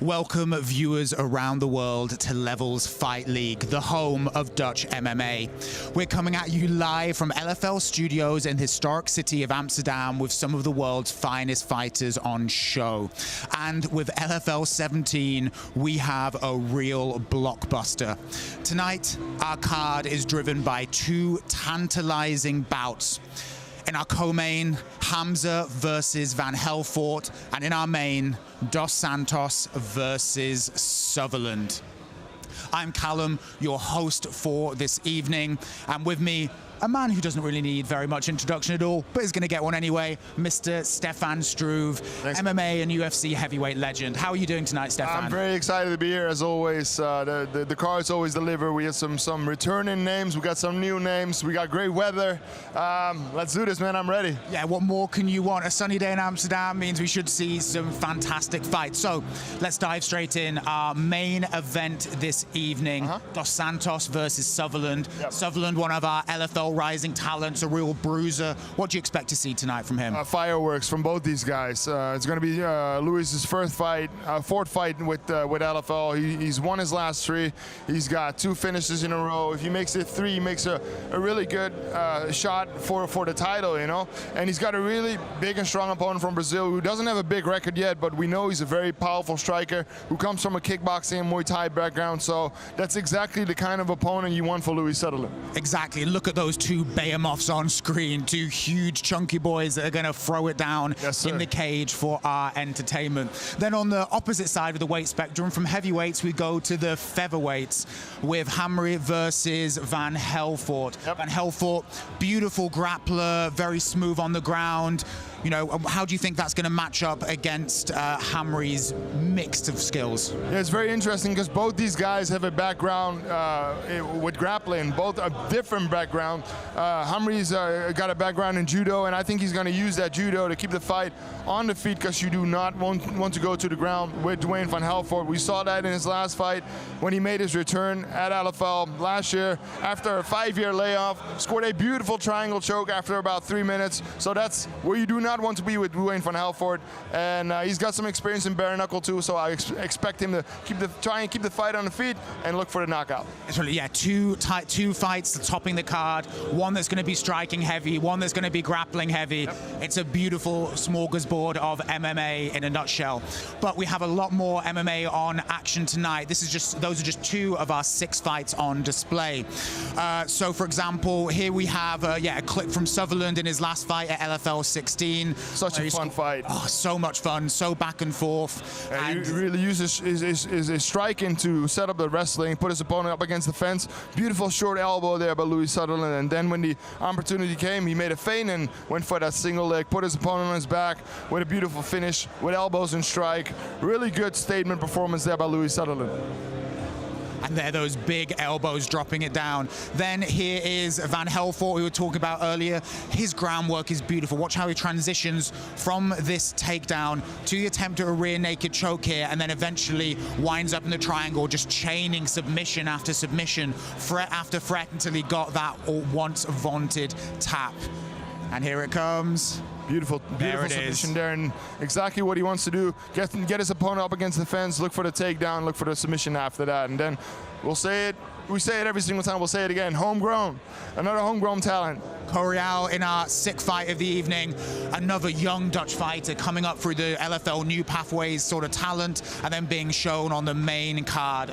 Welcome viewers around the world to Levels Fight League, the home of Dutch MMA. We're coming at you live from LFL studios in the historic city of Amsterdam with some of the world's finest fighters on show. And with LFL 17, we have a real blockbuster. Tonight, our card is driven by two tantalizing bouts. In our co-main, Hamza versus Van Helvoirt, and in our main, Dos Santos versus Sutherland. I'm Callum, your host for this evening, and with me, a man who doesn't really need very much introduction at all, but is going to get one anyway, Mr. Stefan Struve, Thanks. MMA and UFC heavyweight legend. How are you doing tonight, Stefan? I'm very excited to be here, as always. The cards always deliver. We have some returning names. We got some new names. We got great weather. Let's do this, man. I'm ready. Yeah, what more can you want? A sunny day in Amsterdam means we should see some fantastic fights. So let's dive straight in. Our main event this evening, Dos Santos versus Sutherland. Yep. Sutherland, one of our LFL rising talents, a real bruiser. What do you expect to see tonight from him? Fireworks from both these guys. It's going to be Luis's fourth fight with LFL. He's won his last three. He's got 2 finishes in a row. If he makes it 3, he makes a really good shot for the title, you know. And he's got a really big and strong opponent from Brazil who doesn't have a big record yet, but we know he's a very powerful striker who comes from a kickboxing and Muay Thai background. So that's exactly the kind of opponent you want for Luis Sutherland. Exactly. Look at those 2 behemoths on screen, 2 huge chunky boys that are going to throw it down in the cage for our entertainment. Then on the opposite side of the weight spectrum, from heavyweights we go to the featherweights with Hamry versus Van Helvoirt. Yep. Van Helvoirt, beautiful grappler, very smooth on the ground. You know, how do you think that's going to match up against Hamry's mix of skills? Yeah, it's very interesting because both these guys have a background with grappling, both a different background. Hamry's got a background in judo, and I think he's going to use that judo to keep the fight on the feet because you do not want to go to the ground with Duane van Helvoirt. We saw that in his last fight when he made his return at LFL last year after a 5-year layoff, scored a beautiful triangle choke after about 3 minutes. So that's where you do not want to be with Duane van Helvoirt, and he's got some experience in bare knuckle too, so I expect him to try and keep the fight on the feet and look for the knockout. It's really, yeah, two fights topping the card, one that's going to be striking heavy, one that's going to be grappling heavy. Yep. It's a beautiful smorgasbord of MMA in a nutshell. But we have a lot more MMA on action tonight. Those are just 2 of our 6 fights on display. So for example, here we have a clip from Sutherland in his last fight at LFL 16. Such a fun fight. Oh, so much fun, so back and forth. And he really uses his striking to set up the wrestling, put his opponent up against the fence. Beautiful short elbow there by Luis Sutherland, and then when the opportunity came, he made a feint and went for that single leg, put his opponent on his back with a beautiful finish with elbows and strike. Really good statement performance there by Luis Sutherland. And there, those big elbows dropping it down. Then here is Van Helvoirt, we were talking about earlier. His groundwork is beautiful. Watch how he transitions from this takedown to the attempt at a rear naked choke here, and then eventually winds up in the triangle, just chaining submission after submission, threat after threat, until he got that once vaunted tap. And here it comes. Beautiful submission there, and exactly what he wants to do. Get his opponent up against the fence, look for the takedown, look for the submission after that, and then we'll say it. We say it every single time. We'll say it again. Homegrown, another homegrown talent. Coeriel in our 6th fight of the evening, another young Dutch fighter coming up through the LFL new pathways sort of talent, and then being shown on the main card.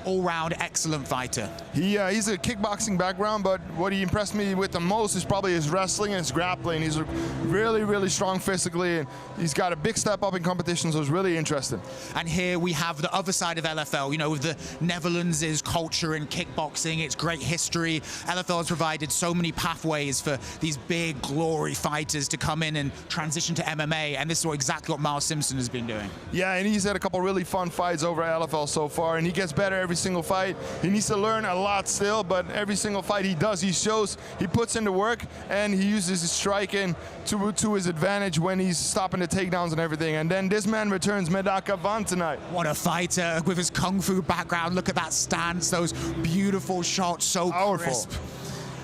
All-round excellent fighter. He's a kickboxing background, but what he impressed me with the most is probably his wrestling and his grappling. He's really, really strong physically, and he's got a big step up in competition, so it's really interesting. And here we have the other side of LFL, you know, with the Netherlands' culture in kickboxing, its great history. LFL has provided so many pathways for these big glory fighters to come in and transition to MMA, and this is exactly what Simpson has been doing. Yeah, and he's had a couple really fun fights over at LFL so far, and he gets better every single fight. He needs to learn a lot still, but every single fight he does, he puts in the work, and he uses his striking to his advantage when he's stopping the takedowns and everything. And then this man returns, Kavant, tonight. What a fighter with his kung fu background. Look at that stance, those beautiful shots, so powerful. crisp.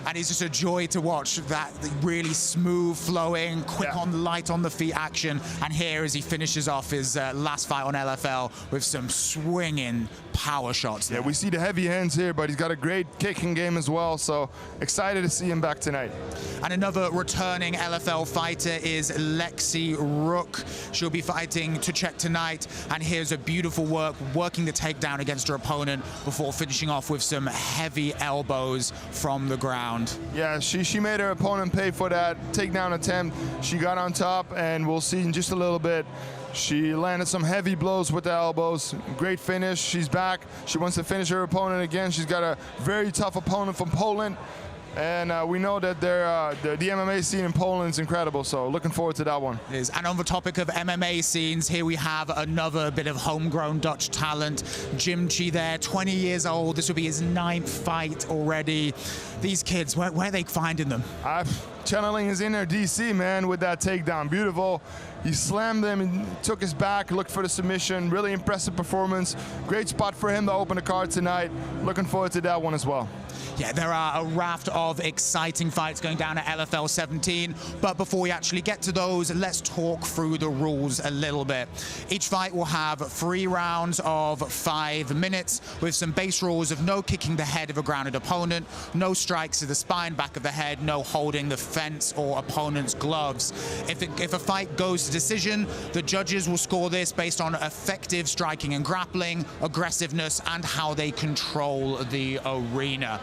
and it's just a joy to watch that really smooth flowing, quick on, light on the feet action. And here as he finishes off his last fight on LFL with some swinging power shots there. Yeah, we see the heavy hands here, but he's got a great kicking game as well, so excited to see him back tonight. And another returning LFL fighter is Rook. She'll be fighting Tkocz tonight, and here's a beautiful working the takedown against her opponent before finishing off with some heavy elbows from the ground. Yeah, she made her opponent pay for that takedown attempt. She got on top, and we'll see in just a little bit. She landed some heavy blows with the elbows. Great finish. She's back. She wants to finish her opponent again. She's got a very tough opponent from Poland. And we know that the MMA scene in Poland is incredible, so looking forward to that one. And on the topic of MMA scenes, here we have another bit of homegrown Dutch talent. Jimchi there, 20 years old. This will be his 9th fight already. These kids, where are they finding them? Channeling his inner DC, man, with that takedown. Beautiful. He slammed him and took his back, looked for the submission. Really impressive performance. Great spot for him to open the card tonight. Looking forward to that one as well. Yeah, there are a raft of exciting fights going down at LFL 17, but before we actually get to those, let's talk through the rules a little bit. Each fight will have 3 rounds of 5 minutes, with some base rules of no kicking the head of a grounded opponent, no strikes to the spine, back of the head, no holding the fence or opponent's gloves. If a fight goes to decision, the judges will score this based on effective striking and grappling, aggressiveness, and how they control the arena.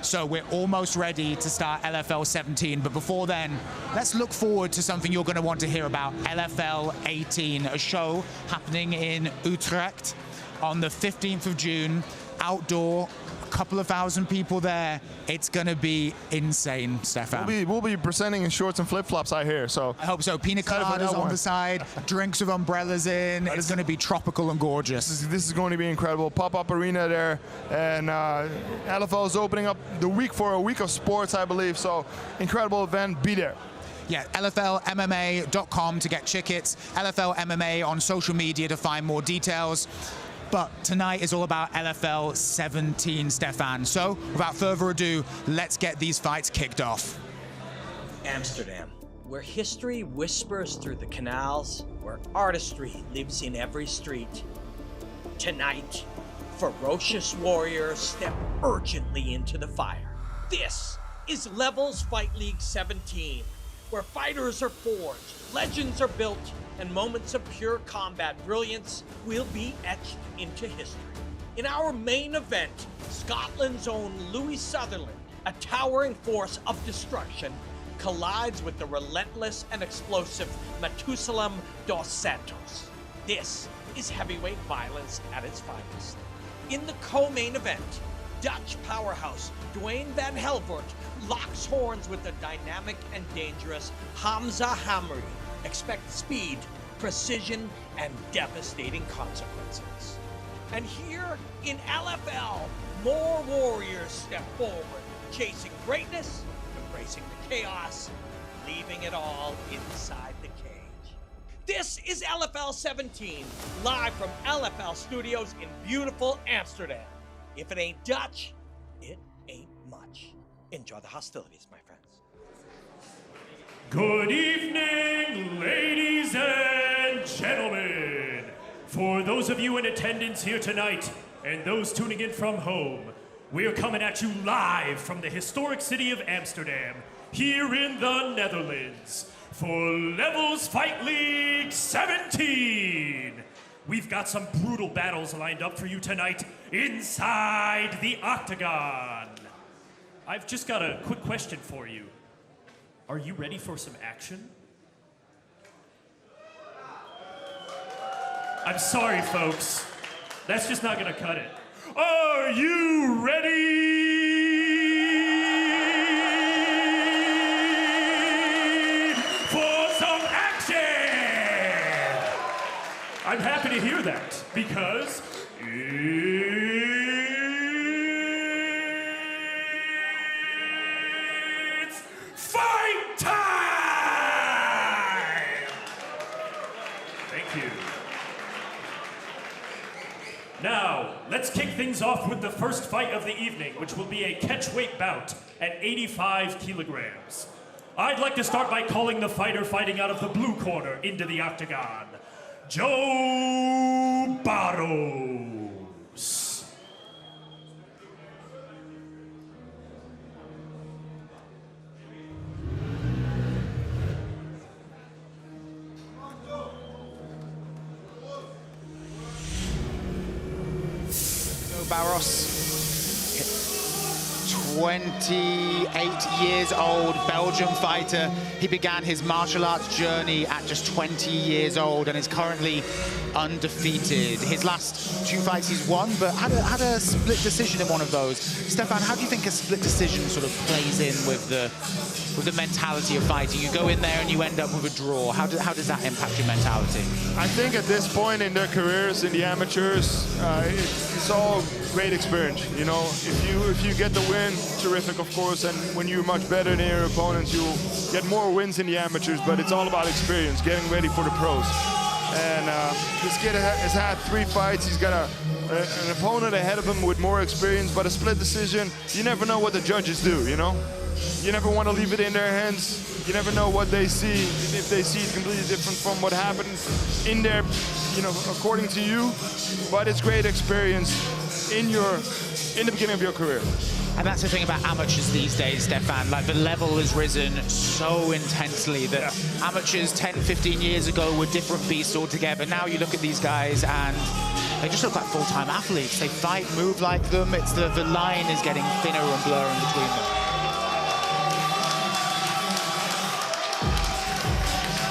So we're almost ready to start LFL 17, but before then, let's look forward to something you're going to want to hear about, LFL 18, a show happening in Utrecht on the 15th of June, outdoor, a couple of thousand people there. It's going to be insane, Stefan. We'll be presenting in shorts and flip-flops, I hear. So I hope so. Pina coladas on the side, drinks with umbrellas in. It's going to be tropical and gorgeous. This is going to be incredible. Pop-up arena there, and LFL is opening up the week for a week of sports, I believe. So incredible event. Be there. Yeah, LFLMMA.com to get tickets. LFL MMA on social media to find more details. But tonight is all about LFL 17, Stefan. So, without further ado, let's get these fights kicked off. Amsterdam, where history whispers through the canals, where artistry lives in every street. Tonight, ferocious warriors step urgently into the fire. This is Levels Fight League 17, where fighters are forged, legends are built, and moments of pure combat brilliance will be etched into history. In our main event, Scotland's own Louis Sutherland, a towering force of destruction, collides with the relentless and explosive Matusalem dos Santos. This is heavyweight violence at its finest. In the co-main event, Dutch powerhouse Duane van Helvoirt locks horns with the dynamic and dangerous Hamza Hamry. Expect speed, precision, and devastating consequences. And here in LFL, more warriors step forward, chasing greatness, embracing the chaos, leaving it all inside the cage. This is LFL 17, live from LFL Studios in beautiful Amsterdam. If it ain't Dutch, it ain't much. Enjoy the hostilities, my friends. Good evening, ladies and gentlemen. For those of you in attendance here tonight and those tuning in from home, we are coming at you live from the historic city of Amsterdam, here in the Netherlands, for Levels Fight League 17. We've got some brutal battles lined up for you tonight inside the octagon. I've just got a quick question for you. Are you ready for some action? I'm sorry, folks. That's just not gonna cut it. Are you ready for some action? I'm happy to hear that because it's fight time! Thank you. Now, let's kick things things off with the first fight of the evening, which will be a catch-weight bout at 85 kilograms. I'd like to start by calling the fighter fighting out of the blue corner into the octagon, Joe Barros. Barros, 28 years old, Belgian fighter. He began his martial arts journey at just 20 years old and is currently undefeated. His last 2 fights he's won, but had a split decision in one of those. Stefan, how do you think a split decision sort of plays in with the mentality of fighting? You go in there and you end up with a draw. How does that impact your mentality? I think at this point in their careers, in the amateurs, it's all great experience. You know, if you get the win, terrific, of course, and when you're much better than your opponents, you'll get more wins in the amateurs, but it's all about experience, getting ready for the pros. And this kid has had 3 fights. He's got an opponent ahead of him with more experience, but a split decision, you never know what the judges do, you know? You never want to leave it in their hands. You never know what they see, if they see it completely different from what happened in there, you know, according to you. But it's great experience in the beginning of your career. And that's the thing about amateurs these days, Stefan. Like, the level has risen so intensely that amateurs 10, 15 years ago were different beasts altogether. Now you look at these guys and they just look like full-time athletes. They fight, move like them. It's the line is getting thinner and blurring between them.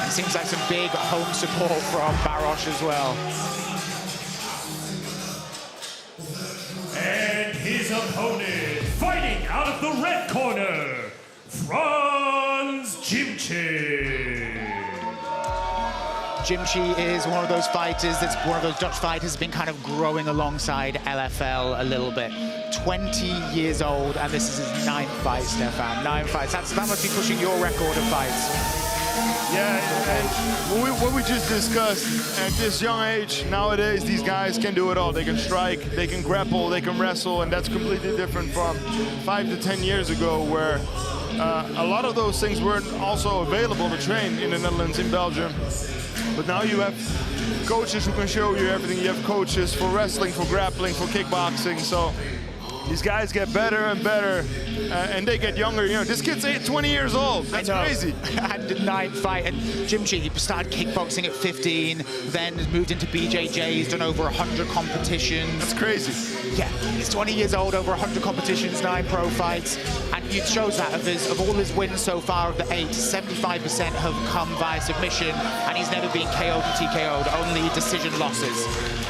It seems like some big home support from Barros as well. And his opponent, fighting out of the red corner, Franz Jimchi. Jimchi is one of those fighters that's one of those Dutch fighters has been kind of growing alongside LFL a little bit. 20 years old, and this is his 9th fight, Stefan. 9 fights. That must be pushing your record of fights. Yeah, and what we just discussed, at this young age, nowadays, these guys can do it all. They can strike, they can grapple, they can wrestle, and that's completely different from 5 to 10 years ago, where a lot of those things weren't also available to train in the Netherlands, in Belgium. But now you have coaches who can show you everything. You have coaches for wrestling, for grappling, for kickboxing. So these guys get better and better, and they get younger. You know, this kid's 20 years old. That's crazy. And 9th fight, and Jimchi, he started kickboxing at 15, then moved into BJJ. Done over 100 competitions. That's crazy. Yeah, he's 20 years old, over 100 competitions, 9 pro fights, and it shows that of all his wins so far, of the 8, 75% have come via submission, and he's never been KO'd or TKO'd, only decision losses.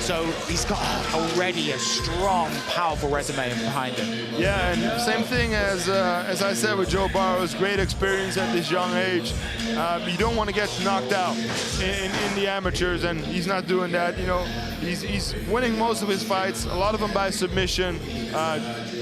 So he's got already a strong, powerful resume behind him. Yeah, and same thing as I said with Joe Barros, great experience at this young age. You don't want to get knocked out in the amateurs, and he's not doing that. You know, he's winning most of his fights, a lot of them by submission.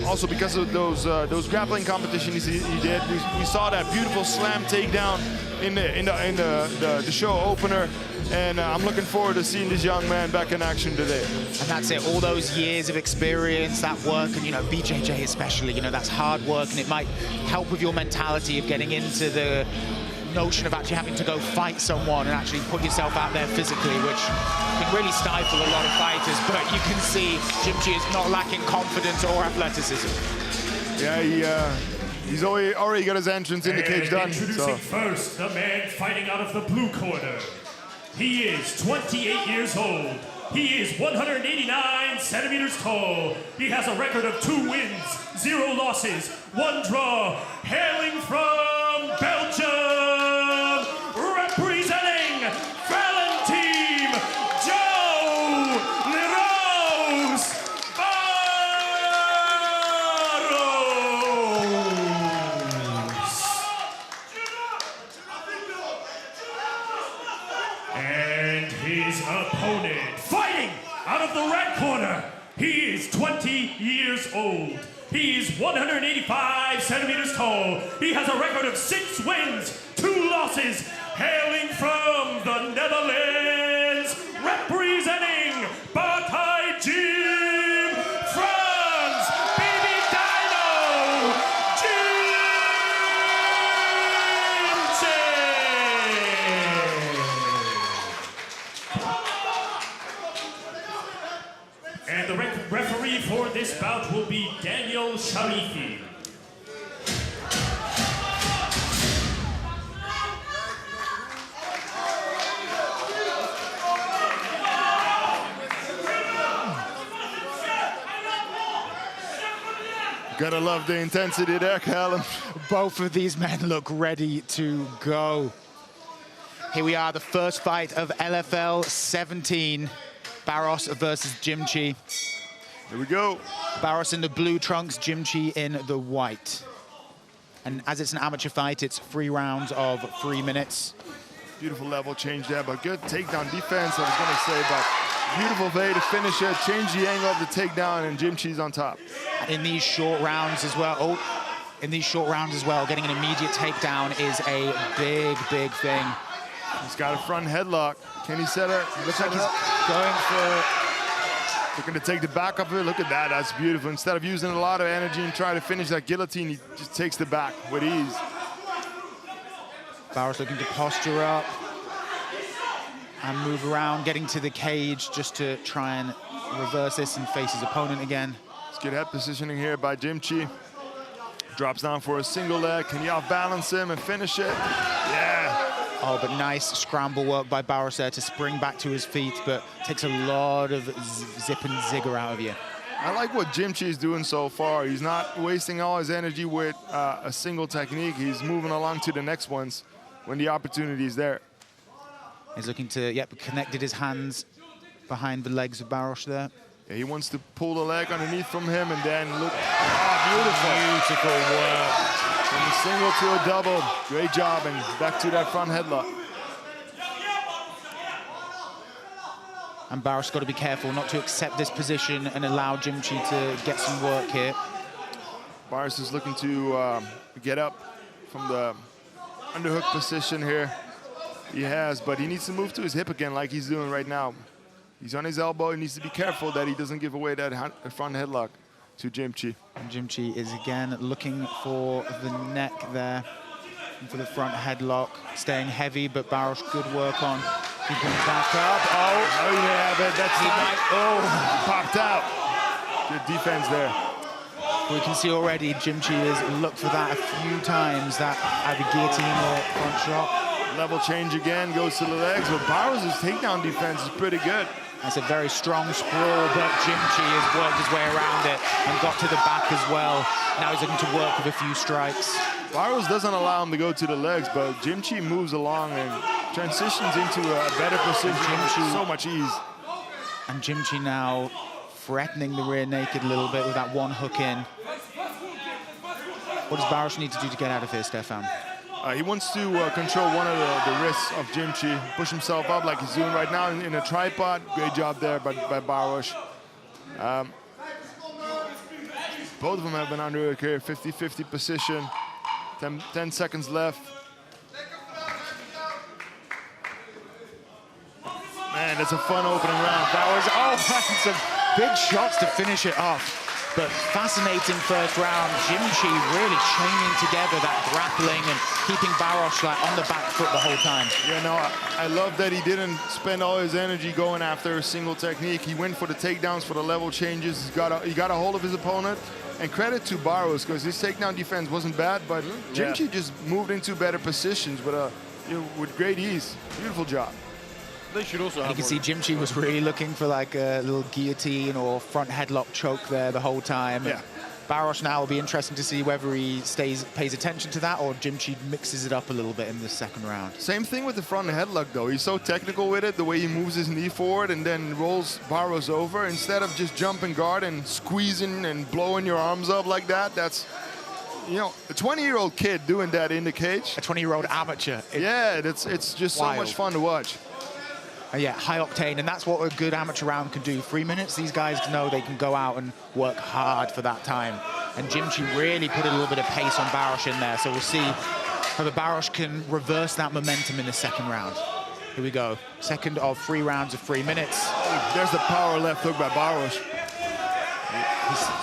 Also because of those grappling competitions he did. We saw that beautiful slam takedown in the show opener. And I'm looking forward to seeing this young man back in action today. And that's it, all those years of experience, that work, and, you know, BJJ especially, you know, that's hard work, and it might help with your mentality of getting into the notion of actually having to go fight someone and actually put yourself out there physically, which can really stifle a lot of fighters. But you can see Jimchi is not lacking confidence or athleticism. Yeah, he's already got his entrance in the cage done. Introducing first, the man fighting out of the blue corner. He is 28 years old. He is 189 centimeters tall. He has a record of 2 wins, 0 losses, 1 draw. Hailing from Belgium, representing Valentin Joe Barros. And his opponent, fighting out of the red corner, he is 20 years old. He is 185 centimeters tall. He has a record of 6 wins, 2 losses, hailing from the Netherlands, representing Jim will be Daniel Sharifi. Gotta love the intensity there, Callum. Both of these men look ready to go. Here we are, the first fight of LFL 17. Barros versus Jimchi. Here we go. Barros in the blue trunks, Jimchi in the white. And as it's an amateur fight, it's 3 rounds of 3 minutes. Beautiful level change there, but good takedown defense, I was gonna say, but beautiful way to finish it, change the angle of the takedown, and Jimchi's on top. In these short rounds as well, getting an immediate takedown is a big, big thing. He's got a front headlock. Can he set it? Looks like he's going for... Looking to take the back of it. Look at that, that's beautiful. Instead of using a lot of energy and trying to finish that guillotine, he just takes the back with ease. Barros looking to posture up and move around, getting to the cage just to try and reverse this and face his opponent again. Let's get head positioning here by Jimchi. Drops down for a single leg. Can he off-balance him and finish it? Yeah. Oh, but nice scramble work by Barros there to spring back to his feet, but takes a lot of zip and zigger out of you. I like what Jimchi is doing so far. He's not wasting all his energy with a single technique. He's moving along to the next ones when the opportunity is there. He's looking to, connected his hands behind the legs of Barros there. Yeah, he wants to pull the leg underneath from him and then look. Oh, beautiful work. From a single to a double. Great job, and back to that front headlock. And Barros got to be careful not to accept this position and allow Jimchi to get some work here. Barros is looking to get up from the underhook position here. He has, but he needs to move to his hip again like he's doing right now. He's on his elbow. He needs to be careful that he doesn't give away that front headlock to Jimchi. And Jimchi is again looking for the neck there, and for the front headlock, staying heavy, but Barros good work on keeping back up. Oh, yeah, but that's he might, popped out. Good defense there. We can see already Jimchi has looked for that a few times, that either guillotine or front shot. Level change again, goes to the legs, but Barros' takedown defense is pretty good. That's a very strong sprawl, but Jimchi has worked his way around it and got to the back as well. Now he's looking to work with a few strikes. Barros doesn't allow him to go to the legs, but Jimchi moves along and transitions into a better position. Jimchi, so much ease. And Jimchi now threatening the rear naked a little bit with that one hook in. What does Barros need to do to get out of here, Stefan? He wants to control one of the wrists of Jimchi, push himself up like he's doing right now in a tripod. Great job there by Barros. Both of them have been under a 50-50 position. 10 seconds left. Man, that's a fun opening round. That was, some big shots to finish it off. But fascinating first round. Jimchi really chaining together that grappling and keeping Barros on the back foot the whole time. Yeah, no, I love that he didn't spend all his energy going after a single technique. He went for the takedowns, for the level changes. He got a hold of his opponent. And credit to Barros, because his takedown defense wasn't bad, but Jimchi just moved into better positions with great ease. Beautiful job. They should also have you can see Jimchi was really looking for like a little guillotine or front headlock choke there the whole time. Yeah. Barros now will be interesting to see whether he pays attention to that or Jimchi mixes it up a little bit in the second round. Same thing with the front headlock though. He's so technical with it, the way he moves his knee forward and then rolls Barros over. Instead of just jumping guard and squeezing and blowing your arms up like that, that's, you know, a 20-year-old kid doing that in the cage. A 20-year-old amateur. Yeah, it's just wild. so much fun to watch. Yeah, high octane, and that's what a good amateur round can do. 3 minutes, these guys know they can go out and work hard for that time. And Jimchi really put a little bit of pace on Barros in there, so we'll see whether Barros can reverse that momentum in the second round. Here we go, second of 3 rounds of 3 minutes. Oh, there's the power left hook by Barros.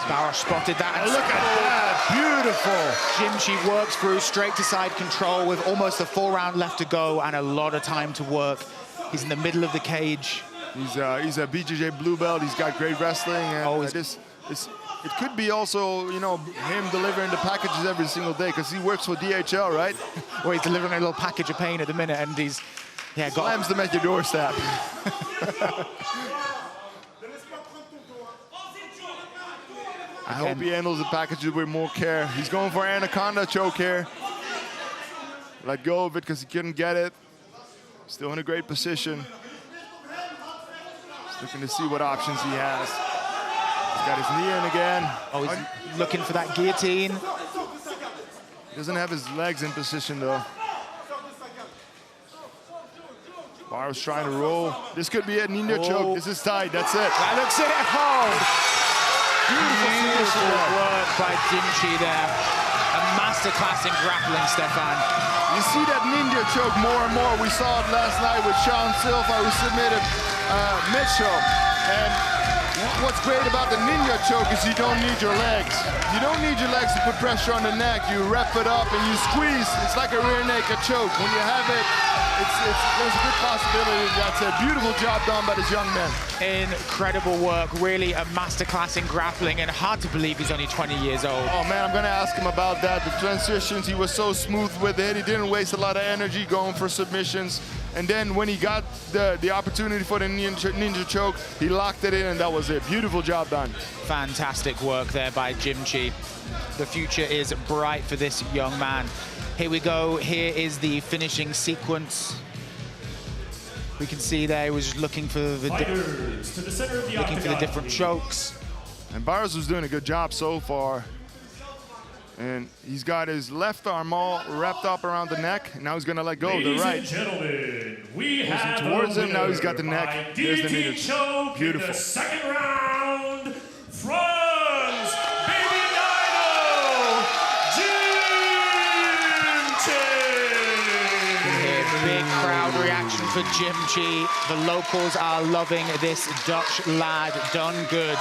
Barros spotted that. And look at that, beautiful. Jimchi works through straight to side control with almost a 4 round left to go and a lot of time to work. He's in the middle of the cage. He's a BJJ blue belt. He's got great wrestling. And it could be also, you know, him delivering the packages every single day because he works for DHL, right? Well, he's delivering a little package of pain at the minute, and he's got slams them at your doorstep. I hope he handles the packages with more care. He's going for anaconda choke here. Let go of it because he couldn't get it. Still in a great position. Just looking to see what options he has. He's got his knee in again. Oh, he's looking for that guillotine. He doesn't have his legs in position though. Barros trying to roll. This could be a ninja choke. This is tight. That's it. That looks it. Beautiful work by Jimchi there. A masterclass in grappling, Stefan. You see that ninja choke more and more. We saw it last night with Sean Silva, who submitted Mitchell. And what's great about the ninja choke is you don't need your legs. You don't need your legs to put pressure on the neck. You wrap it up and you squeeze. It's like a rear naked choke. When you have it, there's a good possibility. That's a beautiful job done by this young man. Incredible work. Really a masterclass in grappling, and hard to believe he's only 20 years old. Oh man, I'm gonna ask him about that. The transitions, he was so smooth with it. He didn't waste a lot of energy going for submissions. And then when he got the opportunity for the ninja choke, he locked it in, and that was it. Beautiful job done. Fantastic work there by Jimchi. The future is bright for this young man. Here we go. Here is the finishing sequence. We can see there he was looking for the different chokes. And Barros was doing a good job so far. And he's got his left arm all wrapped up around the neck. And now he's gonna let go of the right. Ladies and gentlemen, we have towards him. Now he's got the neck. There's the ninja choke. Beautiful. In the second round, France, baby Dino, Jimchi. Big crowd reaction for Jimchi. The locals are loving this Dutch lad. Done good.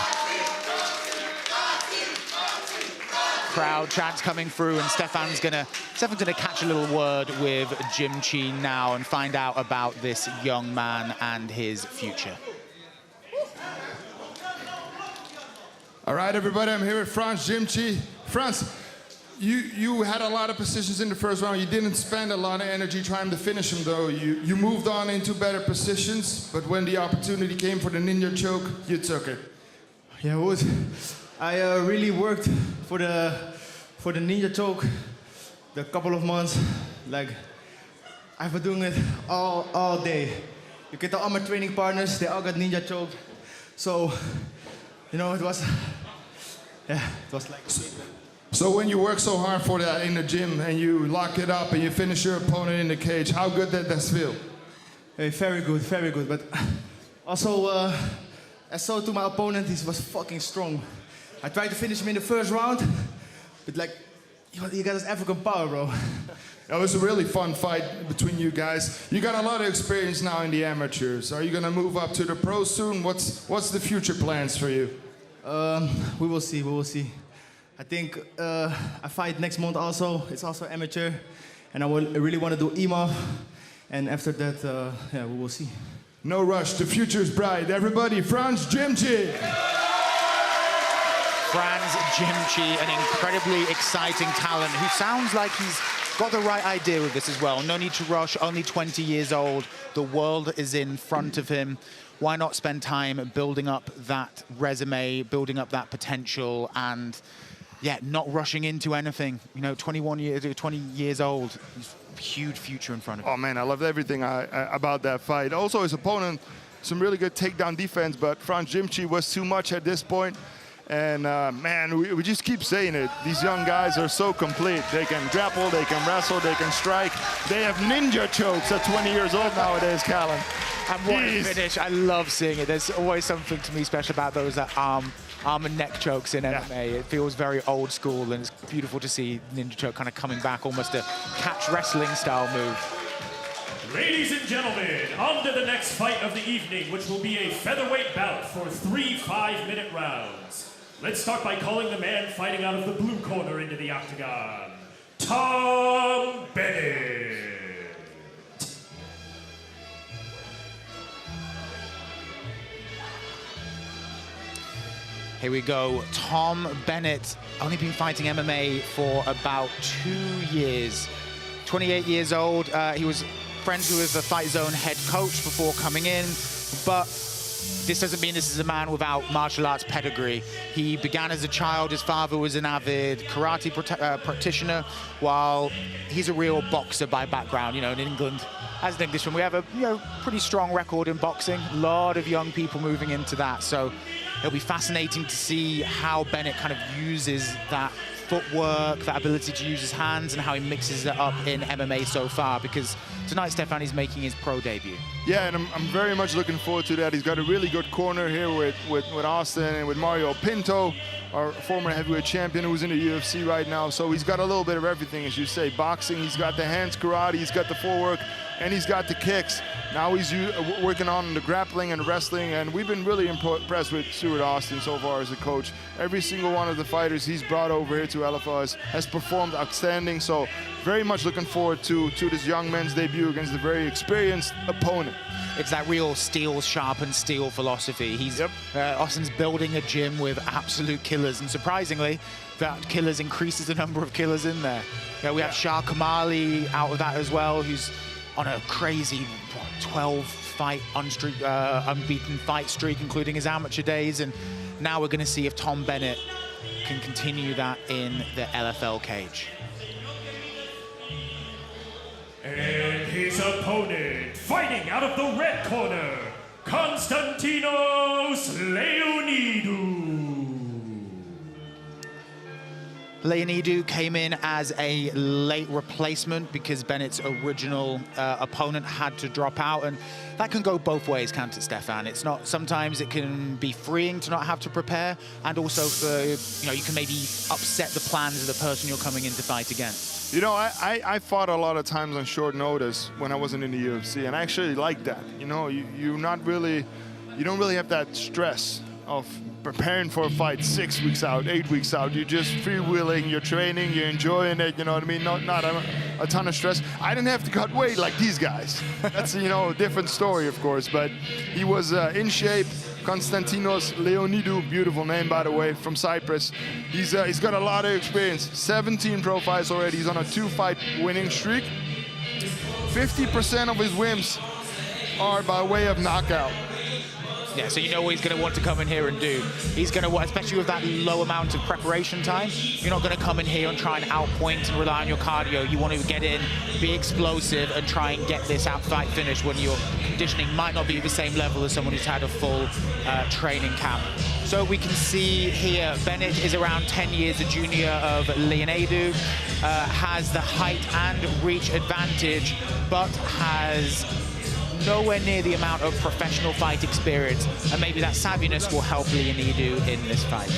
Crowd chants coming through, and Stefan's gonna catch a little word with Jimchi now and find out about this young man and his future. All right, everybody, I'm here with France Jimchi. France, you had a lot of positions in the first round. You didn't spend a lot of energy trying to finish him, though. You moved on into better positions, but when the opportunity came for the ninja choke, you took it. Yeah, it was. I really worked for the ninja choke the couple of months. Like, I've been doing it all day. You get all my training partners, they all got ninja choke. So, you know, it was like. So when you work so hard for that in the gym and you lock it up and you finish your opponent in the cage, how good did that feel? Hey, very good, very good. But also, I saw to my opponent, he was fucking strong. I tried to finish him in the first round, but like, you got this African power, bro. That was a really fun fight between you guys. You got a lot of experience now in the amateurs. Are you gonna move up to the pros soon? What's the future plans for you? We will see, we will see. I think I fight next month also. It's also amateur, and I really want to do EMAF. And after that, yeah, we will see. No rush, the future is bright. Everybody, France Jimchi. Franz Jimchi, an incredibly exciting talent who sounds like he's got the right idea with this as well. No need to rush, only 20 years old. The world is in front of him. Why not spend time building up that resume, building up that potential, and yeah, not rushing into anything. You know, 20 years old, huge future in front of him. Oh man, I loved everything about that fight. Also his opponent, some really good takedown defense, but Franz Jimchi was too much at this point. And man, we just keep saying it. These young guys are so complete. They can grapple, they can wrestle, they can strike. They have ninja chokes at 20 years old nowadays, Callan. And what a finish. I love seeing it. There's always something to me special about those arm and neck chokes in MMA. It feels very old school, and it's beautiful to see ninja choke kind of coming back, almost a catch wrestling style move. Ladies and gentlemen, on to the next fight of the evening, which will be a featherweight bout for 3 5-minute rounds. Let's start by calling the man fighting out of the blue corner into the octagon, Tom Bennett. Here we go. Tom Bennett, only been fighting MMA for about 2 years. 28 years old. He was friends with the Fight Zone head coach before coming in, but this doesn't mean this is a man without martial arts pedigree. He began as a child. His father was an avid karate practitioner, while he's a real boxer by background. You know, in England, as an Englishman, we have a pretty strong record in boxing. A lot of young people moving into that. So it'll be fascinating to see how Bennett kind of uses that footwork, that ability to use his hands, and how he mixes it up in MMA so far, because tonight Stefano's making his pro debut. Yeah, and I'm very much looking forward to that. He's got a really good corner here with Austin and with Mario Pinto, our former heavyweight champion who's in the UFC right now. So he's got a little bit of everything, as you say. Boxing, he's got the hands, karate, he's got the footwork, and he's got the kicks. Now he's working on the grappling and wrestling, and we've been really impressed with Stuart Austin so far as a coach. Every single one of the fighters he's brought over here to LFL has performed outstanding, so very much looking forward to this young man's debut against a very experienced opponent. It's that real steel sharpened steel philosophy. Austin's building a gym with absolute killers, and surprisingly, that killers increases the number of killers in there. We have Shah Kamali out of that as well, who's on a crazy 12-fight unbeaten fight streak, including his amateur days, and now we're going to see if Tom Bennett can continue that in the LFL cage. And his opponent, fighting out of the red corner, Konstantinos Leonidu. Leonidu came in as a late replacement because Bennett's original opponent had to drop out, and that can go both ways, can't it, Stefan? It's not, sometimes it can be freeing to not have to prepare, and also for, you can maybe upset the plans of the person you're coming in to fight against. I fought a lot of times on short notice when I wasn't in the UFC, and I actually like that. You don't really have that stress of preparing for a fight 6 weeks out, 8 weeks out. You're just freewheeling, you're training, you're enjoying it, you know what I mean? Not a ton of stress. I didn't have to cut weight like these guys. That's, a different story, of course, but he was in shape. Konstantinos Leonidu, beautiful name, by the way, from Cyprus. He's got a lot of experience, 17 pro fights already. He's on a 2-fight winning streak. 50% of his wins are by way of knockout. Yeah, so you know what he's going to want to come in here and do. He's going to want, especially with that low amount of preparation time, you're not going to come in here and try and outpoint and rely on your cardio. You want to get in, be explosive, and try and get this fight finished when your conditioning might not be the same level as someone who's had a full training camp. So we can see here, Bennett is around 10 years a junior of Leonidu, has the height and reach advantage, but has nowhere near the amount of professional fight experience, and maybe that savviness will help Leonidu in this fight.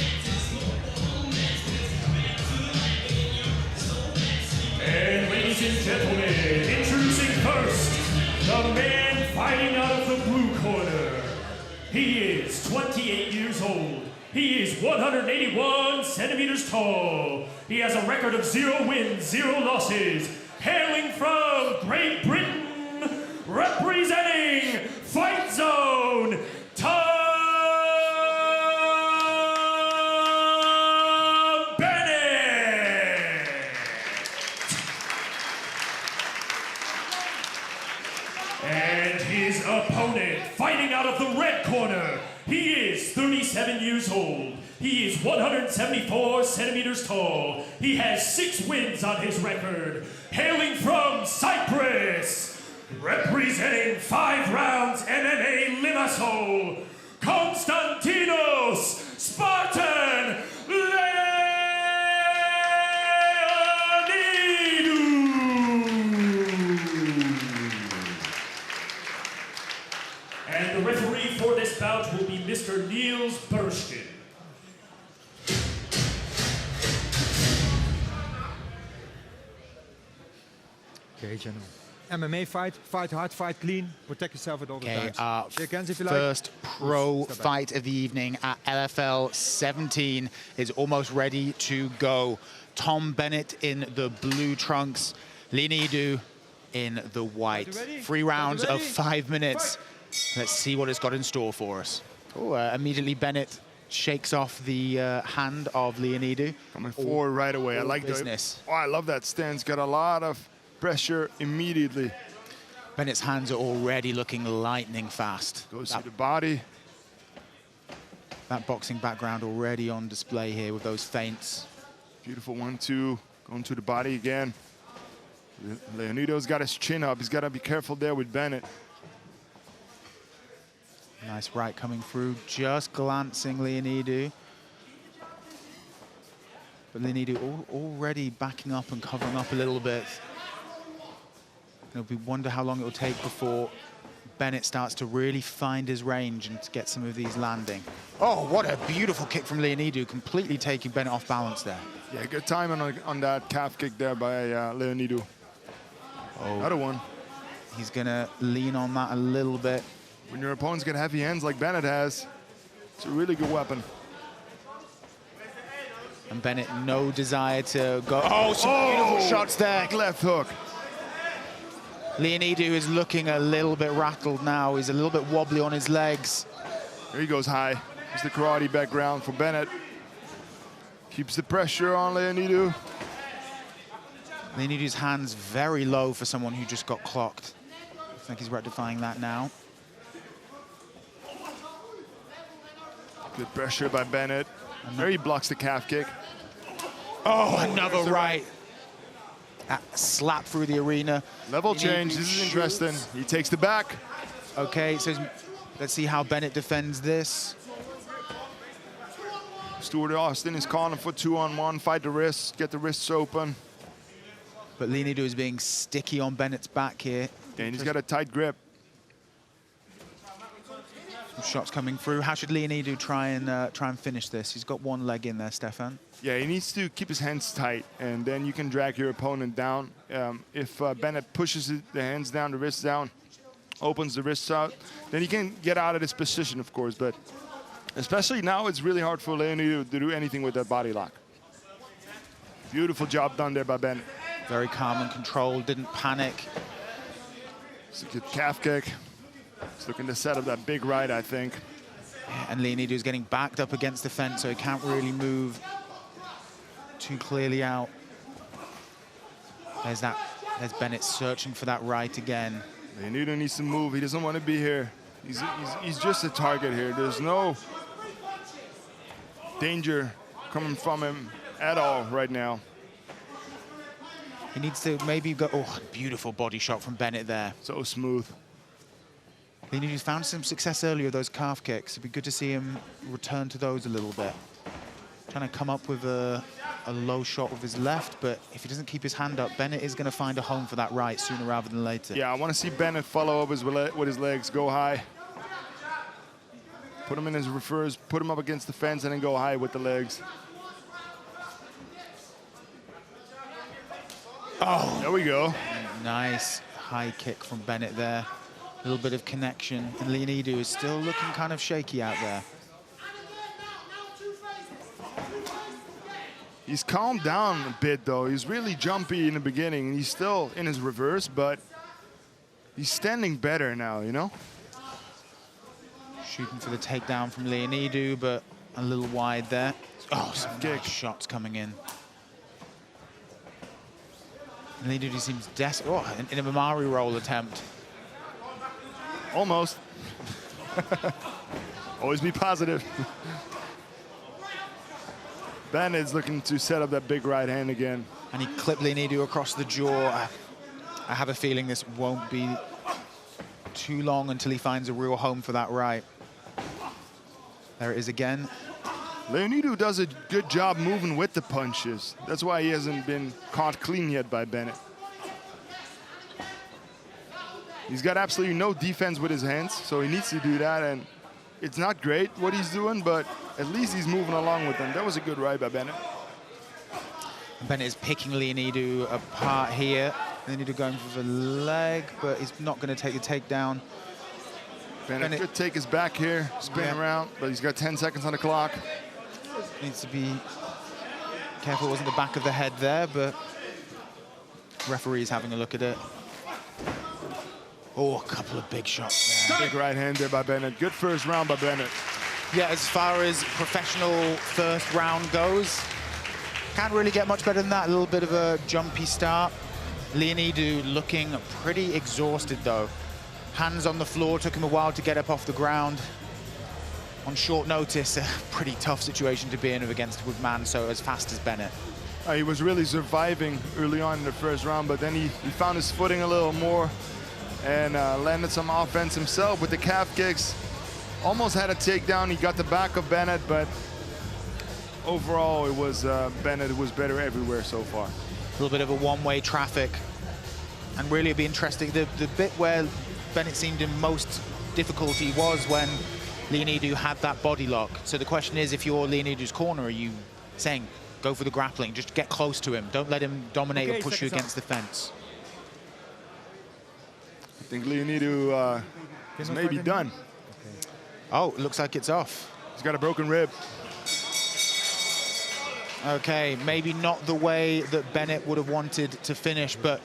And ladies and gentlemen, introducing first, the man fighting out of the blue corner. He is 28 years old. He is 181 centimeters tall. He has a record of 0 wins, 0 losses. Hailing from Great Britain, representing Fight Zone, Tom Bennett. And his opponent, fighting out of the red corner, he is 37 years old. He is 174 centimeters tall. He has 6 wins on his record. Hailing from Cyprus, representing 5 rounds MMA Limassol, Konstantinos Spartan Leonidu. And the referee for this bout will be Mr. Niels Burschkin. Okay, gentlemen. MMA fight hard, fight clean, protect yourself at all the times. Shake hands if you like. First pro fight of the evening at LFL 17 is almost ready to go. Tom Bennett in the blue trunks, Leonidu in the white. 3 rounds of 5 minutes. Let's see what it's got in store for us. Oh, immediately Bennett shakes off the hand of Leonidu. Coming forward right away. I like business. Oh, I love that stance. Got a lot of pressure immediately. Bennett's hands are already looking lightning fast. Goes to the body. That boxing background already on display here with those feints. Beautiful 1-2. Going to the body again. Leonido's got his chin up. He's got to be careful there with Bennett. Nice right coming through, just glancing Leonidu. But Leonidu already backing up and covering up a little bit. We wonder how long it will take before Bennett starts to really find his range and to get some of these landing. Oh, what a beautiful kick from Leonidu, completely taking Bennett off balance there. Yeah, good timing on that calf kick there by Leonidu. Oh, another one. He's gonna lean on that a little bit. When your opponent's got heavy hands like Bennett has, it's a really good weapon. And Bennett, no desire to go. Oh, some beautiful shots there. Left hook. Leonidu is looking a little bit rattled now. He's a little bit wobbly on his legs. There he goes high. It's the karate background for Bennett. Keeps the pressure on Leonidu. Leonidu's hands very low for someone who just got clocked. I think he's rectifying that now. Good pressure by Bennett. There he blocks the calf kick. Oh, another right. Slap through the arena. Level change, this is interesting. He takes the back. Okay, so let's see how Bennett defends this. Stuart Austin is calling for 2-on-1, fight the wrists, get the wrists open. But Leonidu is being sticky on Bennett's back here. And he's got a tight grip. Some shots coming through. How should Leonidu try and finish this? He's got one leg in there, Stefan. Yeah, he needs to keep his hands tight, and then you can drag your opponent down. If Bennett pushes the hands down, the wrists down, opens the wrists out, then he can get out of this position, of course. But especially now, it's really hard for Leonidu to do anything with that body lock. Beautiful job done there by Bennett. Very calm and controlled, didn't panic. It's a good calf kick. He's looking to set up that big right, I think. Yeah, and Leonidu is getting backed up against the fence, so he can't really move too clearly out. There's Bennett searching for that right again. Leonidu needs to move. He doesn't want to be here. He's just a target here. There's no danger coming from him at all right now. He needs to maybe go. Oh, beautiful body shot from Bennett there. So smooth. Leonidu's found some success earlier with those calf kicks. It'd be good to see him return to those a little bit. Trying to come up with a low shot with his left, but if he doesn't keep his hand up, Bennett is going to find a home for that right sooner rather than later. Yeah, I want to see Bennett follow up with his legs, go high. Put him in his reverse, put him up against the fence, and then go high with the legs. Oh, there we go. Nice high kick from Bennett there. A little bit of connection, and Leonidu is still looking kind of shaky out there. He's calmed down a bit, though. He's really jumpy in the beginning. He's still in his reverse, but he's standing better now, you know? Shooting for the takedown from Leonidu, but a little wide there. Oh, some nice shots coming in. Leonidu seems desperate. Oh, in a Hamry roll attempt. Almost. Always be positive. Bennett's looking to set up that big right hand again. And he clipped Leonidu across the jaw. I have a feeling this won't be too long until he finds a real home for that right. There it is again. Leonidu does a good job moving with the punches. That's why he hasn't been caught clean yet by Bennett. He's got absolutely no defense with his hands, so he needs to do that, and it's not great what he's doing, but at least he's moving along with them. That was a good right by Bennett. Bennett is picking Leonidu apart here. Leonidu going for the leg, but he's not going to take the takedown. Bennett could take his back here, spin around, but he's got 10 seconds on the clock. Needs to be careful it wasn't the back of the head there, but referee's having a look at it. Oh, a couple of big shots there. Big right hand there by Bennett. Good first round by Bennett. Yeah, as far as professional first round goes, can't really get much better than that. A little bit of a jumpy start. Leonidu looking pretty exhausted though. Hands on the floor, took him a while to get up off the ground. On short notice, a pretty tough situation to be in against a good man so as fast as Bennett. He was really surviving early on in the first round, but then he found his footing a little more and landed some offense himself with the calf kicks. Almost had a takedown. He got the back of Bennett, but overall it was Bennett who was better everywhere so far. A little bit of a one-way traffic, and really it'd be interesting. The bit where Bennett seemed in most difficulty was when Leonidu had that body lock. So the question is, if you're Leonidu's corner, are you saying, go for the grappling, just get close to him, don't let him dominate or push you against the fence? I think Leonidu is maybe done. Okay. Oh, it looks like it's off. He's got a broken rib. Okay, maybe not the way that Bennett would have wanted to finish, but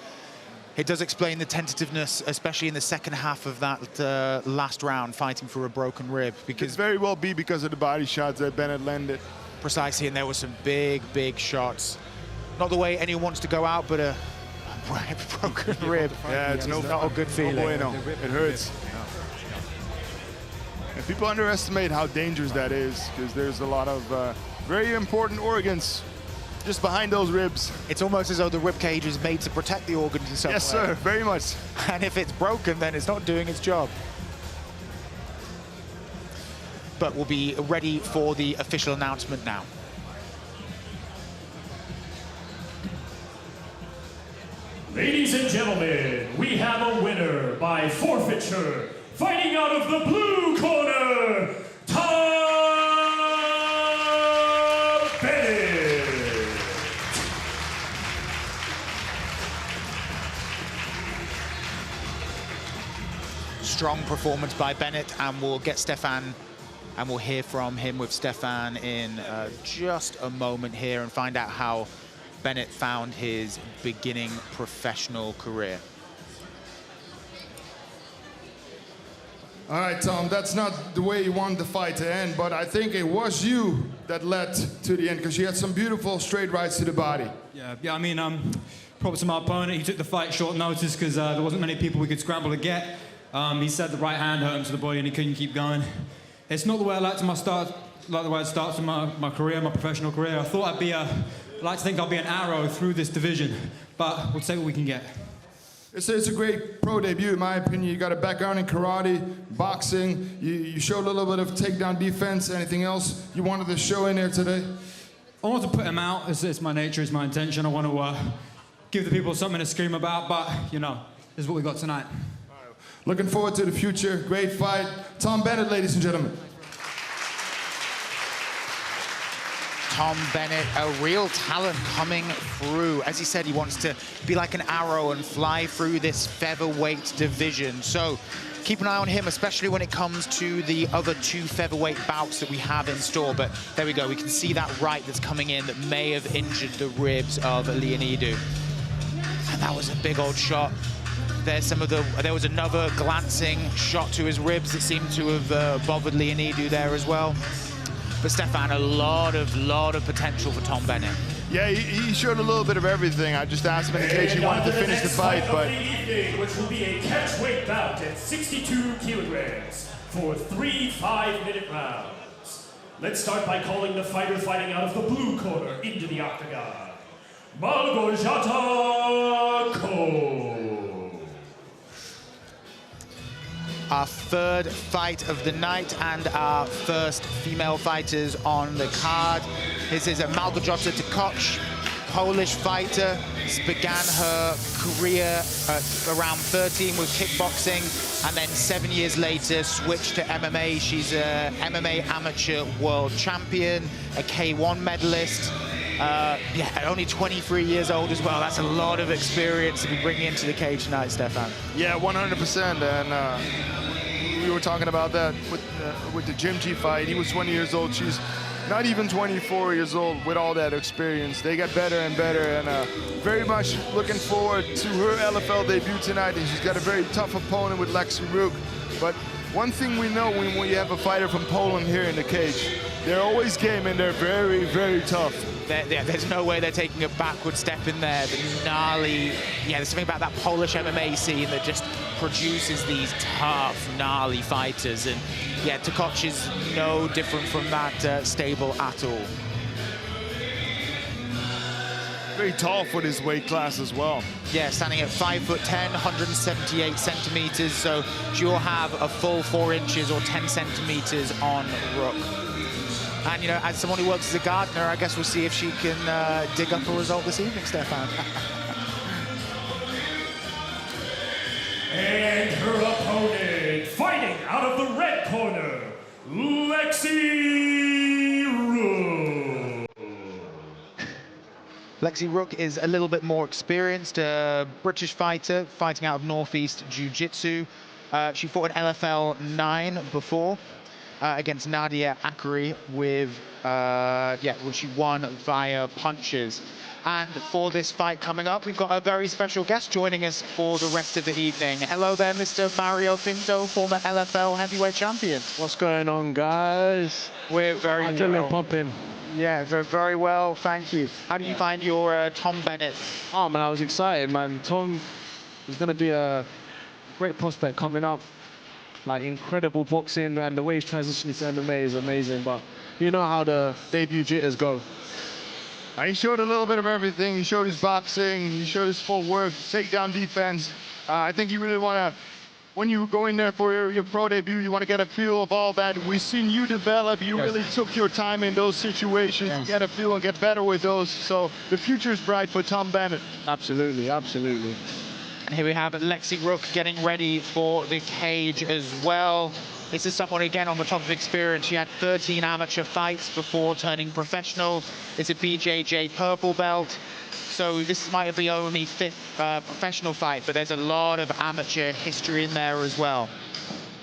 it does explain the tentativeness, especially in the second half of that last round, fighting for a broken rib. Because it very well be because of the body shots that Bennett landed. Precisely, and there were some big, big shots. Not the way anyone wants to go out, but a broken rib. Yeah, it's not a good feeling. No bueno. It hurts. And people underestimate how dangerous that is, because there's a lot of very important organs just behind those ribs. It's almost as though the rib cage is made to protect the organs in some way. Yes, sir, very much. And if it's broken, then it's not doing its job. But we'll be ready for the official announcement now. Ladies and gentlemen, we have a winner by forfeiture. Fighting out of the blue corner, Bennett. Strong performance by Bennett, and we'll get Stefan, and we'll hear from him with Stefan in just a moment here and find out how Bennett found his beginning professional career. All right, Tom, that's not the way you wanted the fight to end, but I think it was you that led to the end, because you had some beautiful straight rights to the body. Yeah, I mean, props to my opponent. He took the fight short notice because there wasn't many people we could scramble to get. He said the right hand hurt him to the body and he couldn't keep going. It's not the way I like the way it starts in my career, my professional career. I thought I like to think I'll be an arrow through this division, but we'll take what we can get. It's a great pro debut, in my opinion. You got a background in karate, boxing. You showed a little bit of takedown defense. Anything else you wanted to show in there today? I want to put him out. It's my nature, it's my intention. I want to give the people something to scream about, but, you know, this is what we got tonight. Looking forward to the future. Great fight. Tom Bennett, ladies and gentlemen. Tom Bennett, a real talent coming through. As he said, he wants to be like an arrow and fly through this featherweight division. So keep an eye on him, especially when it comes to the other two featherweight bouts that we have in store. But there we go. We can see that right that's coming in that may have injured the ribs of Leonidu. And that was a big old shot. There was another glancing shot to his ribs that seemed to have bothered Leonidu there as well. But Stefan, a lot of potential for Tom Bennett. Yeah, he showed a little bit of everything. I just asked him in case he wanted to finish the fight, but... Which will be a catchweight bout at 62 kilograms for 3 5-minute rounds. Let's start by calling the fighter fighting out of the blue corner into the octagon. Malgorzata Ko. Our third fight of the night and our first female fighters on the card. This is a Malgorzata Tkocz, Polish fighter. Began her career at around 13 with kickboxing, and then 7 years later switched to MMA. She's a MMA amateur world champion, a K1 medalist. Yeah, only 23 years old as well. That's a lot of experience to be bringing into the cage tonight, Stefan. Yeah, 100%. And we were talking about that with the Jimchi fight. He was 20 years old. She's not even 24 years old with all that experience. They get better and better, and very much looking forward to her LFL debut tonight. And she's got a very tough opponent with Rook. But one thing we know when you have a fighter from Poland here in the cage, they're always game and they're very, very tough. There's no way they're taking a backward step in there. The gnarly, there's something about that Polish MMA scene that just produces these tough, gnarly fighters. And yeah, Tkocz is no different from that stable at all. Very tall for this weight class as well. Yeah, standing at 5'10", 178 centimeters. So she'll have a full 4 inches or 10 centimeters on Rook. And, you know, as someone who works as a gardener, I guess we'll see if she can dig up a result this evening, Stefan. And her opponent, fighting out of the red corner, Lexi Rook. Lexi Rook is a little bit more experienced, British fighter, fighting out of Northeast Jiu-Jitsu. She fought in LFL 9 before. Against Nadia Akari with, she won via punches. And for this fight coming up, we've got a very special guest joining us for the rest of the evening. Hello there, Mr. Mario Pinto, former LFL heavyweight champion. What's going on, guys? We're very well. Pumping. Yeah, very well, thank you. How do you find your Tom Bennett? Oh, man, I was excited, man. Tom is going to be a great prospect coming up. Like, incredible boxing, and the way he's transitioning to MMA is amazing, but you know how the debut jitters go. He showed a little bit of everything. He showed his boxing, he showed his footwork, takedown defense. I think you really want to, when you go in there for your pro debut, you want to get a feel of all that. We've seen you develop. You really took your time in those situations, get a feel and get better with those. So the future is bright for Tom Bennett. Absolutely, absolutely. And here we have Lexi Rook getting ready for the cage as well. This is someone, again, on the top of experience. She had 13 amateur fights before turning professional. It's a BJJ purple belt. So this might be only 5th professional fight, but there's a lot of amateur history in there as well.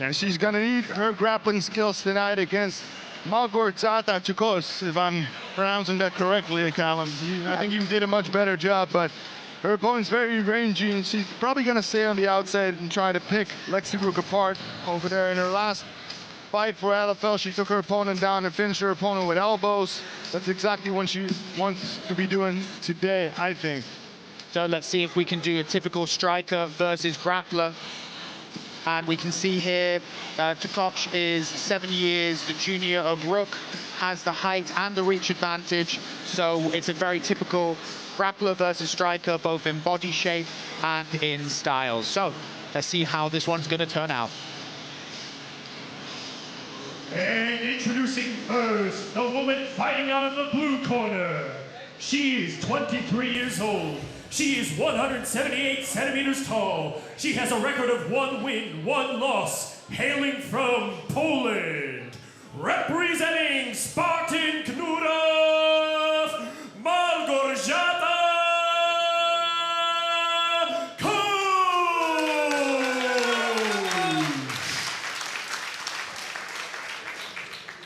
And she's going to need her grappling skills tonight against Malgorzata Tkocz, if I'm pronouncing that correctly, Callum. I think you did a much better job, but her opponent's very rangy, and she's probably going to stay on the outside and try to pick Lexi Rook apart over there. In her last fight for LFL, she took her opponent down and finished her opponent with elbows. That's exactly what she wants to be doing today, I think. So let's see if we can do a typical striker versus grappler. And we can see here, Tkocz is 7 years the junior of Rook, has the height and the reach advantage. So it's a very typical grappler versus striker, both in body shape and in style. So let's see how this one's going to turn out. And introducing first, the woman fighting out of the blue corner. She is 23 years old. She is 178 centimeters tall. She has a record of 1 win, 1 loss, hailing from Poland. Representing Spartan Knurów, Malgorzata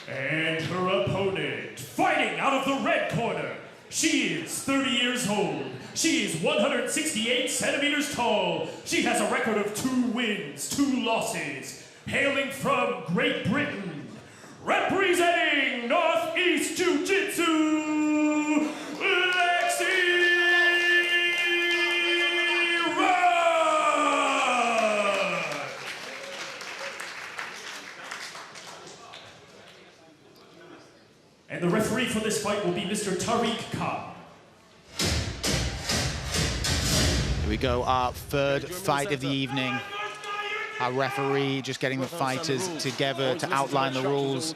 and her opponent, fighting out of the red corner. She is 30 years old. She is 168 centimeters tall. She has a record of 2 wins, 2 losses, hailing from Great Britain. Representing Northeast Jiu-Jitsu, Lexi Rook. And the referee for this fight will be Mr. Tariq Khan. Here we go, our 3rd fight of the evening. Our referee just getting the fighters together to outline the rules.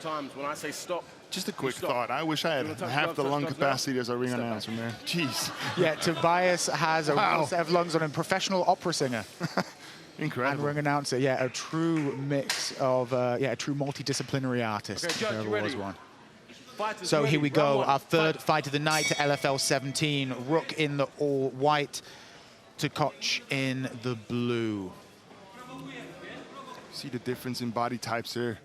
Just a quick thought. I wish I had half the lung capacity as a ring announcer, man. Jeez. Yeah, Tobias has a real set of lungs on him. Professional opera singer. Incredible. And ring announcer. Yeah, a true mix of, a true multidisciplinary artist. Okay, Judge, there you was ready? one. So here we go, our 3rd fight of the night to LFL 17. Rook in the all white, Tkocz in the blue. See the difference in body types here.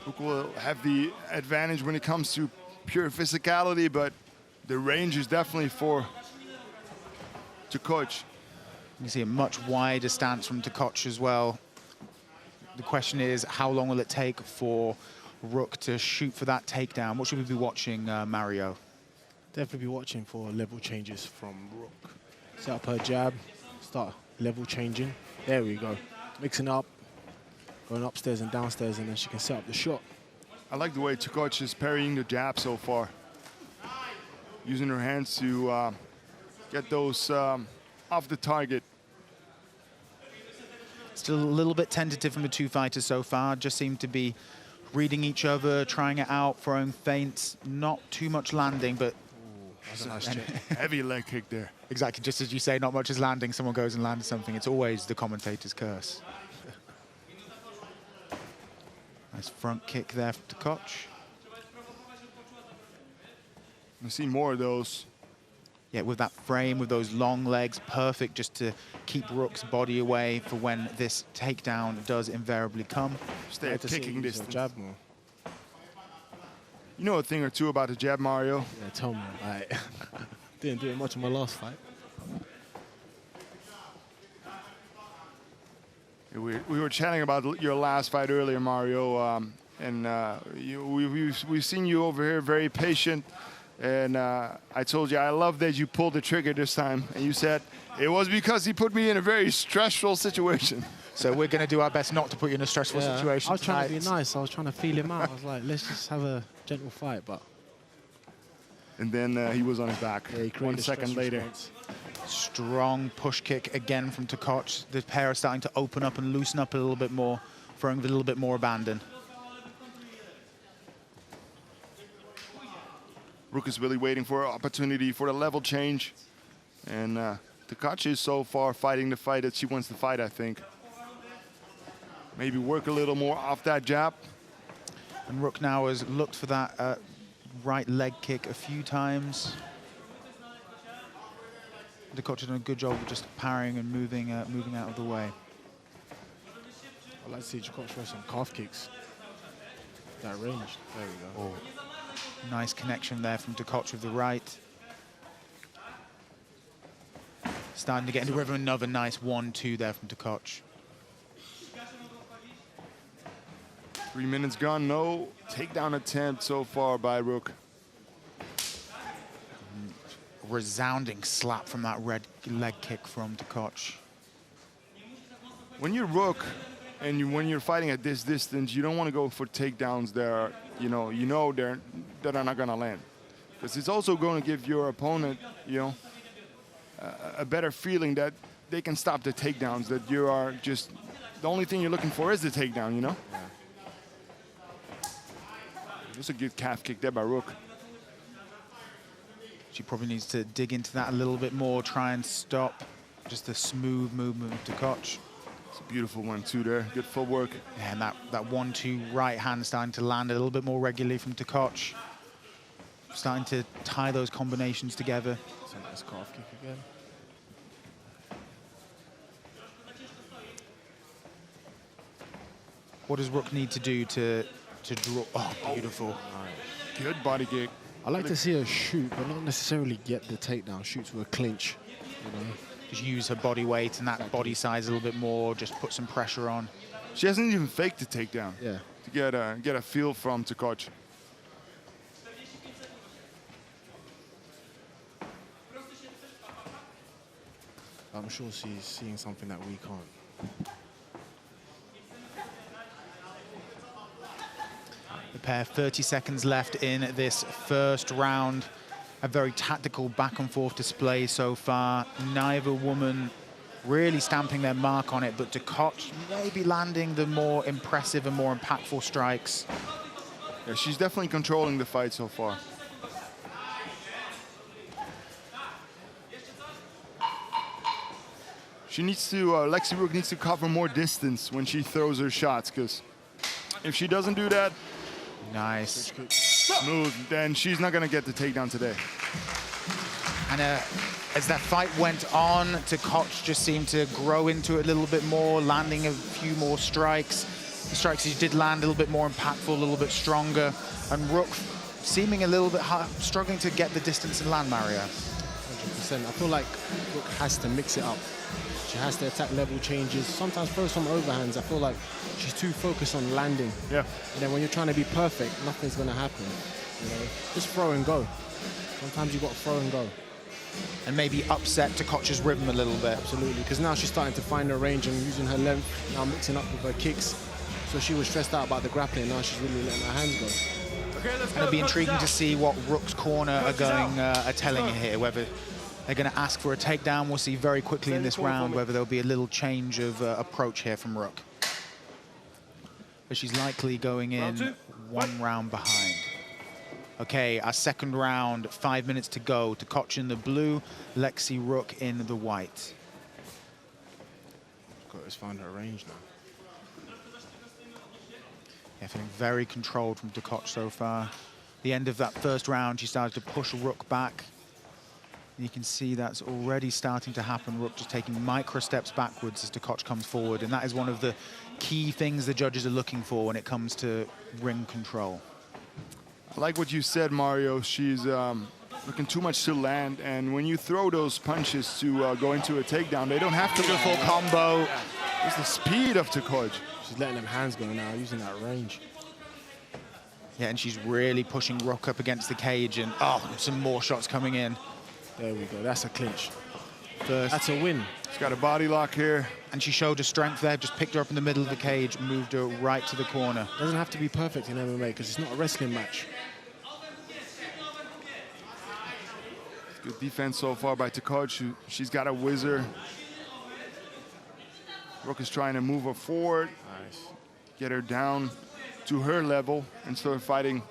Rook will have the advantage when it comes to pure physicality, but the range is definitely for Tkocz. You see a much wider stance from Tkocz as well. The question is, how long will it take for Rook to shoot for that takedown? What should we be watching, Mario? Definitely be watching for level changes from Rook. Set up her jab, start level changing. There we go. Mixing up, going upstairs and downstairs, and then she can set up the shot. I like the way Tkocz is parrying the jab so far. Using her hands to get those off the target. Still a little bit tentative from the two fighters so far. Just seem to be reading each other, trying it out, throwing feints. Not too much landing, but... That's a nice heavy leg kick there. Exactly, just as you say, not much is landing. Someone goes and lands something. It's always the commentator's curse. Nice front kick there from Tkocz. I see more of those. Yeah, with that frame, with those long legs, perfect just to keep Rook's body away for when this takedown does invariably come. Stay at kicking distance. Jab more. You know a thing or two about the jab, Mario? Yeah, tell me. I didn't do it much in my last fight. We were chatting about your last fight earlier, Mario, and we've seen you over here very patient. And I told you, I love that you pulled the trigger this time. And you said, it was because he put me in a very stressful situation. So we're going to do our best not to put you in a stressful situation. I was trying to be nice. I was trying to feel him out. I was like, let's just have a gentle fight. But and then he was on his back. Yeah, 1 second later. Response. Strong push kick again from Tkocz. The pair are starting to open up and loosen up a little bit more, throwing with a little bit more abandon. Rook is really waiting for an opportunity for a level change. And Tkocz is so far fighting the fight that she wants to fight, I think. Maybe work a little more off that jab. And Rook now has looked for that right leg kick a few times. Tkocz has done a good job of just parrying and moving out of the way. I'd like to see Tkocz throw some calf kicks. That range. There we go. Oh. Nice connection there from Tkocz with the right. Starting to get into the rhythm. Another nice 1-2 there from Tkocz. 3 minutes gone. No takedown attempt so far by Rook. Resounding slap from that red leg kick from Tkocz. When you're Rook and when you're fighting at this distance, you don't want to go for takedowns there. You know they're not going to land, because it's also going to give your opponent, a better feeling that they can stop the takedowns. That you are just the only thing you're looking for is the takedown. Yeah. That's a good calf kick there by Rook. She probably needs to dig into that a little bit more, try and stop just the smooth movement of Tkocz. It's a beautiful one too there. Good footwork. Yeah, and that 1-2 right hand starting to land a little bit more regularly from Tkocz. Starting to tie those combinations together. It's a nice calf kick again. What does Rook need to do to draw? Oh, beautiful. Good body kick. I like to see her shoot, but not necessarily get the takedown. Shoot to a clinch. Just use her body weight and that body size a little bit more. Just put some pressure on. She hasn't even faked the takedown. Yeah. To get a feel from Tkocz. I'm sure she's seeing something that we can't. The pair, 30 seconds left in this first round. A very tactical back and forth display so far. Neither woman really stamping their mark on it, but Tkocz maybe landing the more impressive and more impactful strikes. Yeah, she's definitely controlling the fight so far. She needs to, Lexi Rook needs to cover more distance when she throws her shots, because if she doesn't do that, nice, smooth, then she's not gonna get the takedown today. And as that fight went on, Tkocz just seemed to grow into it a little bit more, landing a few more strikes. The strikes he did land a little bit more impactful, a little bit stronger. And Rook seeming a little bit hard, struggling to get the distance and land, Mario. 100%. I feel like Rook has to mix it up. She has to attack level changes, sometimes throw some overhands. I feel like she's too focused on landing. Yeah. And then when you're trying to be perfect, nothing's going to happen. You know, just throw and go. Sometimes you've got to throw and go. And maybe upset Tkocz's rhythm a little bit. Absolutely, because now she's starting to find her range and using her length, now mixing up with her kicks. So she was stressed out about the grappling, now she's really letting her hands go. And it'll be intriguing to see what Rook's corner are telling her here, whether they're going to ask for a takedown. We'll see very quickly in this round whether there'll be a little change of approach here from Rook. But she's likely going in one round behind. Okay, our second round, 5 minutes to go. Tkocz in the blue, Lexi Rook in the white. Got to find her range now. Yeah, feeling very controlled from Tkocz so far. The end of that first round, she started to push Rook back. You can see that's already starting to happen. Rook just taking micro steps backwards as Tkocz comes forward. And that is one of the key things the judges are looking for when it comes to ring control. I like what you said, Mario. She's looking too much to land. And when you throw those punches to go into a takedown, they don't have to. Beautiful combo. Yeah. It's the speed of Tkocz. She's letting them hands go now, using that range. Yeah, and she's really pushing Rook up against the cage. And, oh, some more shots coming in. There we go, that's a clinch. First. That's a win. She's got a body lock here. And she showed her strength there, just picked her up in the middle of the cage, moved her right to the corner. Doesn't have to be perfect in MMA because it's not a wrestling match. Good defense so far by Tkocz. She's got a whizzer. Rook is trying to move her forward. Nice. Get her down to her level instead of fighting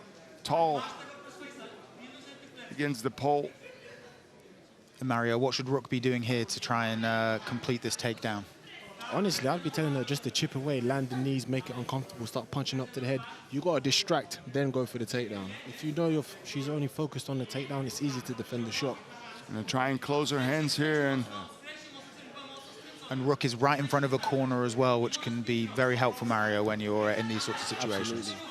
tall against the pole. And Mario, what should Rook be doing here to try and complete this takedown? Honestly, I'd be telling her just to chip away, land the knees, make it uncomfortable, start punching up to the head. You got to distract, then go for the takedown. If you know she's only focused on the takedown, it's easy to defend the shot. She's gonna try and close her hands here. And Rook is right in front of a corner as well, which can be very helpful, Mario, when you're in these sorts of situations. Absolutely.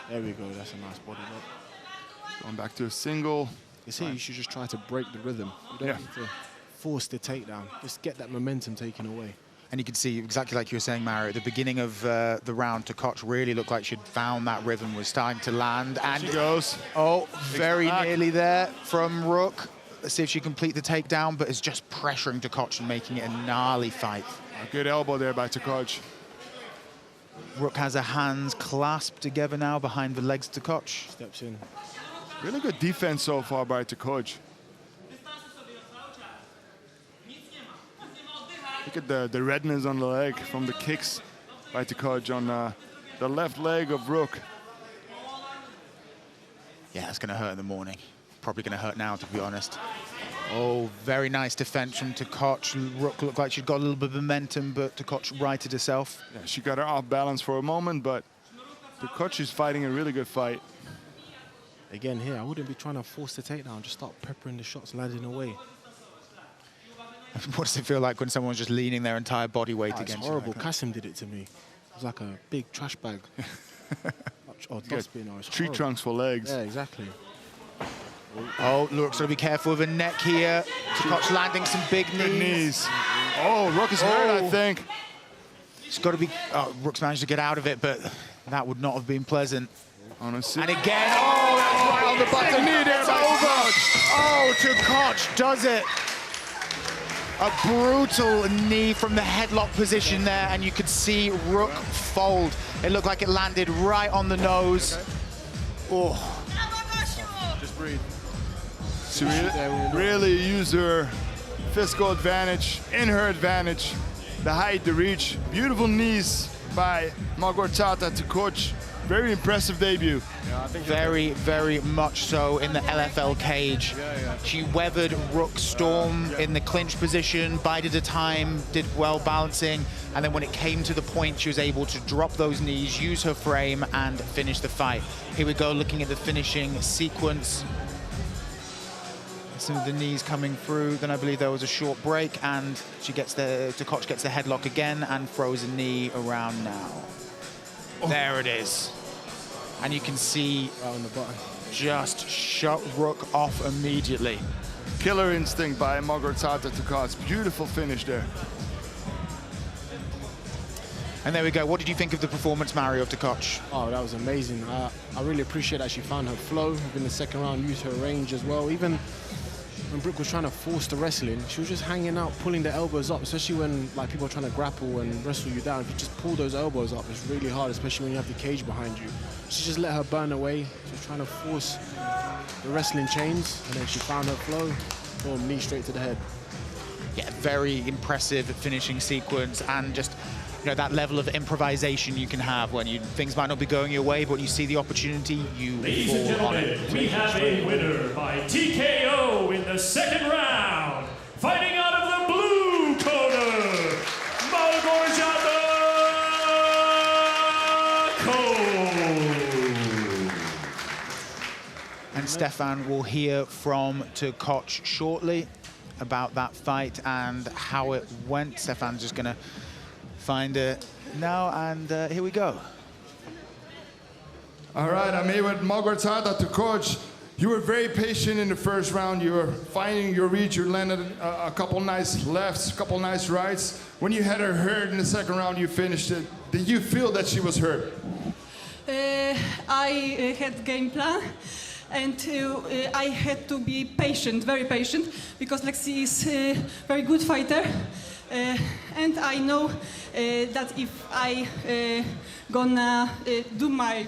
There we go, that's a nice body lock. Going back to a single. You see, you should just try to break the rhythm. You don't need to force the takedown. Just get that momentum taken away. And you can see, exactly like you were saying, Mario, at the beginning of the round, Tkocz really looked like she'd found that rhythm, was starting to land. And she goes. Oh, very nearly there from Rook. Let's see if she can complete the takedown, but is just pressuring Tkocz and making it a gnarly fight. A good elbow there by Tkocz. Rook has her hands clasped together now behind the legs of Tkocz. Steps in. Really good defense so far by Tkocz. Look at the redness on the leg from the kicks by Tkocz on the left leg of Rook. Yeah, it's going to hurt in the morning. Probably going to hurt now, to be honest. Oh, very nice defense from Tkocz. Rook looked like she'd got a little bit of momentum, but Tkocz righted herself. Yeah, she got her off balance for a moment, but Tkocz is fighting a really good fight. Again, here, I wouldn't be trying to force the takedown. Just start peppering the shots, landing away. What does it feel like when someone's just leaning their entire body weight against you? It's horrible. Kasim did it to me. It was like a big trash bag. Tree trunks for legs. Yeah, exactly. Oh, Rook's got to be careful with the neck here. Tkocz landing some big knees. Oh, Rook is hurt, I think. It's got to be... Oh, Rook's managed to get out of it, but that would not have been pleasant. And again, oh, that's right on the button. It's over. Oh, Tkocz does it. A brutal knee from the headlock position there, and you could see Rook fold. It looked like it landed right on the nose. Oh. Just breathe. She really used her physical advantage, in her advantage. The height, the reach, beautiful knees by Małgorzata Tkocz. Very impressive debut. Yeah, I think very, very much so in the LFL cage. She weathered Rook's storm in the clinch position, bided her time, did well balancing, and then when it came to the point, she was able to drop those knees, use her frame, and finish the fight. Here we go, looking at the finishing sequence. Some of the knees coming through, then I believe there was a short break, and Tkocz gets the headlock again and throws a knee around now. Oh. There it is. And you can see right on the button. Just shut Rook off immediately. Killer instinct by Momentous Tkocz. Beautiful finish there. And there we go. What did you think of the performance, Mario, of Tkocz? Oh, that was amazing. I really appreciate that she found her flow in the second round, used her range as well. Even when Brooke was trying to force the wrestling, she was just hanging out, pulling the elbows up, especially when like people are trying to grapple and wrestle you down. If you just pull those elbows up, it's really hard, especially when you have the cage behind you. She just let her burn away. She was trying to force the wrestling chains, and then she found her flow. Boom, knee straight to the head. Yeah, very impressive finishing sequence, and just, you know, that level of improvisation you can have when things might not be going your way, but when you see the opportunity, you Ladies and fall on gentlemen, it. we have a winner by TKO in the second round. Fighting out of the blue corner, Malgorzata Cole. And Stefan will hear from Tkocz shortly about that fight and how it went. Stefan's just gonna find it now, and here we go. All right, I'm here with Momentous Tkocz. You were very patient in the first round. You were finding your reach. You landed a couple nice lefts, a couple nice rights. When you had her hurt in the second round, you finished it. Did you feel that she was hurt? I had game plan, and I had to be patient, very patient, because Lexi is a very good fighter. And I know that if I gonna do my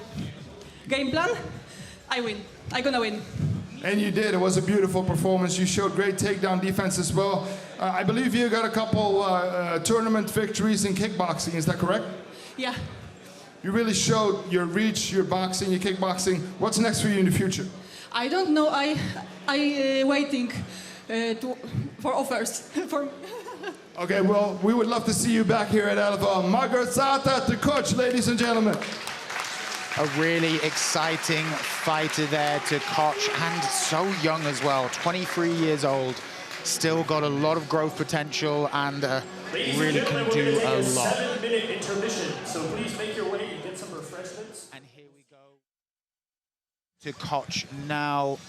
game plan, I win. I gonna win. And you did. It was a beautiful performance. You showed great takedown defense as well. I believe you got a couple tournament victories in kickboxing. Is that correct? Yeah. You really showed your reach, your boxing, your kickboxing. What's next for you in the future? I don't know. I waiting for offers. for Okay, well, we would love to see you back here at LFL. Momentous Tkocz, ladies and gentlemen. A really exciting fighter there, Tkocz, and so young as well, 23 years old. Still got a lot of growth potential, and really can do a lot. 7-minute intermission, so please make your way and get some refreshments. And here we go. Tkocz now.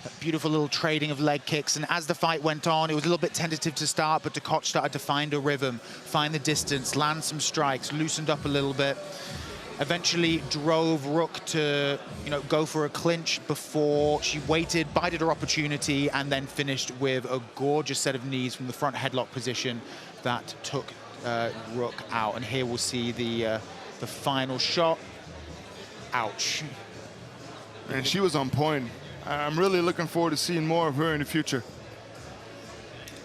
A beautiful little trading of leg kicks, and as the fight went on, it was a little bit tentative to start, but Tkocz started to find a rhythm, find the distance, land some strikes, loosened up a little bit. Eventually drove Rook to, go for a clinch before she waited, bided her opportunity, and then finished with a gorgeous set of knees from the front headlock position that took Rook out. And here we'll see the final shot. Ouch. And she was on point. I'm really looking forward to seeing more of her in the future.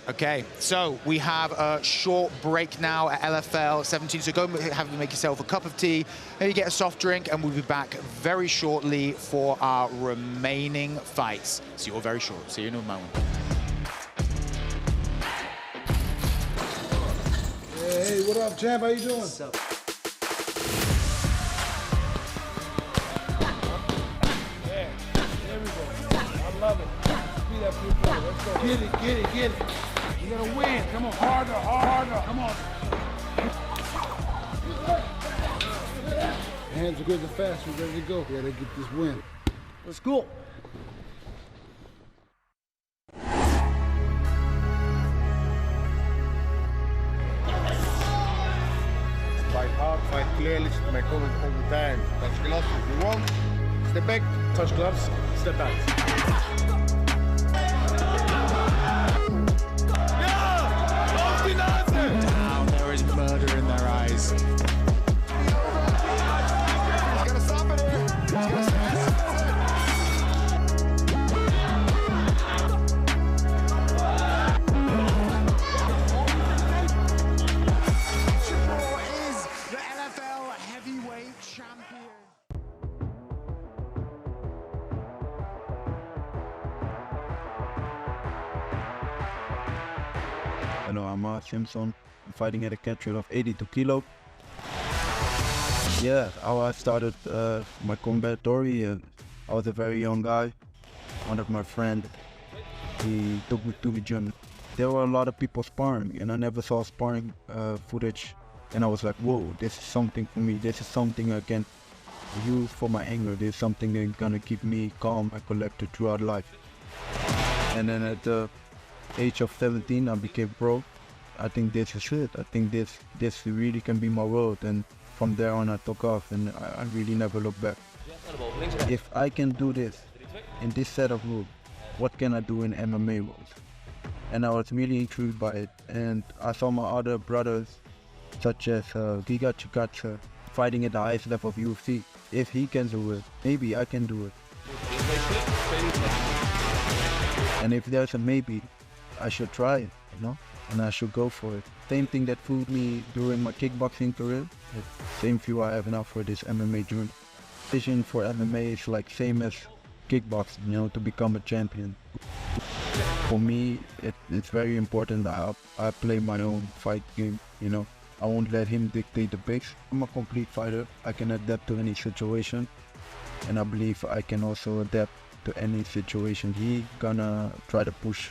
Okay, so we have a short break now at LFL 17. So go make yourself a cup of tea, maybe get a soft drink, and we'll be back very shortly for our remaining fights. See you all very short. See you in a moment. Hey, what up, champ? How you doing? What's up? Yeah, there we go. I love it. Speed up your play. Let's go. Get it, get it, get it. You gotta win. Come on, harder, harder. Come on. Hands are good and fast. We're ready to go. We gotta get this win. Let's go. Fight hard, fight clearly, my comment all the time. Touch gloves if you want. Step back. Touch gloves, step back. Now there is murder in their eyes. Hello, I'm Simpson. I'm fighting at a catch weight of 82 kilo. Yeah, how I started my combat story. I was a very young guy. One of my friends, he took me to the gym. There were a lot of people sparring, and I never saw sparring footage. And I was like, whoa, this is something for me. This is something I can use for my anger. This is something that's gonna keep me calm and collected throughout life. And then at the age of 17, I became pro. I think this is it. I think this really can be my world. And from there on, I took off, and I really never looked back. If I can do this in this set of rules, what can I do in MMA world? And I was really intrigued by it. And I saw my other brothers, such as Giga Tkocz, fighting at the highest level of UFC. If he can do it, maybe I can do it. And if there's a maybe, I should try it, you know? And I should go for it. Same thing that fooled me during my kickboxing career. Same view I have now for this MMA journey. Vision for MMA is like same as kickboxing, you know, to become a champion. For me, it's very important that I play my own fight game, you know. I won't let him dictate the pace. I'm a complete fighter. I can adapt to any situation. And I believe I can also adapt to any situation he gonna try to push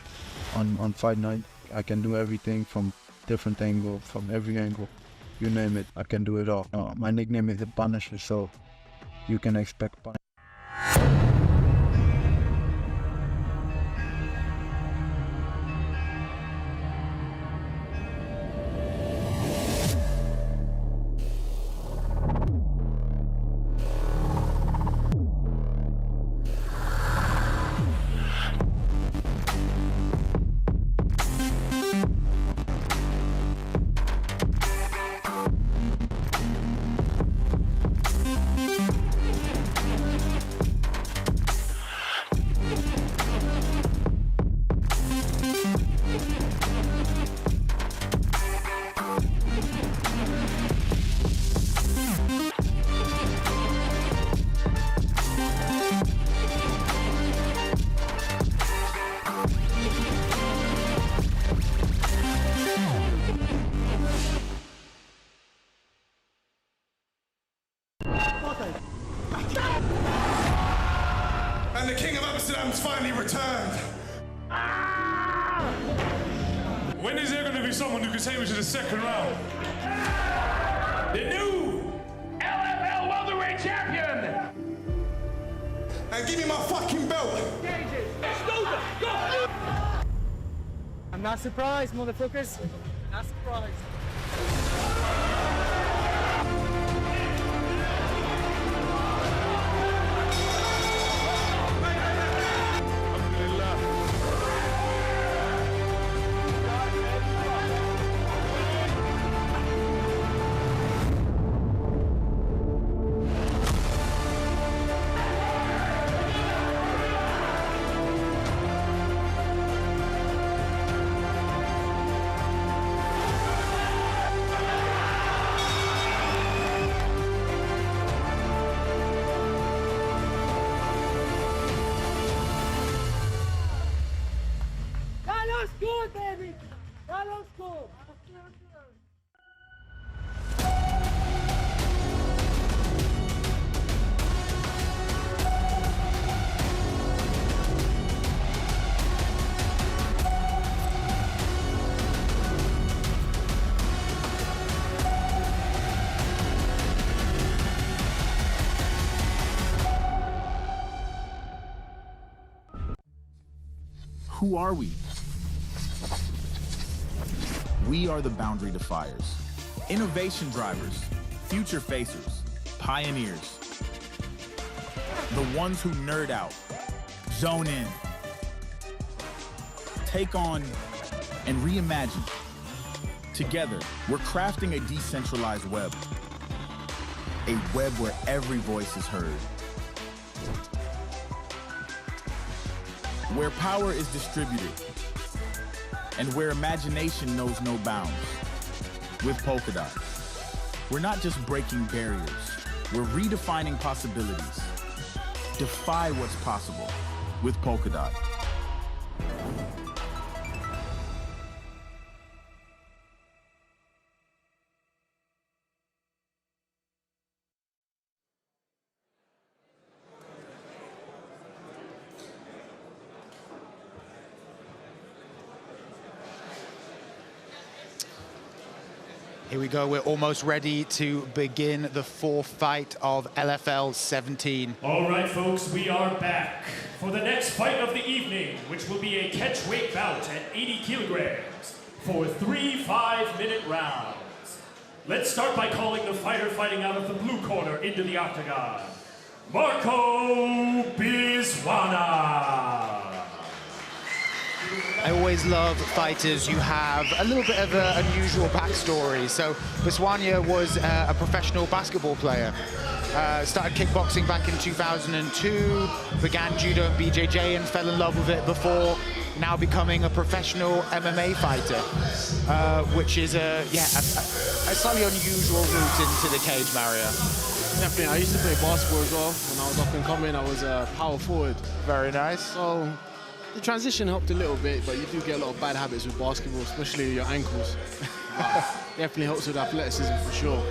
on fight night. I can do everything from different angles, from every angle. You name it, I can do it all. My nickname is the Punisher, so you can expect Punisher. And the King of Amsterdam's finally returned. When is there going to be someone who can take me to the second round? The new LFL welterweight champion! And give me my fucking belt! I'm not surprised, motherfuckers. Not surprised. Good, baby! That looks good! Who are we? We are the boundary defiers, innovation drivers, future facers, pioneers. The ones who nerd out, zone in, take on, and reimagine. Together, we're crafting a decentralized web. A web where every voice is heard. Where power is distributed. And where imagination knows no bounds. With Polkadot, we're not just breaking barriers, we're redefining possibilities. Defy what's possible with Polkadot. Here we go, we're almost ready to begin the fourth fight of LFL 17. All right, folks, we are back for the next fight of the evening, which will be a catch-weight bout at 80 kilograms for 3 5-minute rounds. Let's start by calling the fighter fighting out of the blue corner into the octagon, Marco Bisuana. I always love fighters who have a little bit of an unusual backstory. So Bisuana was a professional basketball player. Started kickboxing back in 2002, began judo and BJJ and fell in love with it before now becoming a professional MMA fighter, which is a slightly unusual route into the cage, Mario. Definitely, I used to play basketball as well. When I was up and coming, I was a power forward. Very nice. So the transition helped a little bit, but you do get a lot of bad habits with basketball, especially your ankles. Definitely helps with athleticism for sure.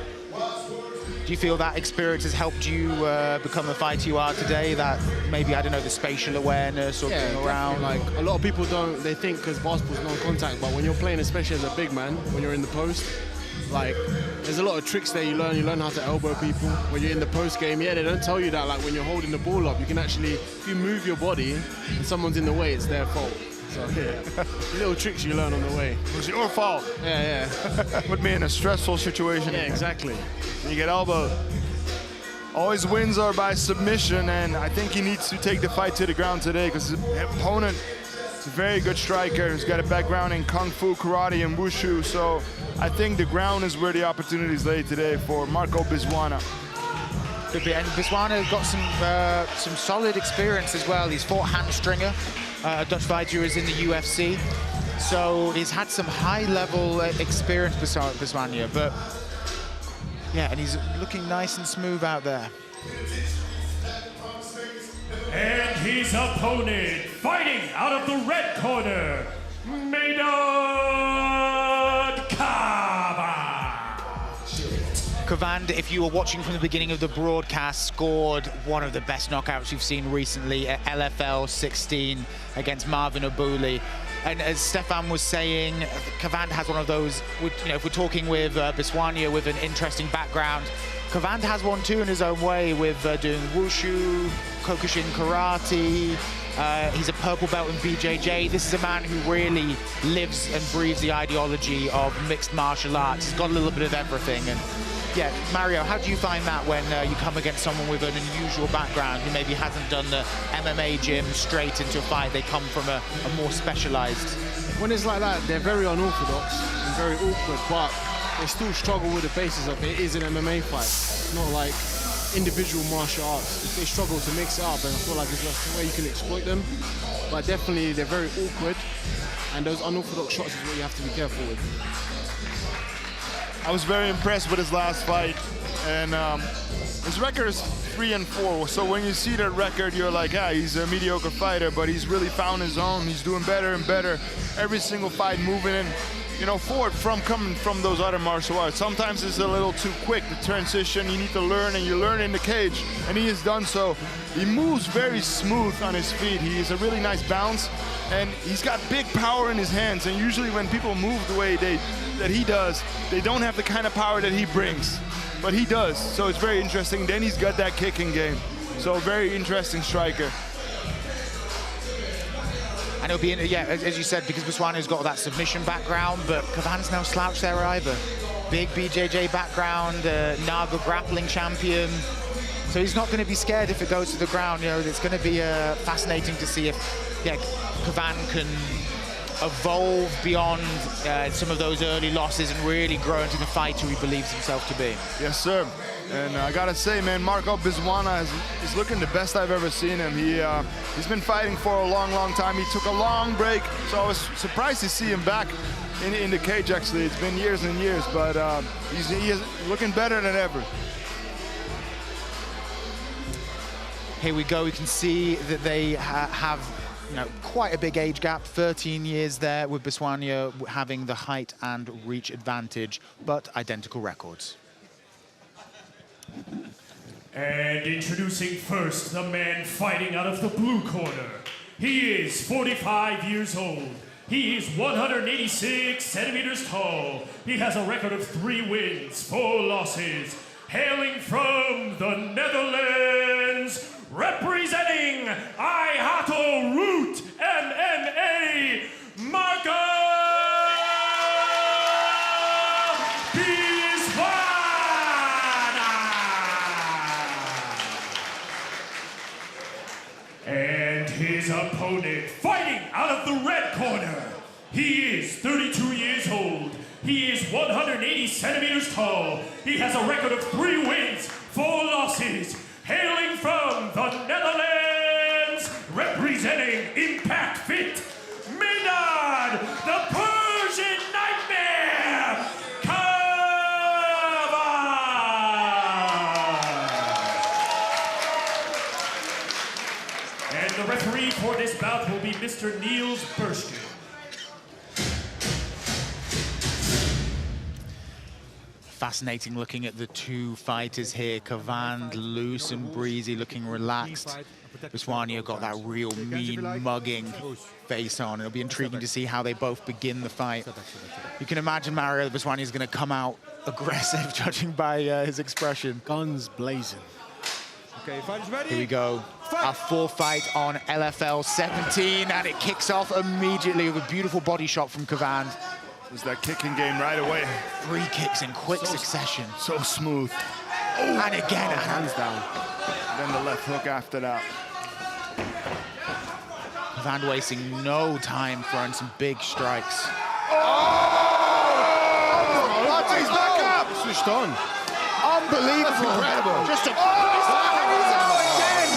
Do you feel that experience has helped you become the fighter you are today? That maybe, I don't know, the spatial awareness or being around? Like a lot of people don't, they think because basketball's non-contact, but when you're playing, especially as a big man, when you're in the post, like there's a lot of tricks there you learn how to elbow people. When you're in the post game, they don't tell you that, like when you're holding the ball up, you can actually, if you move your body and someone's in the way, it's their fault. So little tricks you learn on the way. It was your fault. Yeah. Put me in a stressful situation. Yeah, exactly. You get elbowed. Always wins are by submission, and I think he needs to take the fight to the ground today because his opponent is a very good striker. He's got a background in Kung Fu, Karate, and Wushu, so I think the ground is where the opportunities lay today for Marco Bisuana. Could be, and Bisuana got some solid experience as well. He's fought Hamstringer, a Dutch fighter who is in the UFC. So he's had some high-level experience, Bisuana, but yeah, and he's looking nice and smooth out there. And his opponent, fighting out of the red corner, Maynard Kavant, if you were watching from the beginning of the broadcast, scored one of the best knockouts you've seen recently at LFL 16 against Marvin Abuli. And as Stefan was saying, Kavant has one of those, if we're talking with Bisuana with an interesting background, Kavant has one too in his own way with doing Wushu, Kyokushin Karate. He's a purple belt in BJJ. This is a man who really lives and breathes the ideology of mixed martial arts. He's got a little bit of everything. And yeah, Mario, how do you find that when you come against someone with an unusual background who maybe hasn't done the MMA gym straight into a fight? They come from a more specialized. When it's like that, they're very unorthodox and very awkward, but they still struggle with the basis of it is an MMA fight. It's not like individual martial arts. They struggle to mix it up, and I feel like it's just the way you can exploit them. But definitely, they're very awkward, and those unorthodox shots is what you have to be careful with. I was very impressed with his last fight, and his record is 3-4. So when you see that record, you're like, he's a mediocre fighter, but he's really found his own. He's doing better and better every single fight, moving in, forward from coming from those other martial arts. Sometimes it's a little too quick, the transition. You need to learn, and you learn in the cage, and he has done so. He moves very smooth on his feet. He has a really nice bounce, and he's got big power in his hands. And usually when people move the way that he does, they don't have the kind of power that he brings, but he does. So it's very interesting. Then he's got that kicking game. So very interesting striker. And it'll be, as you said, because Bisuana's got that submission background, but Kavant's no slouch there either. Big BJJ background, Naga grappling champion. So he's not going to be scared if it goes to the ground. It's going to be fascinating to see if Kavant can evolve beyond some of those early losses and really grow into the fighter he believes himself to be. Yes, sir. And I gotta say, man, Marco Bisuana is looking the best I've ever seen him. He's been fighting for a long, long time. He took a long break, so I was surprised to see him back in the cage, actually. It's been years and years, but he is looking better than ever. Here we go. We can see that they have quite a big age gap, 13 years there, with Bisuana having the height and reach advantage, but identical records. And introducing first the man fighting out of the blue corner. He is 45 years old, He is 186 centimeters tall. He has a record of 3 wins, 4 losses. Hailing from the Netherlands, representing Ihato Root MMA, Marco Bisuana. And his opponent, fighting out of the red corner, he is 32 years old. He is 180 centimeters tall. He has a record of 3 wins, 4 losses. Hailing from the Netherlands, representing Impact Fit, Maynard, the Persian Nightmare, Kavant. And the referee for this bout will be Mr. Niels Burschke. Fascinating looking at the two fighters here. Kavant loose and breezy, looking relaxed. Bisuana got that real mean, mugging face on. It'll be intriguing to see how they both begin the fight. You can imagine, Mario, that Bisuana is going to come out aggressive, judging by his expression. Guns blazing. Okay, fighters ready? Here we go. Our 4th fight on LFL 17, and it kicks off immediately with a beautiful body shot from Kavant. Was that kicking game right away. 3 kicks in quick succession. So smooth. Oh, and again, hands down. Then the left hook after that. Kavant wasting no time throwing some big strikes. Oh! He's back up! Switched on. Unbelievable. Incredible. Just a... And he's out again!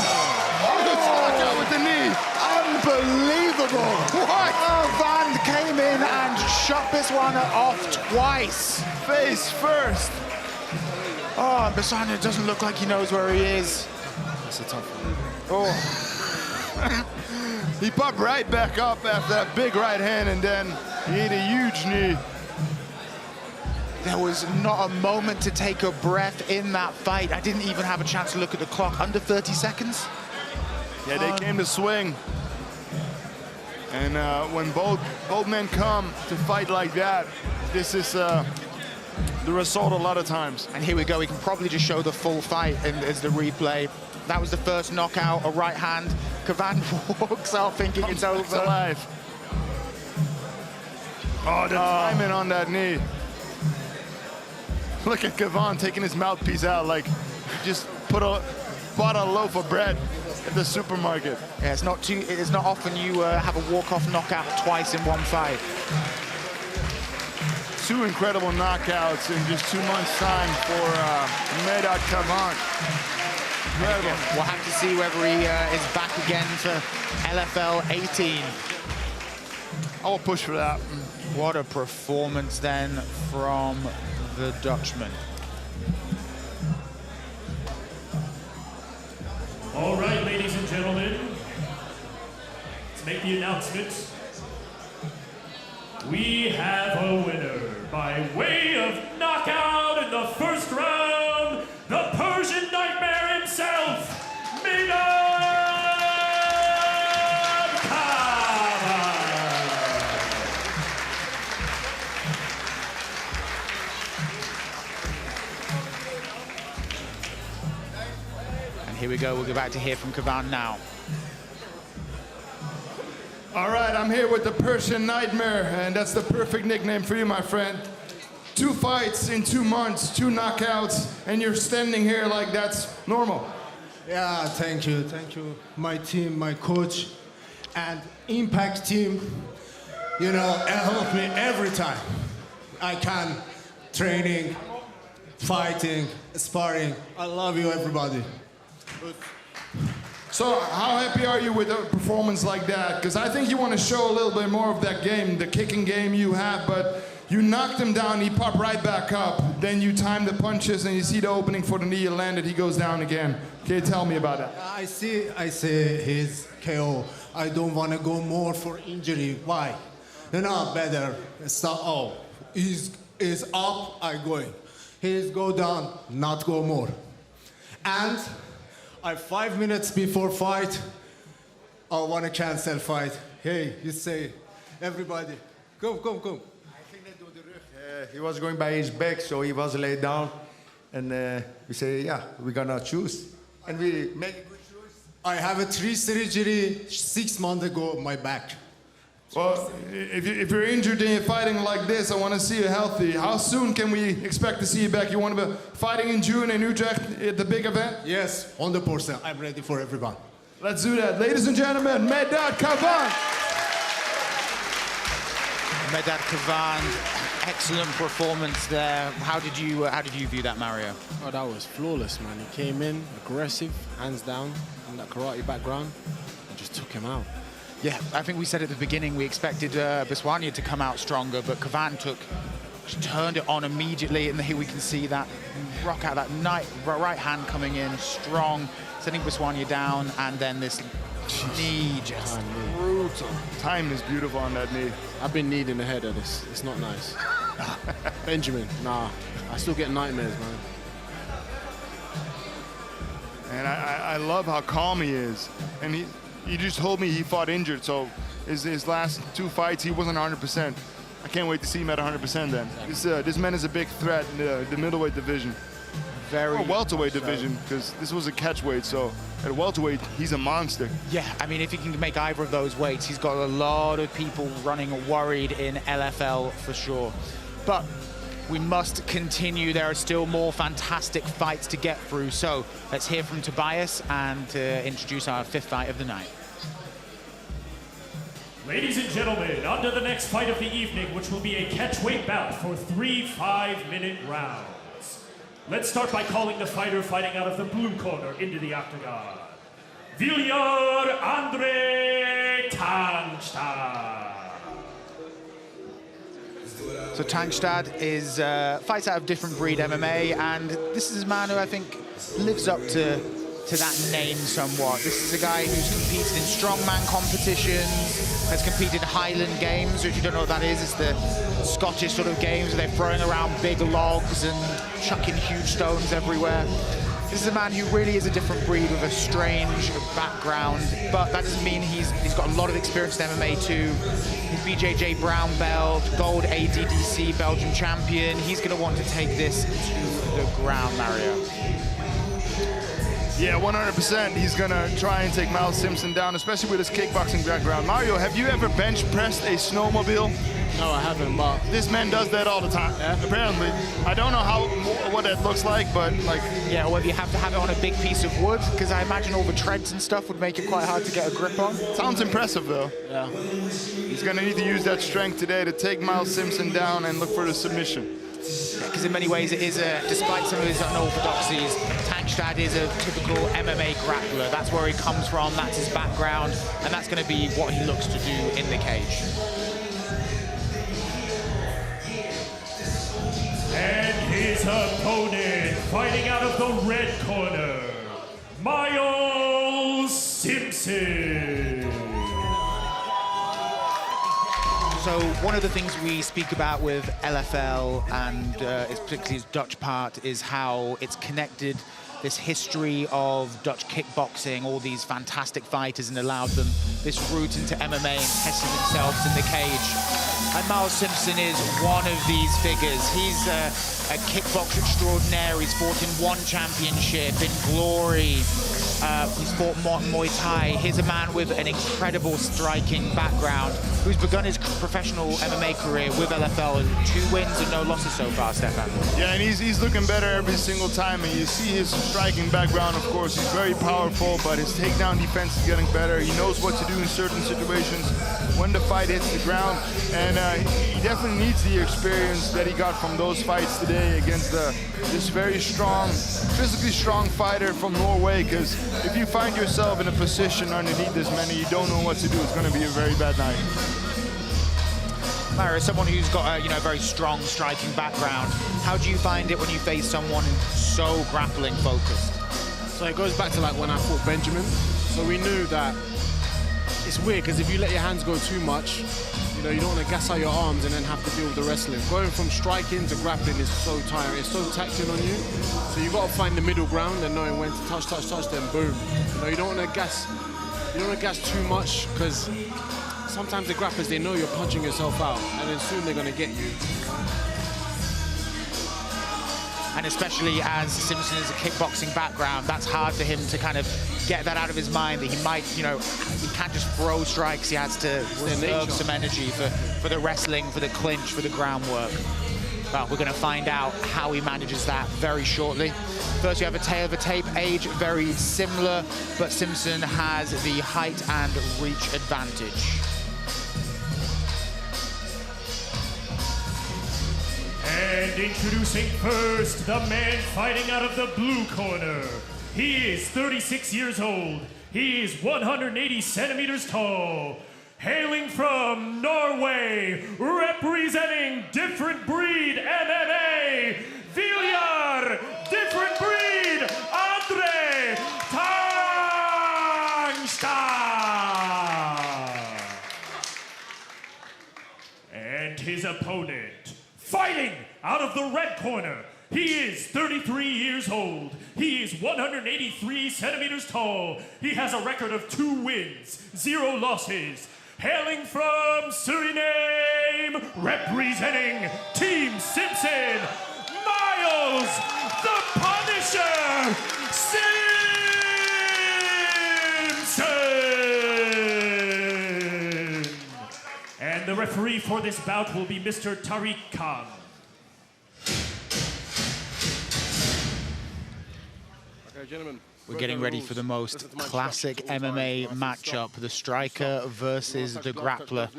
Oh, with the knee. Unbelievable. What? Van came in and shut Bisuana off twice. Face first. Oh, and Bisuana doesn't look like he knows where he is. That's a tough one. Oh. He popped right back up after that big right hand, and then he ate a huge knee. There was not a moment to take a breath in that fight. I didn't even have a chance to look at the clock. Under 30 seconds? Yeah, they came to swing. And when both men come to fight like that, this is the result a lot of times. And here we go. We can probably just show the full fight as the replay. That was the first knockout, a right hand. Kavant walks out thinking it's over. Alive. Oh, the timing on that knee. Look at Kavant taking his mouthpiece out like he just bought a loaf of bread at the supermarket. Yeah, it's not often you have a walk-off knockout twice in one fight. 2 incredible knockouts in just 2 months' time for Maynard Kavant. Incredible. We'll have to see whether he is back again for LFL 18. I will push for that. What a performance then from the Dutchman. All right, ladies and gentlemen, let's make the announcement. We have a winner by way of knockout in the first round, the Persian Nightmare himself, Maynard Kavant. And here we go. We'll go back to hear from Kavant now. All right, I'm here with the Persian Nightmare, and that's the perfect nickname for you, my friend. 2 fights in 2 months, 2 knockouts, and you're standing here like that's normal. Yeah, thank you, my team, my coach, and Impact team. You know, help me every time I can. Training, fighting, sparring. I love you, everybody. So how happy are you with a performance like that? Because I think you want to show a little bit more of that game, the kicking game you have, but you knocked him down, he popped right back up. Then you time the punches and you see the opening for the knee, you landed, he goes down again. Can you tell me about that? I see his KO. I don't want to go more for injury. Why? You know, better stop. Oh, he's up, I going. He's go down, not go more. And 5 minutes before fight, I want to cancel fight. Hey, you say, Everybody. Come. I think they do the Rook. He was going by his back, so he was laid down. And we say, yeah, we're gonna choose. And we make a good choice. I have a 3 surgery 6 months ago on my back. Well, if you're injured and you're fighting like this, I want to see you healthy. How soon can we expect to see you back? You want to be fighting in June in Utrecht at the big event? Yes, 100%. I'm ready for everyone. Let's do that. Ladies and gentlemen, Medad Kavant. Medad Kavant, excellent performance there. How did you view that, Mario? Oh, that was flawless, man. He came in aggressive, hands down, in that karate background, and just took him out. Yeah, I think we said at the beginning we expected Bisuana to come out stronger, but Kavant turned it on immediately, and here we can see that rock out, that right hand coming in strong, sending Bisuana down, and then this knee just brutal. Time is beautiful on that knee. I've been kneed in the head of this. It's not nice. Benjamin, nah, I still get nightmares, man. And I love how calm he is, and he just told me he fought injured, so his last 2 fights, he wasn't 100%. I can't wait to see him at 100% then. This man is a big threat in the middleweight division. Or welterweight division, because this was a catchweight, so at welterweight, he's a monster. Yeah, I mean, if he can make either of those weights, he's got a lot of people running worried in LFL for sure. But we must continue. There are still more fantastic fights to get through. So let's hear from Tobias and introduce our 5th fight of the night. Ladies and gentlemen, on to the next fight of the evening, which will be a catchweight bout for 3 5-minute rounds. Let's start by calling the fighter fighting out of the blue corner into the octagon. Viljar Andre Tangstad. So Tangstad is fights out of different breed MMA, and this is a man who I think lives up to that name somewhat. This is a guy who's competed in strongman competitions, has competed in Highland Games, which if you don't know what that is, it's the Scottish sort of games where they're throwing around big logs and chucking huge stones everywhere. This is a man who really is a different breed with a strange background, but that doesn't mean he's got a lot of experience in MMA too. He's BJJ brown belt, gold ADDC Belgian champion. He's going to want to take this to the ground, Mario. Yeah, 100%. He's going to try and take Miles Simpson down, especially with his kickboxing background. Mario, have you ever bench pressed a snowmobile? No, I haven't, but this man does that all the time, apparently. I don't know what that looks like, but like... Yeah, or if you have to have it on a big piece of wood, because I imagine all the treads and stuff would make it quite hard to get a grip on. Sounds impressive, though. Yeah. He's going to need to use that strength today to take Miles Simpson down and look for the submission. Because in many ways it is despite some of his unorthodoxies, Tangstad is a typical MMA grappler. That's where he comes from, that's his background, and that's going to be what he looks to do in the cage. And his opponent, fighting out of the red corner, Miles Simpson. So one of the things we speak about with LFL and particularly its Dutch part is how it's connected this history of Dutch kickboxing, all these fantastic fighters, and allowed them this route into MMA and testing themselves in the cage. And Miles Simpson is one of these figures. He's a kickboxer extraordinaire. He's fought in one championship, in Glory. He's fought Muay Thai. He's a man with an incredible striking background who's begun his professional MMA career with LFL in 2 wins and no losses so far, Stefan. Yeah, and he's looking better every single time, and you see his striking background, of course. He's very powerful, but his takedown defense is getting better. He knows what to do in certain situations when the fight hits the ground, and he definitely needs the experience that he got from those fights today against this very strong, physically strong fighter from Norway, because if you find yourself in a position underneath this man and you don't know what to do, it's going to be a very bad night. Mario, someone who's got a very strong striking background, how do you find it when you face someone so grappling focused? So it goes back to like when I fought Benjamin. So we knew that it's weird because if you let your hands go too much, you don't want to gas out your arms and then have to deal with the wrestling. Going from striking to grappling is so tiring. It's so taxing on you. So you got to find the middle ground and knowing when to touch, then boom. You don't want to gas. You don't want to gas too much because sometimes the grapplers, they know you're punching yourself out, and then soon they're going to get you. And especially as Simpson has a kickboxing background, that's hard for him to kind of get that out of his mind, that he might, you know, he can't just throw strikes, he has to reserve some energy for the wrestling, for the clinch, for the groundwork. Well, we're going to find out how he manages that very shortly. First, you have a tail of a tape, age very similar, but Simpson has the height and reach advantage. And introducing first, the man fighting out of the blue corner. He is 36 years old. He is 180 centimeters tall. Hailing from Norway, representing Different Breed MMA, Viljar, Different Breed, Andre Tangstad. And his opponent, fighting out of the red corner, he is 33 years old. He is 183 centimeters tall. He has a record of 2 wins, 0 losses. Hailing from Suriname, representing Team Simpson, Miles the Punisher Simpson! And the referee for this bout will be Mr. Tariq Khan. Okay, gentlemen. We're getting ready for the most classic MMA matchup, the striker versus the grappler.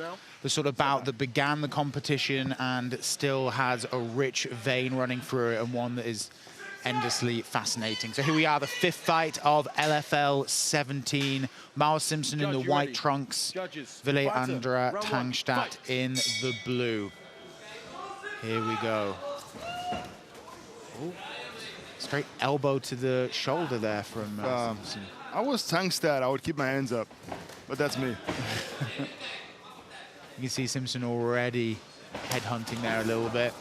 The sort of bout that began the competition and still has a rich vein running through it, and one that is endlessly fascinating. So here we are, the 5th fight of LFL 17. Miles Simpson in the white trunks, Leonidu Tangstad in the blue. Here we go. Ooh. Straight elbow to the shoulder there from Simpson. I was Tangstad, I would keep my hands up, but that's me. You can see Simpson already headhunting there a little bit.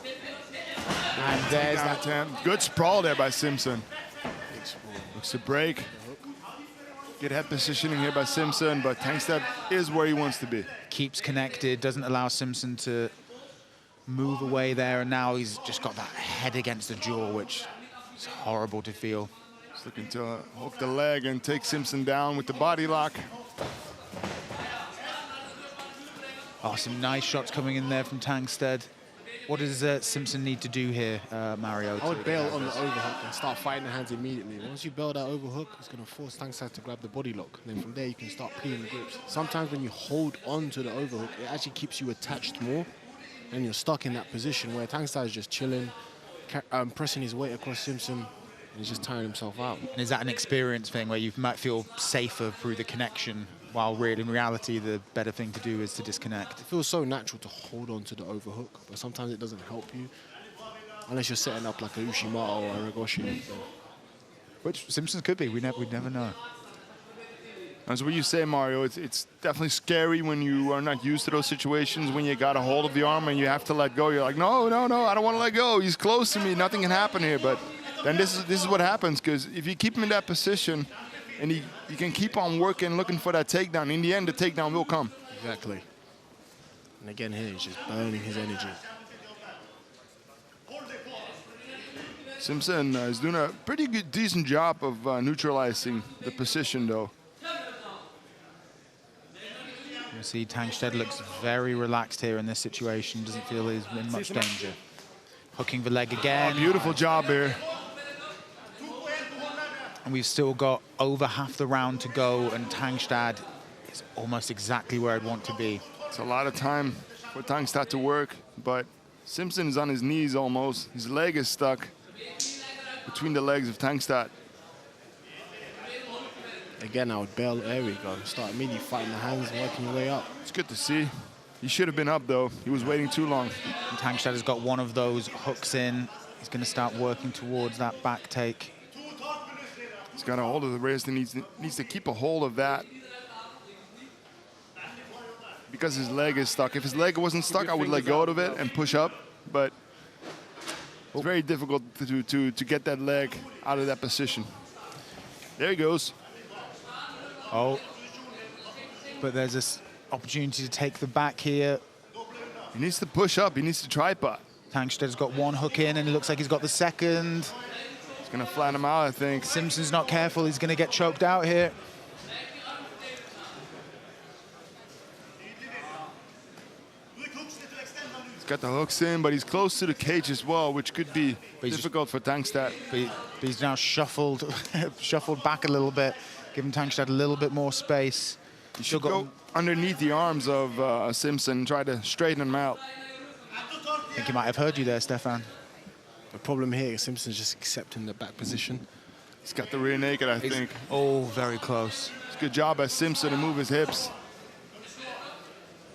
And there's that. Good sprawl there by Simpson. Looks to break. Good head positioning here by Simpson, but Tangstad is where he wants to be. Keeps connected, doesn't allow Simpson to move away there, and now he's just got that head against the jaw, which it's horrible to feel. He's looking to hook the leg and take Simpson down with the body lock. Oh, some nice shots coming in there from Tangstad. What does Simpson need to do here, Mario? I would bail on the overhook and start fighting the hands immediately. Once you bail that overhook, it's going to force Tangstad to grab the body lock. And then from there, you can start peeling the grips. Sometimes when you hold on to the overhook, it actually keeps you attached more. And you're stuck in that position where Tangstad is just chilling, pressing his weight across Simpson, and he's just tiring himself out. And is that an experience thing where you might feel safer through the connection, while really in reality the better thing to do is to disconnect? It feels so natural to hold on to the overhook, but sometimes it doesn't help you unless you're setting up like a Ushimata or a Rigoshi. Which Simpson could be, we'd never know. That's what you say, Mario. It's definitely scary when you are not used to those situations, when you got a hold of the arm and you have to let go. You're like, no, I don't want to let go. He's close to me. Nothing can happen here. But then this is what happens, because if you keep him in that position and you can keep on working, looking for that takedown, in the end, the takedown will come. Exactly. And again here, he's just burning his energy. Simpson is doing a pretty good, decent job of neutralizing the position, though. You see Tangstad looks very relaxed here in this situation, doesn't feel he's in much danger. Hooking the leg again. Oh, beautiful job here. And we've still got over half the round to go, and Tangstad is almost exactly where I'd want to be. It's a lot of time for Tangstad to work, but Simpson is on his knees almost. His leg is stuck between the legs of Tangstad. Again, I would bail. There we go. Start immediately fighting the hands and working your way up. It's good to see. He should have been up, though. He was waiting too long. And Tangstad has got one of those hooks in. He's going to start working towards that back take. He's got a hold of the wrist and needs to keep a hold of that, because his leg is stuck. If his leg wasn't stuck, I would let go of it and push up, but it's very difficult to get that leg out of that position. There he goes. Oh, but there's this. opportunity to take the back here. He needs to push up. He needs to tripod. Tangstad's got one hook in, and it looks like he's got the second. He's going to flatten him out, I think. Simpson's not careful. He's going to get choked out here. He's got the hooks in, but he's close to the cage as well, which could be difficult for Tangstad. But he's now shuffled back a little bit, giving Tangstad a little bit more space. He should go underneath the arms of Simpson and try to straighten him out. I think he might have heard you there, Stefan. The problem here is Simpson's just accepting the back position. He's got the rear naked, I think. Oh, very close. It's a good job by Simpson to move his hips.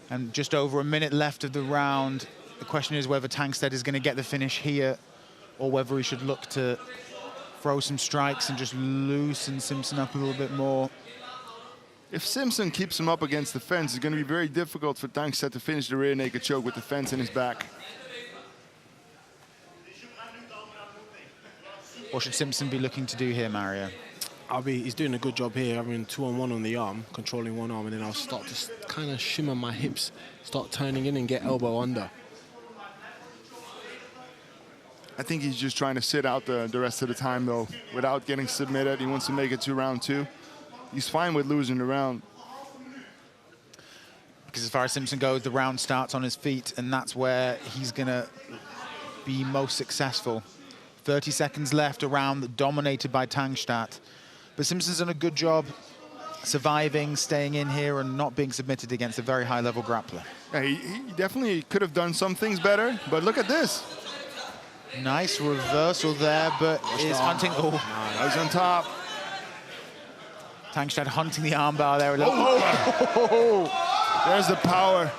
And just over a minute left of the round. The question is whether Tangstad is going to get the finish here or whether he should look to throw some strikes and just loosen Simpson up a little bit more. If Simpson keeps him up against the fence, it's going to be very difficult for Tangstad to finish the rear naked choke with the fence in his back. What should Simpson be looking to do here, Mario? He's doing a good job here, having 2-on-1 on the arm, controlling one arm, and then I'll start to kind of shimmer my hips, start turning in and get elbow under. I think he's just trying to sit out the rest of the time, though, without getting submitted. He wants to make it to round 2. He's fine with losing the round. Because as far as Simpson goes, the round starts on his feet, and that's where he's going to be most successful. 30 seconds left, a round dominated by Tangstad. But Simpson's done a good job surviving, staying in here, and not being submitted against a very high-level grappler. Yeah, he definitely could have done some things better, but look at this. Nice reversal there, but is hunting. Oh, he's on top. Tangstad hunting the armbar there a little. Oh. There's the power.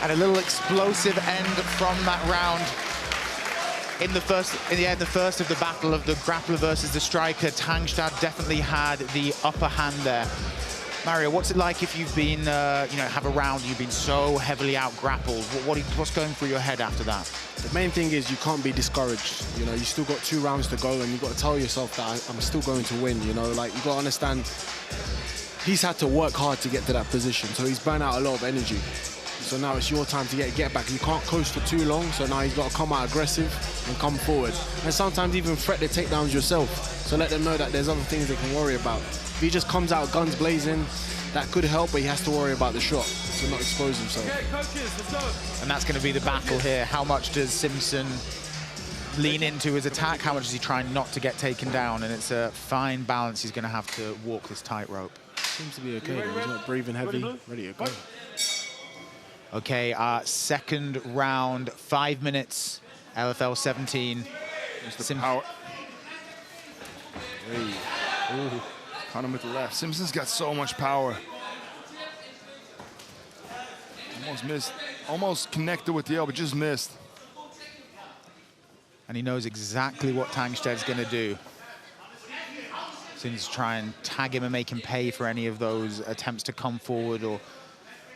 And a little explosive end from that round. In the first of the battle of the grappler versus the striker, Tangstad definitely had the upper hand there. Mario, what's it like if you've been, have a round, you've been so heavily out-grappled? What's going through your head after that? The main thing is you can't be discouraged. You know, you still got 2 rounds to go, and you've got to tell yourself that I'm still going to win, you know? Like, you've got to understand he's had to work hard to get to that position, so he's burnt out a lot of energy. So now it's your time to get back. You can't coast for too long, so now he's got to come out aggressive and come forward. And sometimes even threat the takedowns yourself. So let them know that there's other things they can worry about. If he just comes out guns blazing, that could help, but he has to worry about the shot to not expose himself. Okay, coaches, let's go. And that's going to be the battle here. How much does Simpson lean into his attack? How much does he try not to get taken down? And it's a fine balance. He's going to have to walk this tightrope. Seems to be okay. He's not breathing heavy. Ready to go. Okay, second round, 5 minutes, LFL 17. There's the power. Hey. Ooh. Caught him with the left. Simpson's got so much power. Almost missed. Almost connected with the elbow, just missed. And he knows exactly what Tangstad's going to do. So he's try and tag him and make him pay for any of those attempts to come forward or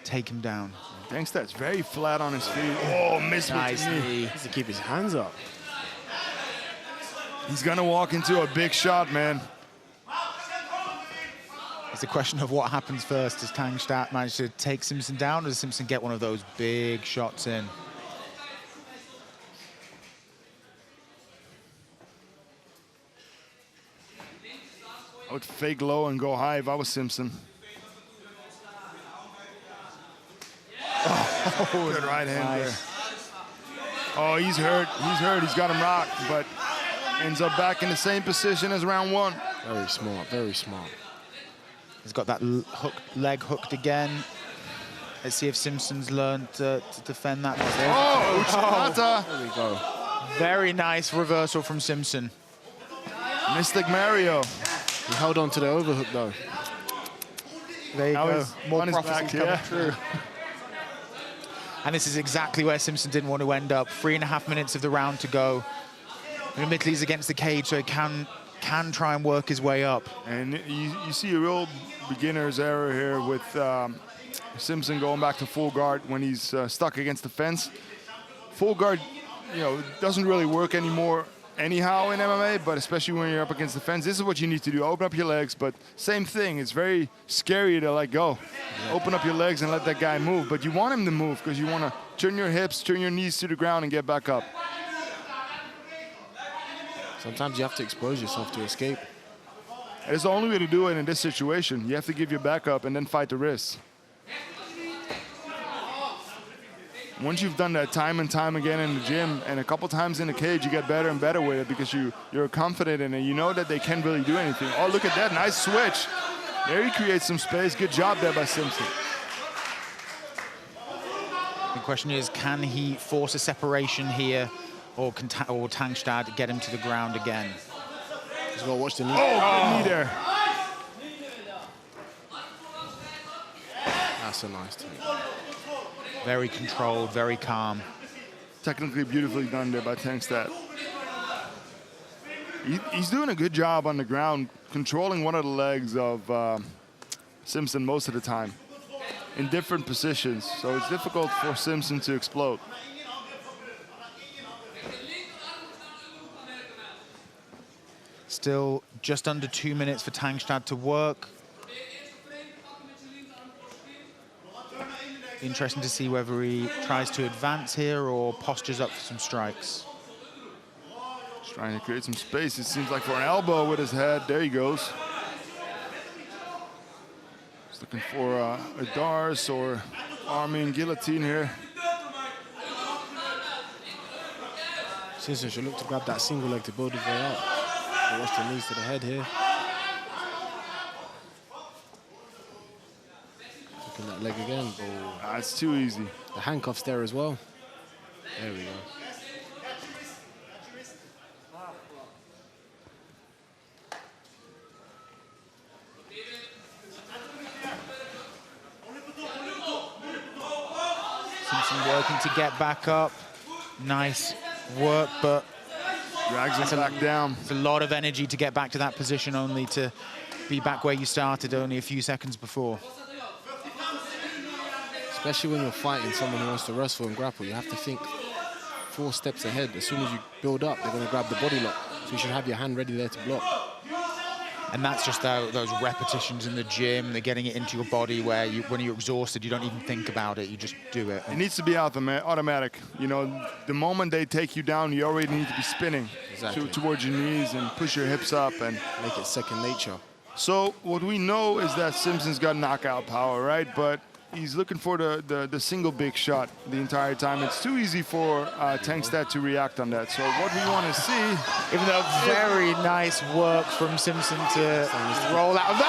take him down. Tangstad's very flat on his feet. Oh, missed with the knee. He has to keep his hands up. He's going to walk into a big shot, man. It's a question of what happens first. Does Tangstad manage to take Simpson down, or does Simpson get one of those big shots in? I would fake low and go high if I was Simpson. Oh, good right hand there. Oh, he's hurt. He's hurt. He's got him rocked, but ends up back in the same position as round 1. Very smart. Very smart. He's got that leg hooked again. Let's see if Simpson's learned to defend that. Oh, Uchinata. There we go. Very nice reversal from Simpson. Mystic Mario. He held on to the overhook, though. There you go. More on his prophecies back, coming true. And this is exactly where Simpson didn't want to end up. 3.5 minutes of the round to go. And admittedly, he's against the cage, so he can try and work his way up. And you see a real beginner's error here with Simpson going back to full guard when he's stuck against the fence. Full guard, doesn't really work anymore anyhow in MMA, but especially when you're up against the fence, this is what you need to do. Open up your legs, but same thing. It's very scary to let go. Open up your legs and let that guy move, but you want him to move because you want to turn your hips, turn your knees to the ground and get back up. Sometimes you have to expose yourself to escape. It's the only way to do it in this situation. You have to give your back up and then fight the wrists. Once you've done that time and time again in the gym and a couple times in the cage, you get better and better with it because you're confident in it. You know that they can't really do anything. Oh, look at that, nice switch. There he creates some space. Good job there by Simpson. The question is, can he force a separation here, or can Tangstad get him to the ground again? He's got to watch the knee. Oh, good knee there. That's a nice take. Very controlled, very calm. Technically beautifully done there by Tangstad. He's doing a good job on the ground, controlling one of the legs of Simpson most of the time in different positions. So it's difficult for Simpson to explode. Still just under 2 minutes for Tangstad to work. Interesting to see whether he tries to advance here or postures up for some strikes. Just trying to create some space. It seems like for an elbow with his head. There he goes. He's looking for a Dars or arming guillotine here. Simpson should look to grab that single leg to build his way up. Watch the knees to the head here. Looking that leg again. Oh. That's too easy. The handcuffs there as well. There we go. Simpson working to get back up. Nice work, but drags him back down. It's a lot of energy to get back to that position, only to be back where you started only a few seconds before. Especially when you're fighting someone who wants to wrestle and grapple, you have to think 4 steps ahead. As soon as you build up, they're going to grab the body lock. So you should have your hand ready there to block. And that's just those repetitions in the gym. They're getting it into your body where when you're exhausted, you don't even think about it. You just do it. It needs to be automatic. You know, the moment they take you down, you already need to be spinning towards your knees and push your hips up and make it second nature. So what we know is that Simpson's got knockout power, right? But he's looking for the single big shot the entire time. It's too easy for Tangstad to react on that. So what we want to see... Even though very nice work from Simpson to roll out. No!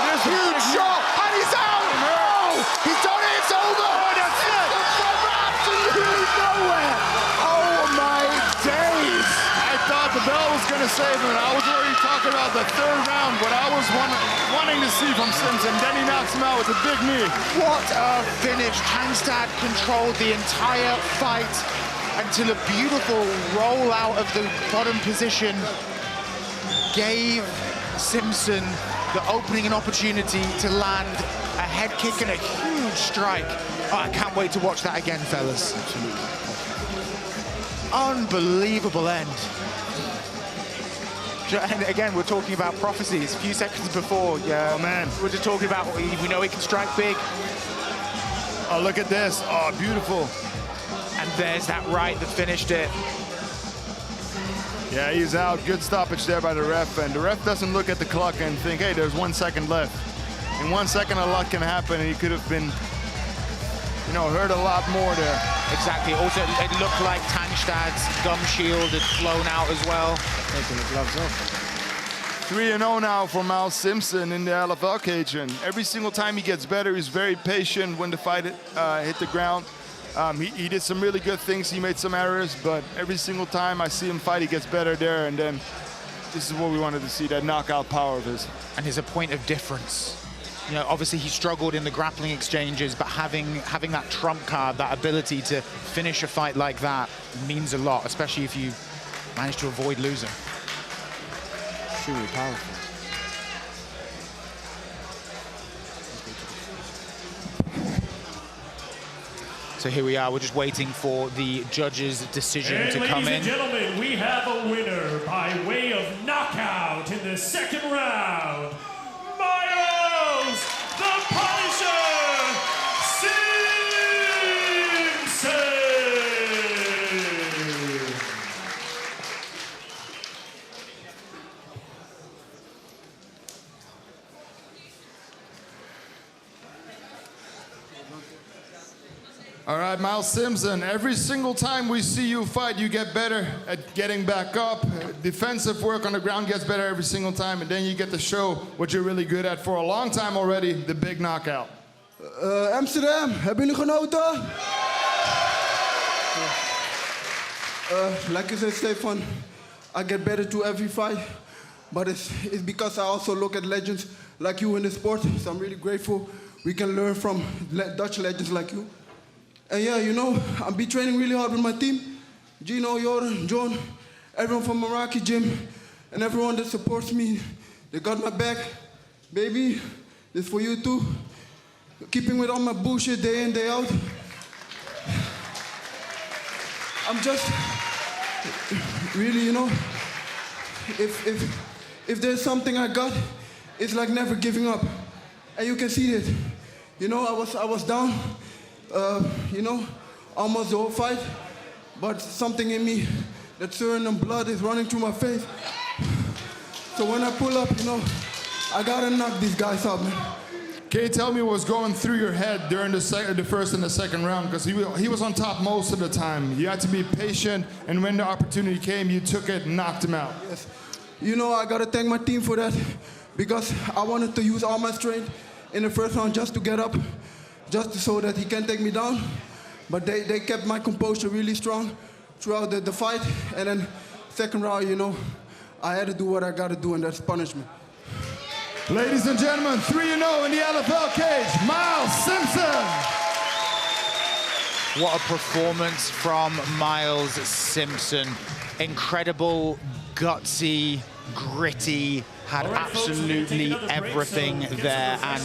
There's a huge shot! And he's out! No! He's done it! It's over! Oh, that's it! From absolutely nowhere! Oh, my days! I thought the bell was going to save him. I was already talking about the 3rd round, what I was wanting to see from Simpson. Then he knocks him out with a big knee. What a finish. Tangstad controlled the entire fight until a beautiful roll out of the bottom position gave Simpson the opening and opportunity to land a head kick and a huge strike. Oh, I can't wait to watch that again, fellas. Unbelievable end. And again, we're talking about prophecies. A few seconds before, oh man, we're just talking about we know he can strike big. Oh, look at this. Oh, beautiful. And there's that right that finished it. Yeah, he's out. Good stoppage there by the ref. And the ref doesn't look at the clock and think, hey, there's 1 second left. In 1 second, a lot can happen, and he could have been, you know, hurt a lot more there. Exactly. Also, it looked like Tangstad's gum shield had flown out as well. Taking the gloves off. 3-0 now for Mal Simpson in the LFL cage. And every single time he gets better, he's very patient when the fight hit the ground. He did some really good things. He made some errors, but every single time I see him fight, he gets better there. And then this is what we wanted to see, that knockout power of his. And he's a point of difference. You know, obviously he struggled in the grappling exchanges, but having that trump card, that ability to finish a fight like that means a lot, especially if you manage to avoid losing. Extremely powerful. So here we are, we're just waiting for the judge's decision and to come in. Ladies and gentlemen, we have a winner by way of knockout in the second round. Miles, the Punisher, Simpson! All right, Miles Simpson, every single time we see you fight, you get better at getting back up. Defensive work on the ground gets better every single time, and then you get to show what you're really good at for a long time already, the big knockout. Amsterdam, hebben jullie genoten? Like you said, Stefan, I get better to every fight, but it's because I also look at legends like you in the sport, so I'm really grateful we can learn from Dutch legends like you. And yeah, you know, I'll be training really hard with my team. Gino, Jordan, John, everyone from Meraki Gym, and everyone that supports me. They got my back. Baby, this is for you too. Keeping with all my bullshit day in, day out. I'm just, really, you know, if there's something I got, it's like never giving up. And you can see it. You know, I was down. You know, almost the whole fight, but something in me, that Suriname blood is running through my face. So when I pull up, you know, I gotta knock these guys out, man. Can you tell me what was going through your head during the first and the second round? Because he was on top most of the time. You had to be patient, and when the opportunity came, you took it and knocked him out. Yes. You know, I gotta thank my team for that, because I wanted to use all my strength in the first round just to get up, just so that he can take me down. But they kept my composure really strong throughout the fight. And then second round, you know, I had to do what I got to do, and that's punishment. Ladies and gentlemen, 3-0 in the LFL cage, Miles Simpson. What a performance from Miles Simpson. Incredible, gutsy, gritty, had absolutely everything there, and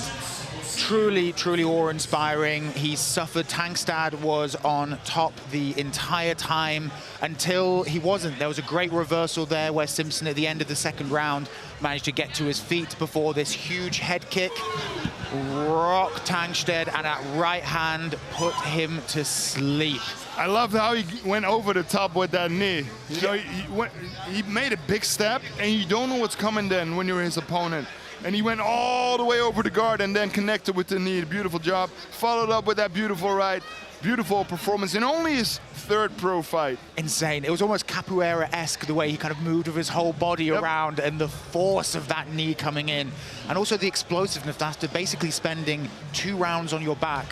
truly, truly awe-inspiring. He suffered. Tangstad was on top the entire time until he wasn't. There was a great reversal there where Simpson at the end of the second round managed to get to his feet before this huge head kick rocked Tangstad, and that right hand put him to sleep. I loved how he went over the top with that knee. You know, he made a big step, and you don't know what's coming then when you're his opponent. And he went all the way over the guard and then connected with the knee. Beautiful job. Followed up with that beautiful right. Beautiful performance in only his third pro fight. Insane. It was almost capoeira-esque, the way he kind of moved with his whole body around, and the force of that knee coming in. And also the explosiveness after basically spending 2 rounds on your back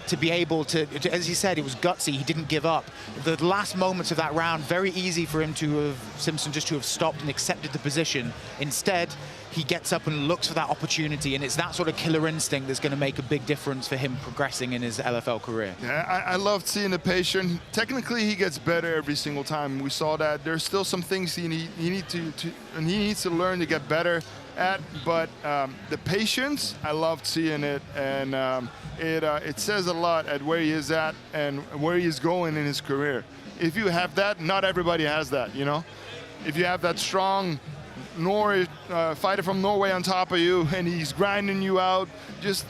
to be able to, as he said, it was gutsy, he didn't give up. The last moments of that round, very easy for him to have, Simpson just to have stopped and accepted the position. Instead, he gets up and looks for that opportunity, and it's that sort of killer instinct that's going to make a big difference for him progressing in his LFL career. Yeah, I loved seeing the patient. Technically, he gets better every single time. We saw that. There's still some things he needs to learn to get better at, but the patience, I loved seeing it, and it says a lot at where he is at and where he is going in his career. If you have that, not everybody has that, you know? If you have that strong fighter from Norway on top of you and he's grinding you out, just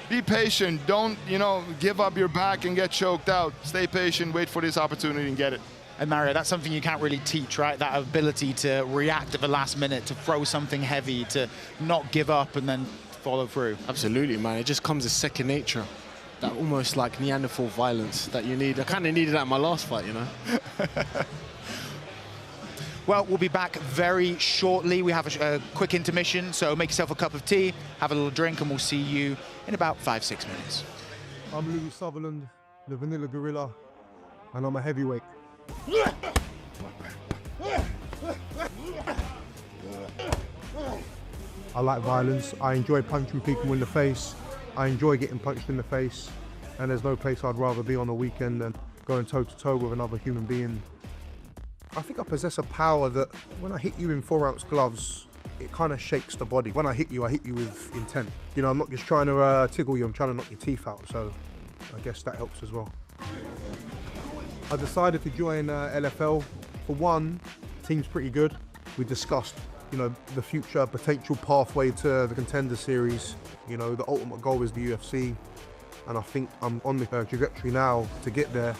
be patient. Don't, you know, give up your back and get choked out. Stay patient, wait for this opportunity and get it. And Mario, that's something you can't really teach, right? That ability to react at the last minute, to throw something heavy, to not give up and then follow through. Absolutely, man. It just comes as second nature. That almost like Neanderthal violence that you need. I kind of needed that in my last fight, you know? Well, we'll be back very shortly. We have a quick intermission, so make yourself a cup of tea, have a little drink, and we'll see you in about 5-6 minutes. I'm Sutherland, the Vanilla Gorilla, and I'm a heavyweight. I like violence. I enjoy punching people in the face. I enjoy getting punched in the face, and there's no place I'd rather be on a weekend than going toe-to-toe with another human being. I think I possess a power that when I hit you in 4-ounce gloves, it kind of shakes the body. When I hit you with intent. You know, I'm not just trying to tickle you, I'm trying to knock your teeth out, so I guess that helps as well. I decided to join LFL. For one, the team's pretty good. We discussed, you know, the future potential pathway to the Contender Series. You know, the ultimate goal is the UFC, and I think I'm on the trajectory now to get there.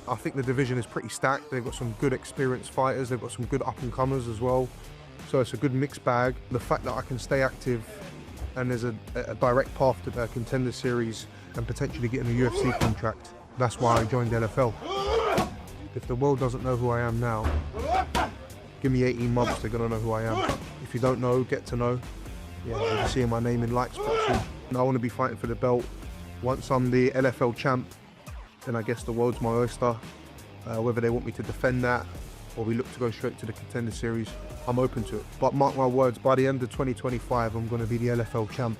I think the division is pretty stacked. They've got some good experienced fighters. They've got some good up-and-comers as well. So it's a good mixed bag. The fact that I can stay active and there's a direct path to the Contender Series and potentially getting a UFC contract, that's why I joined LFL. If the world doesn't know who I am now, give me 18 months, they're gonna know who I am. If you don't know, get to know. Yeah, you'll be seeing my name in lights pretty soon. And I want to be fighting for the belt. Once I'm the LFL champ, then I guess the world's my oyster. Whether they want me to defend that or we look to go straight to the Contender Series, I'm open to it. But mark my words, by the end of 2025, I'm going to be the LFL champ.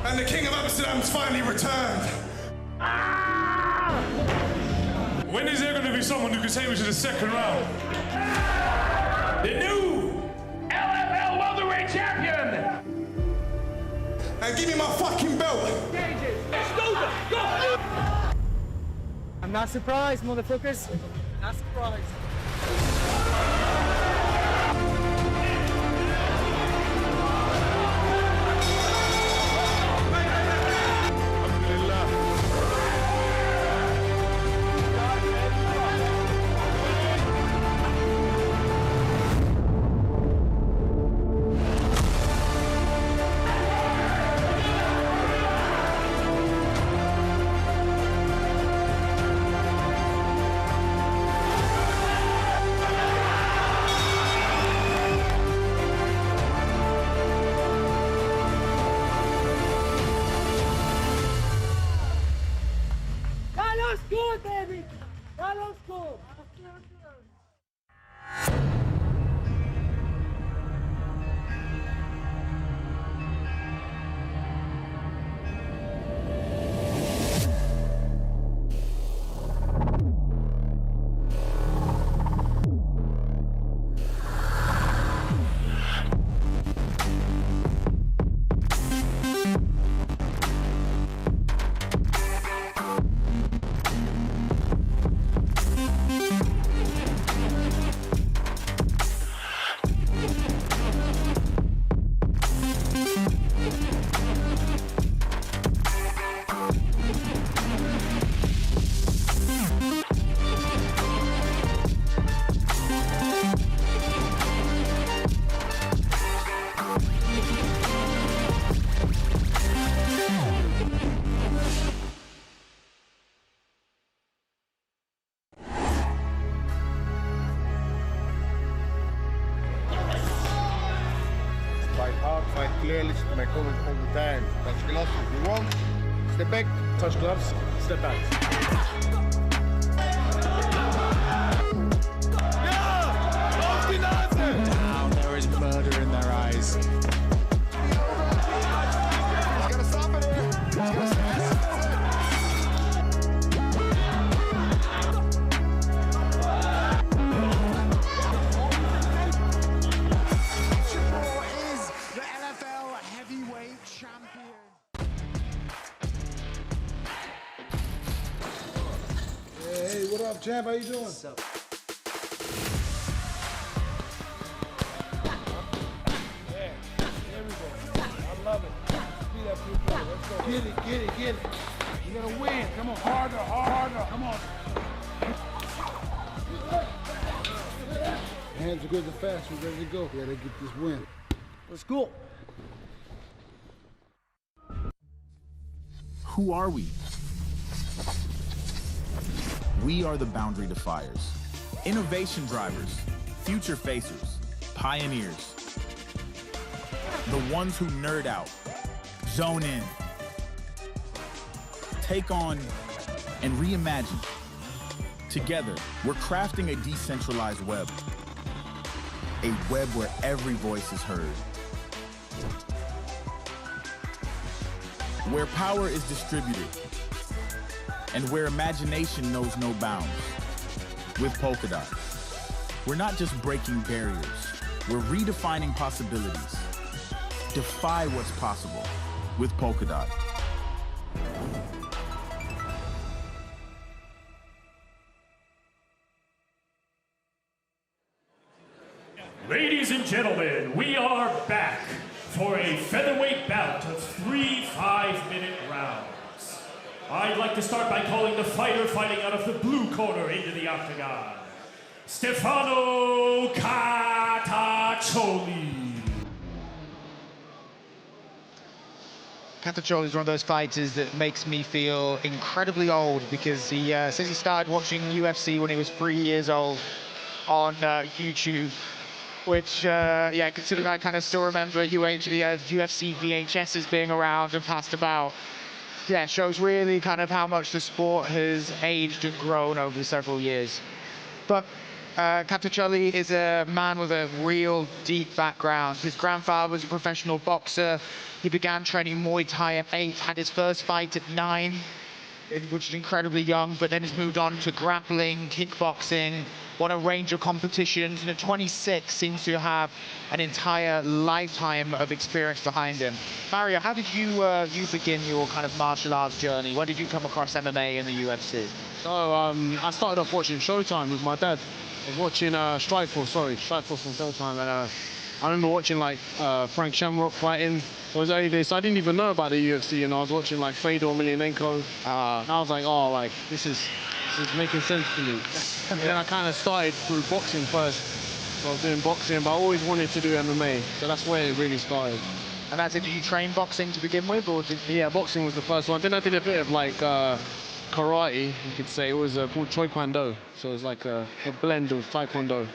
And the King of Amsterdam's finally returned. When is there going to be someone who can take me to the second round? The new LFL welterweight champion. And give me my fucking belt. I'm not surprised, motherfuckers. Not surprised. Fight hard, fight clear, listen to my comments all the time. Touch gloves if you want. Step back, touch gloves, step back. Now there is murder in their eyes. Hey, what up, champ? How you doing? What's up? Yeah, there we go. I love it. Be that people. Let's go. Get it, get it, get it. You gotta win. Come on, harder, harder. Come on. Hands are good and fast. We're ready to go. We gotta get this win. Let's go. Who are we? We are the boundary defiers, innovation drivers, future facers, pioneers. The ones who nerd out, zone in, take on, and reimagine. Together, we're crafting a decentralized web. A web where every voice is heard. Where power is distributed. And where imagination knows no bounds. With Polkadot, we're not just breaking barriers, we're redefining possibilities. Defy what's possible with Polkadot. Ladies and gentlemen, we are back for a featherweight bout of 3 5-minute rounds. I'd like to start by calling the fighter fighting out of the blue corner into the octagon, Stefano Catacoli. Catacoli is one of those fighters that makes me feel incredibly old because he says he started watching UFC when he was 3 years old on YouTube, which, yeah, considering I kind of still remember UFC VHSs being around and passed about. Yeah, shows really kind of how much the sport has aged and grown over several years. But Catacoli is a man with a real deep background. His grandfather was a professional boxer. He began training Muay Thai at 8, had his first fight at 9, which is incredibly young, but then has moved on to grappling, kickboxing, won a range of competitions, and at 26 seems to have an entire lifetime of experience behind him. Mario, how did you begin your kind of martial arts journey? When did you come across MMA and the UFC? So I started off watching Showtime with my dad. I was watching Strikeforce from Showtime, and I remember watching like Frank Shamrock fighting. It was early days, so I didn't even know about the UFC, and I was watching like Fedor Emelianenko, and I was like, oh, like this is making sense to me. And then I kind of started through boxing first. So I was doing boxing, but I always wanted to do MMA, so that's where it really started. And that's it, did you train boxing to begin with, or did you... Yeah, boxing was the first one. Then I did a bit of like karate, you could say. It was called Choi Kwan Do, so it was like a blend of Taekwondo.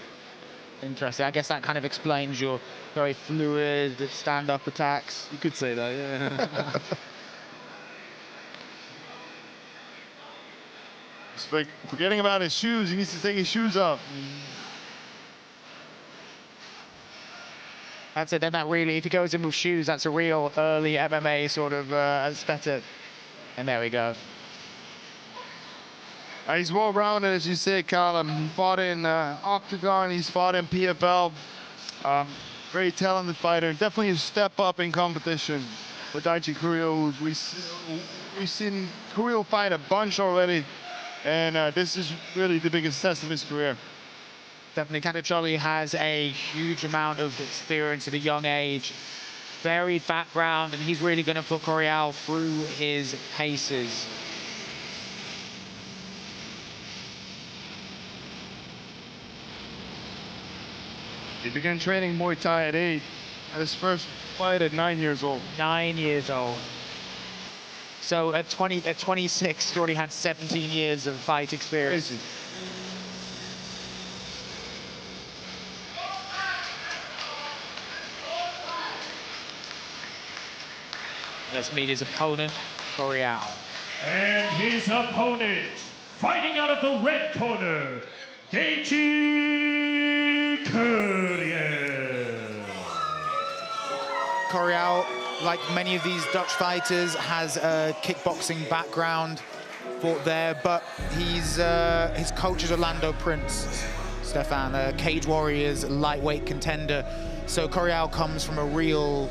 Interesting. I guess that kind of explains your very fluid stand-up attacks. You could say that, yeah. Forgetting about his shoes, he needs to take his shoes off. That's it, then that really, if he goes in with shoes, that's a real early MMA sort of aesthetic. And there we go. He's well-rounded, as you said, Carl. He fought in Octagon, he's fought in PFL. Very talented fighter. Definitely a step up in competition with Dayche Coeriel. We've seen Coeriel fight a bunch already, and this is really the biggest test of his career. Definitely, Catacoli has a huge amount of experience at a young age, varied background, and he's really going to put Coeriel through his paces. He began training Muay Thai at 8, and his first fight at 9 years old. 9 years old. So at 26, he already had 17 years of fight experience. Crazy. Let's meet his opponent, Coeriel. And his opponent, fighting out of the red corner, Dayche Coeriel. Coeriel, like many of these Dutch fighters, has a kickboxing background, fought there, but his coach is Orlando Prince, Stefan, a Cage Warriors lightweight contender. So Coeriel comes from a real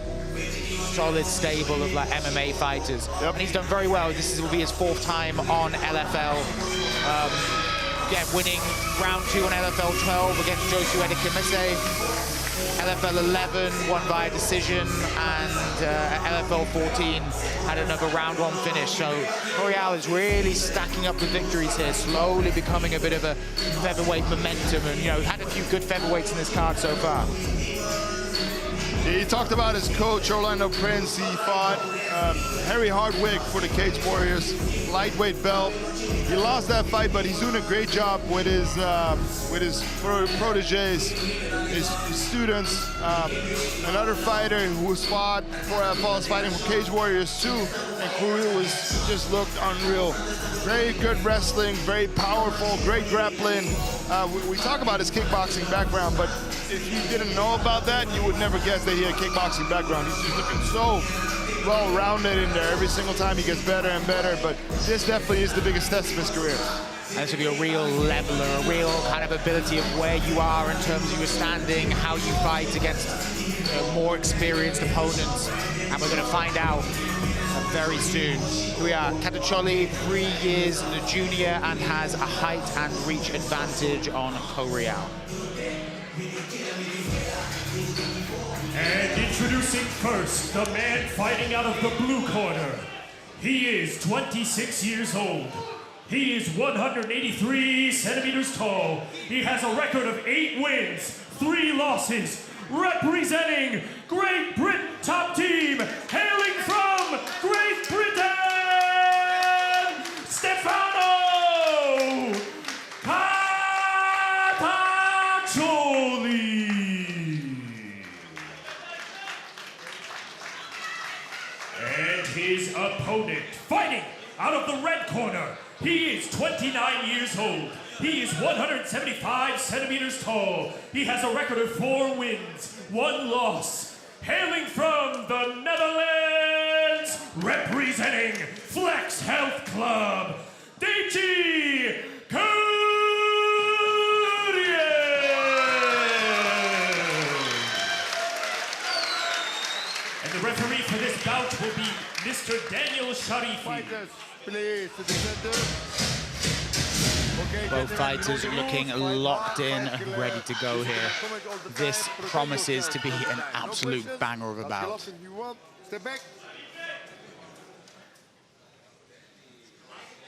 solid stable of like MMA fighters, and he's done very well. This will be his 4th time on LFL. Again, winning round 2 on LFL 12 against Josu Edekimese. LFL 11 won via decision, and at LFL 14 had another round 1 finish. So Coeriel is really stacking up the victories here, slowly becoming a bit of a featherweight momentum, and had a few good featherweights in this card so far. He talked about his coach, Orlando Prince. He fought Harry Hardwick for the Cage Warriors, lightweight belt. He lost that fight, but he's doing a great job with his proteges, his students. Another fighter who's fought was fighting for Cage Warriors too, and Coeriel just looked unreal. Very good wrestling, very powerful, great grappling. We talk about his kickboxing background, but if you didn't know about that, you would never guess that he had a kickboxing background. He's just looking so well-rounded in there. Every single time he gets better and better, but this definitely is the biggest test of his career. And this will be a real leveler, a real kind of ability of where you are in terms of your standing, how you fight against more experienced opponents. And we're going to find out very soon. Here we are, Catacoli, 3 years the junior, and has a height and reach advantage on Coeriel. And introducing first, the man fighting out of the blue corner. He is 26 years old. He is 183 centimeters tall. He has a record of 8 wins, 3 losses. Representing Great Britain top team, hailing from Great Britain, Stefano Catacoli. And his opponent, fighting out of the red corner, he is 29 years old. He is 175 centimeters tall. He has a record of 4 wins, 1 loss. Hailing from the Netherlands, representing Flex Health Club, Dayche Coeriel. And the referee for this bout will be Mr. Daniel Sharifi. Fighters, please, to the center. Both fighters looking locked in and ready to go here. This promises to be an absolute banger of a bout. Step back.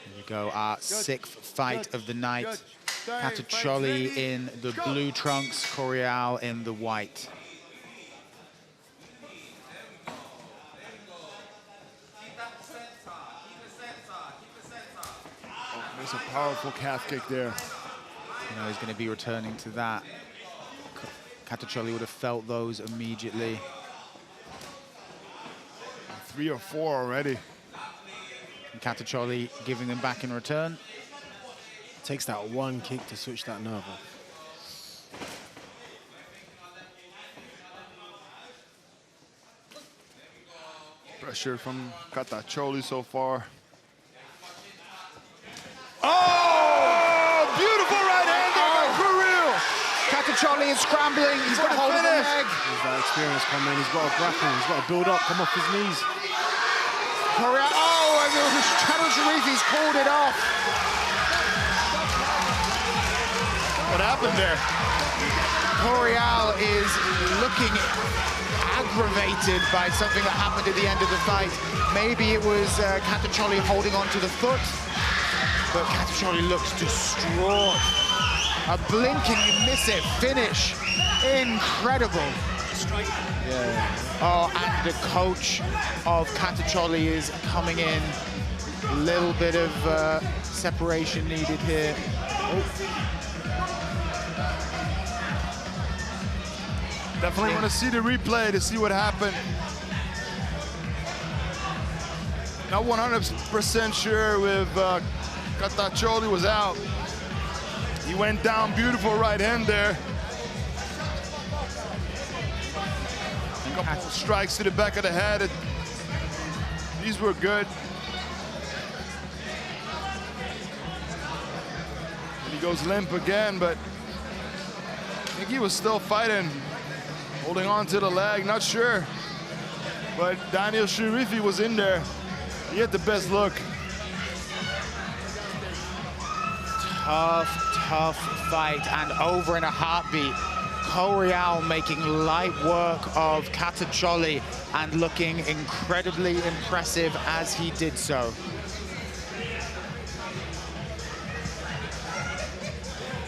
Here we go, our 6th fight of the night. Catacoli in the blue trunks, Coeriel in the white. There's a powerful calf kick there. He's going to be returning to that. Catacoli would have felt those immediately. 3 or 4 already. And Catacoli giving them back in return. It takes that one kick to switch that nerve off. Pressure from Catacoli so far. Oh! Beautiful right hand there by Coeriel. Catacoli is scrambling. He's got hold of the leg. He's that experience coming. He's got to grapple. He's got to build up, come off his knees. Coeriel, and Sharifi's called it off. What happened there? Coeriel is looking aggravated by something that happened at the end of the fight. Maybe it was Catacoli holding on to the foot. But Catacoli looks distraught. A blink and you miss it finish. Incredible. Yeah. Oh, and the coach of Catacoli is coming in. A little bit of separation needed here. Definitely want to see the replay to see what happened. not 100% sure if Catacoli was out. He went down, beautiful right hand there. A couple of strikes to the back of the head. These were good. And he goes limp again, but I think he was still fighting, holding on to the leg, not sure. But Daniel Sharifi was in there. He had the best look. Tough fight, and over in a heartbeat. Coeriel making light work of Catacoli and looking incredibly impressive as he did so.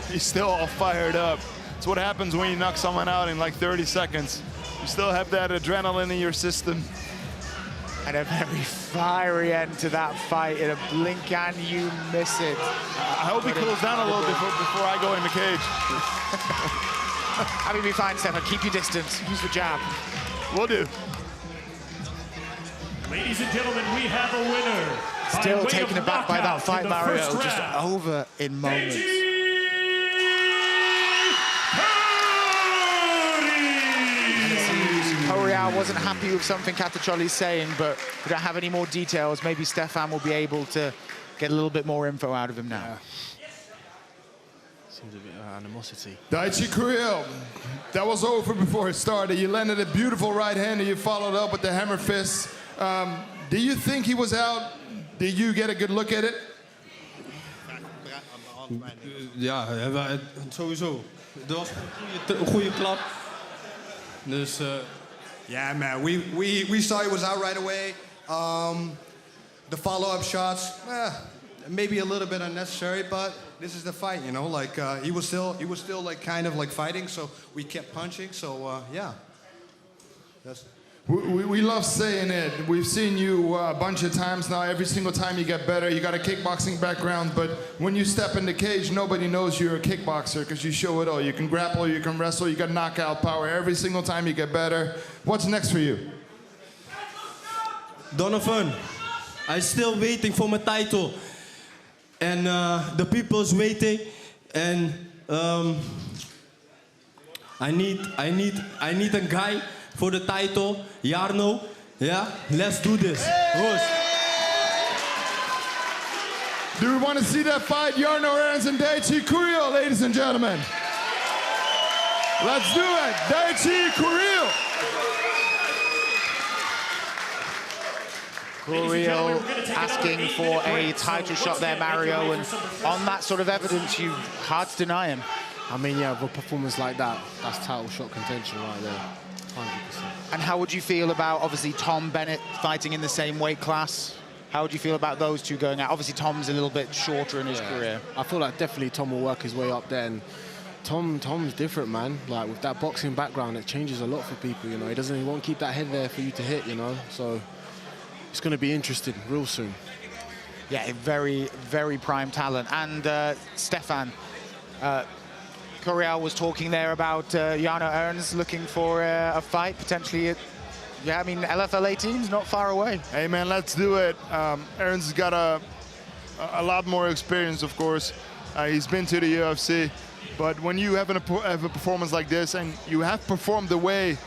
He's still all fired up. It's what happens when you knock someone out in like 30 seconds. You still have that adrenaline in your system. And a very fiery end to that fight. In a blink and you miss it. I hope he cools down a little bit before I go in the cage. I mean, be fine, Stefan. Keep your distance. Use the jab. Will do. Ladies and gentlemen, we have a winner. Still taken aback by that fight, Mario. Just over in moments. Coeriel wasn't happy with something Catacoli's saying, but we don't have any more details. Maybe Stefan will be able to get a little bit more info out of him now. Seems a bit of animosity. Dayche Coeriel, that was over before it started. You landed a beautiful right hand and you followed up with the hammer fist. Do you think he was out? Did you get a good look at it? Ja, sowieso. Dat was een goede klap. Dus, yeah, man, we saw he was out right away. The follow-up shots, maybe a little bit unnecessary, but this is the fight, you know. Like he was still like kind of like fighting, so we kept punching. So yeah, that's. We love saying it. We've seen you a bunch of times now. Every single time you get better. You got a kickboxing background, but when you step in the cage, nobody knows you're a kickboxer because you show it all. You can grapple, you can wrestle, you got knockout power. Every single time you get better. What's next for you? Donovan, I'm still waiting for my title. And the people's waiting. And I need a guy for the title, Jarno. Yeah, let's do this. Do we want to see that fight, Jarno Erens and Dayche Coeriel, ladies and gentlemen? Let's do it, Dayche Coeriel. Coeriel asking for a title shot there, Mario, and on that sort of evidence, you hard to deny him. I mean, yeah, with a performance like that, that's title shot contention right there. 100%. And how would you feel about, obviously, Tom Bennett fighting in the same weight class? How would you feel about those two going out? Obviously, Tom's a little bit shorter in his career. I feel like definitely Tom will work his way up there. And Tom's different, man. Like, with that boxing background, it changes a lot for people, you know. He won't keep that head there for you to hit, you know. So it's going to be interesting real soon. Yeah, very, very prime talent. And Stefan, Coeriel was talking there about Jarno Erens looking for a fight, potentially. Yeah, I mean, LFL 18's not far away. Hey, man, let's do it. Erens has got a lot more experience, of course. He's been to the UFC. But when you have a performance like this, and you have performed the way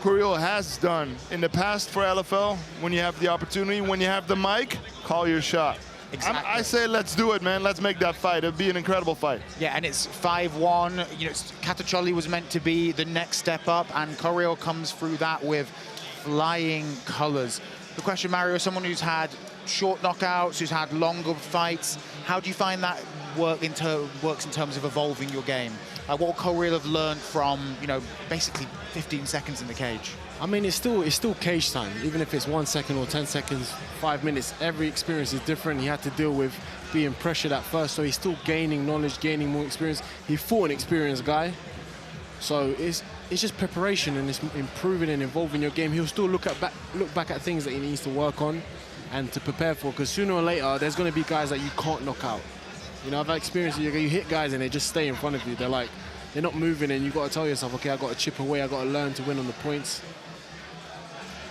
Coeriel has done in the past for LFL, when you have the opportunity, when you have the mic, call your shot. Exactly. I say let's do it, man. Let's make that fight. It'll be an incredible fight. Yeah, and it's 5-1. You know, Catacoli was meant to be the next step up, and Coeriel comes through that with flying colors. The question, Mario, someone who's had short knockouts, who's had longer fights, how do you find that works in terms of evolving your game? What will Coeriel have learned from, you know, basically 15 seconds in the cage? I mean, it's still cage time. Even if it's 1 second or 10 seconds, 5 minutes, every experience is different. He had to deal with being pressured at first, so he's still gaining knowledge, gaining more experience. He fought an experienced guy, so it's just preparation and it's improving and evolving your game. He'll still look back at things that he needs to work on and to prepare for, because sooner or later there's going to be guys that you can't knock out. You know, I've had experience. You hit guys and they just stay in front of you. They're not moving, and you've got to tell yourself, okay, I've got to chip away. I've got to learn to win on the points.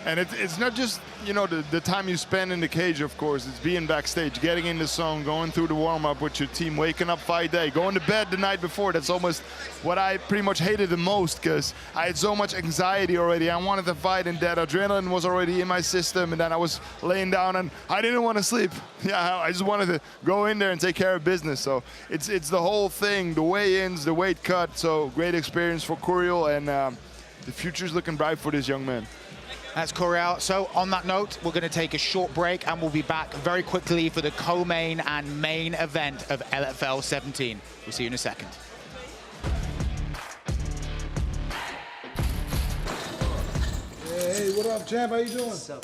And it's not just, you know, the time you spend in the cage, of course. It's being backstage, getting in the zone, going through the warm-up with your team, waking up fight day, going to bed the night before. That's almost what I pretty much hated the most, because I had so much anxiety already. I wanted to fight, and that adrenaline was already in my system, and then I was laying down and I didn't want to sleep. Yeah, I just wanted to go in there and take care of business. So it's the whole thing, the weigh-ins, the weight cut. So great experience for Coeriel, and the future's looking bright for this young man. That's Coeriel. So on that note, we're going to take a short break, and we'll be back very quickly for the co-main and main event of LFL 17. We'll see you in a second. Hey, what up, champ? How you doing? What's up?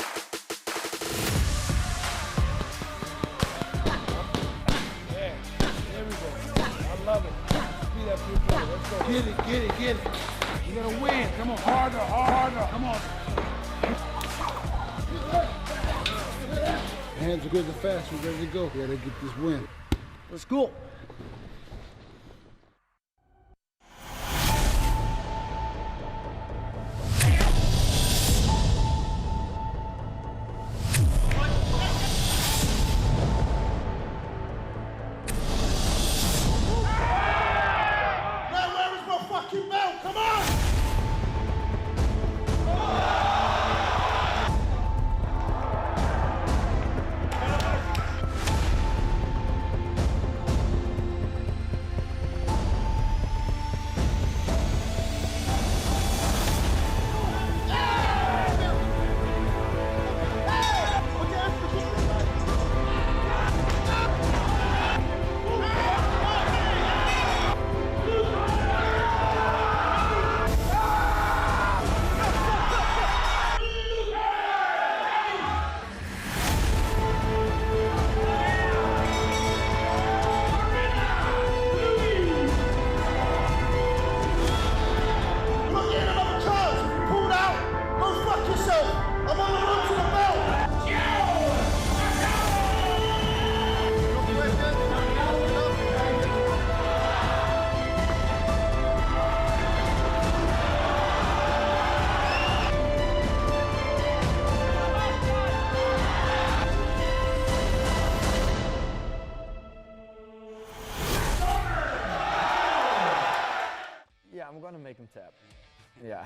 Yeah, there we go. I love it. Be that pure player. Let's go. Get it, get it, get it. You're gonna win. Come on, harder, harder. Come on. Hands are good and fast. We're ready to go. We gotta get this win. Let's go. I'm gonna make him tap. Yeah.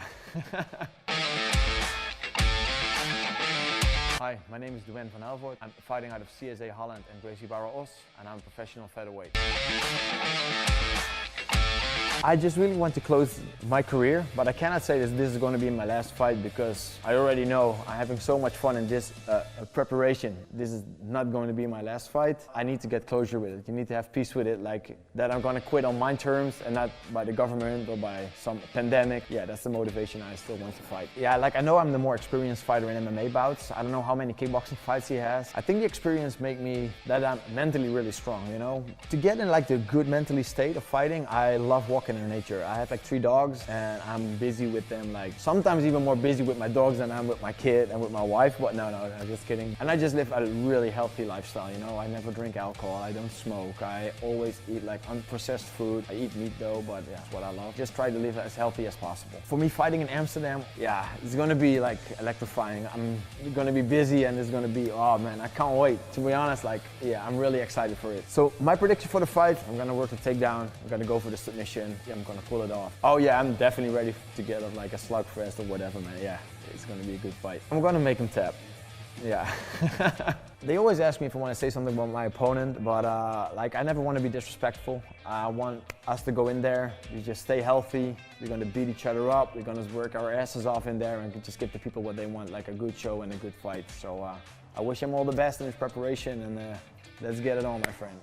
Hi, my name is Duane van Helvoirt. I'm fighting out of CSA Holland and Gracie Barros, and I'm a professional featherweight. I just really want to close my career, but I cannot say that this is going to be my last fight because I already know I'm having so much fun in this preparation. This is not going to be my last fight. I need to get closure with it. You need to have peace with it, like that I'm going to quit on my terms and not by the government or by some pandemic. Yeah, that's the motivation I still want to fight. Yeah, like I know I'm the more experienced fighter in MMA bouts. I don't know how many kickboxing fights he has. I think the experience make me that I'm mentally really strong, you know? To get in like the good mentally state of fighting, I love walking in nature. I have like 3 dogs and I'm busy with them, like sometimes even more busy with my dogs than I'm with my kid and with my wife, but no, I'm just kidding. And I just live a really healthy lifestyle, you know? I never drink alcohol, I don't smoke, I always eat like unprocessed food. I eat meat though, but yeah, that's what I love. Just try to live as healthy as possible. For me, fighting in Amsterdam, yeah, it's gonna be like electrifying. I'm gonna be busy and it's gonna be, oh man, I can't wait. To be honest, like, yeah, I'm really excited for it. So my prediction for the fight, I'm gonna work the takedown, I'm gonna go for the submission, yeah, I'm gonna pull it off. Oh yeah, I'm definitely ready to get like a slugfest or whatever, man. Yeah, it's gonna be a good fight. I'm gonna make him tap. Yeah. They always ask me if I want to say something about my opponent, but like I never want to be disrespectful. I want us to go in there, we just stay healthy, we're going to beat each other up, we're going to work our asses off in there and just give the people what they want, like a good show and a good fight. So I wish him all the best in his preparation, and let's get it on, my friend.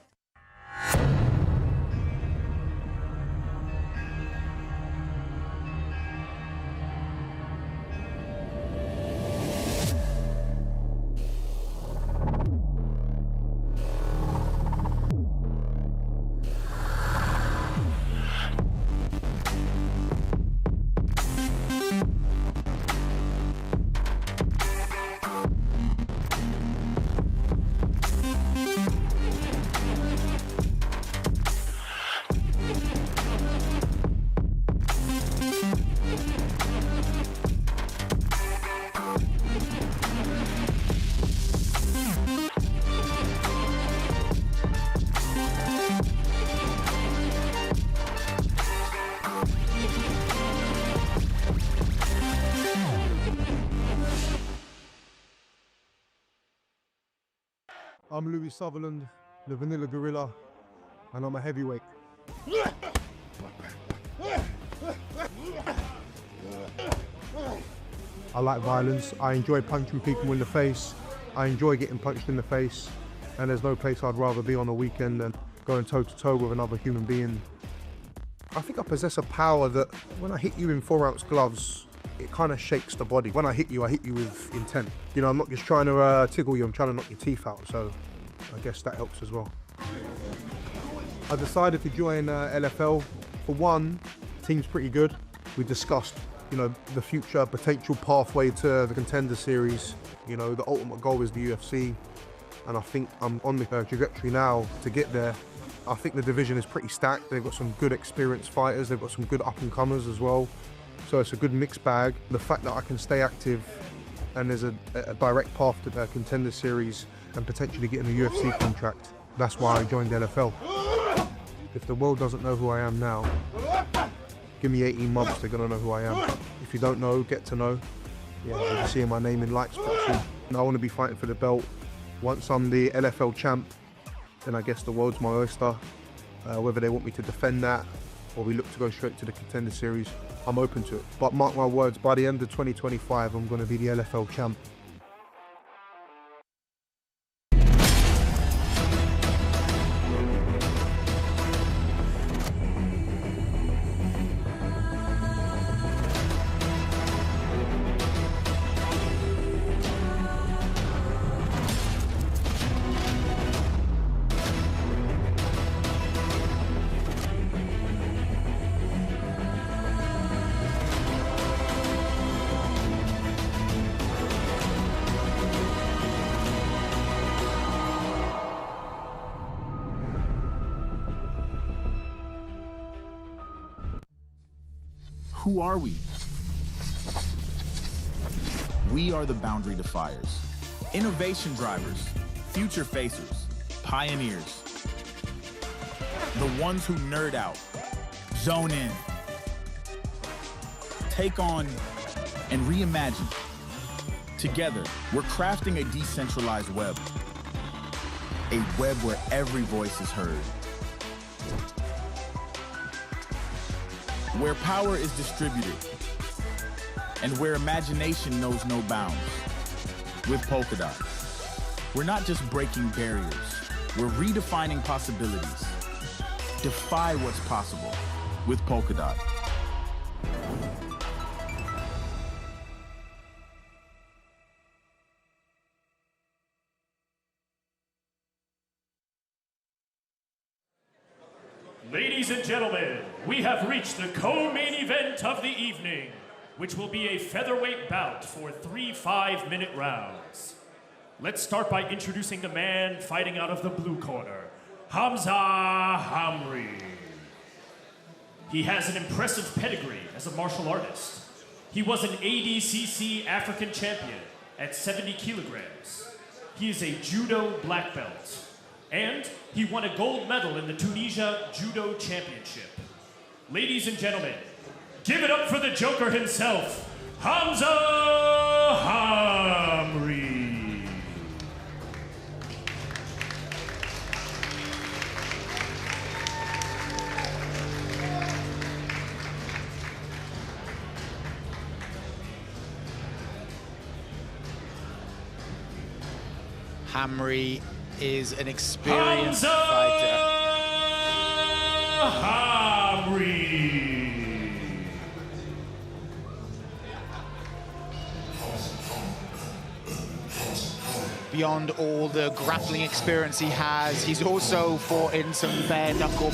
I'm Louis Sutherland, the Vanilla Gorilla, and I'm a heavyweight. I like violence. I enjoy punching people in the face. I enjoy getting punched in the face. And there's no place I'd rather be on a weekend than going toe-to-toe with another human being. I think I possess a power that when I hit you in 4-ounce gloves, it kind of shakes the body. When I hit you with intent. You know, I'm not just trying to tickle you, I'm trying to knock your teeth out, so I guess that helps as well. I decided to join LFL. For one, the team's pretty good. We discussed, you know, the future potential pathway to the Contender Series. You know, the ultimate goal is the UFC, and I think I'm on the trajectory now to get there. I think the division is pretty stacked. They've got some good experienced fighters. They've got some good up-and-comers as well. So it's a good mixed bag. The fact that I can stay active and there's a direct path to the Contender Series and potentially getting a UFC contract, that's why I joined the LFL. If the world doesn't know who I am now, give me 18 months, they're gonna know who I am. If you don't know, get to know. Yeah, you'll be seeing my name in lights soon. I want to be fighting for the belt. Once I'm the LFL champ, then I guess the world's my oyster. Whether they want me to defend that or we look to go straight to the Contender Series, I'm open to it. But mark my words, by the end of 2025, I'm going to be the LFL champ. Who are we? We are the boundary defiers, innovation drivers, future facers, pioneers. The ones who nerd out, zone in, take on, and reimagine. Together, we're crafting a decentralized web. A web where every voice is heard. Where power is distributed, and where imagination knows no bounds. With Polkadot, we're not just breaking barriers, we're redefining possibilities. Defy what's possible with Polkadot. Ladies and gentlemen, we have reached the co-main event of the evening, which will be a featherweight bout for 3 5-minute rounds. Let's start by introducing the man fighting out of the blue corner, Hamza Hamry. He has an impressive pedigree as a martial artist. He was an ADCC African champion at 70 kilograms. He is a judo black belt. And he won a gold medal in the Tunisia Judo Championship. Ladies and gentlemen, give it up for the Joker himself, Hamza Hamry. Hamry is an experienced fighter. Hamry. Beyond all the grappling experience he has, he's also fought in some bare knuckle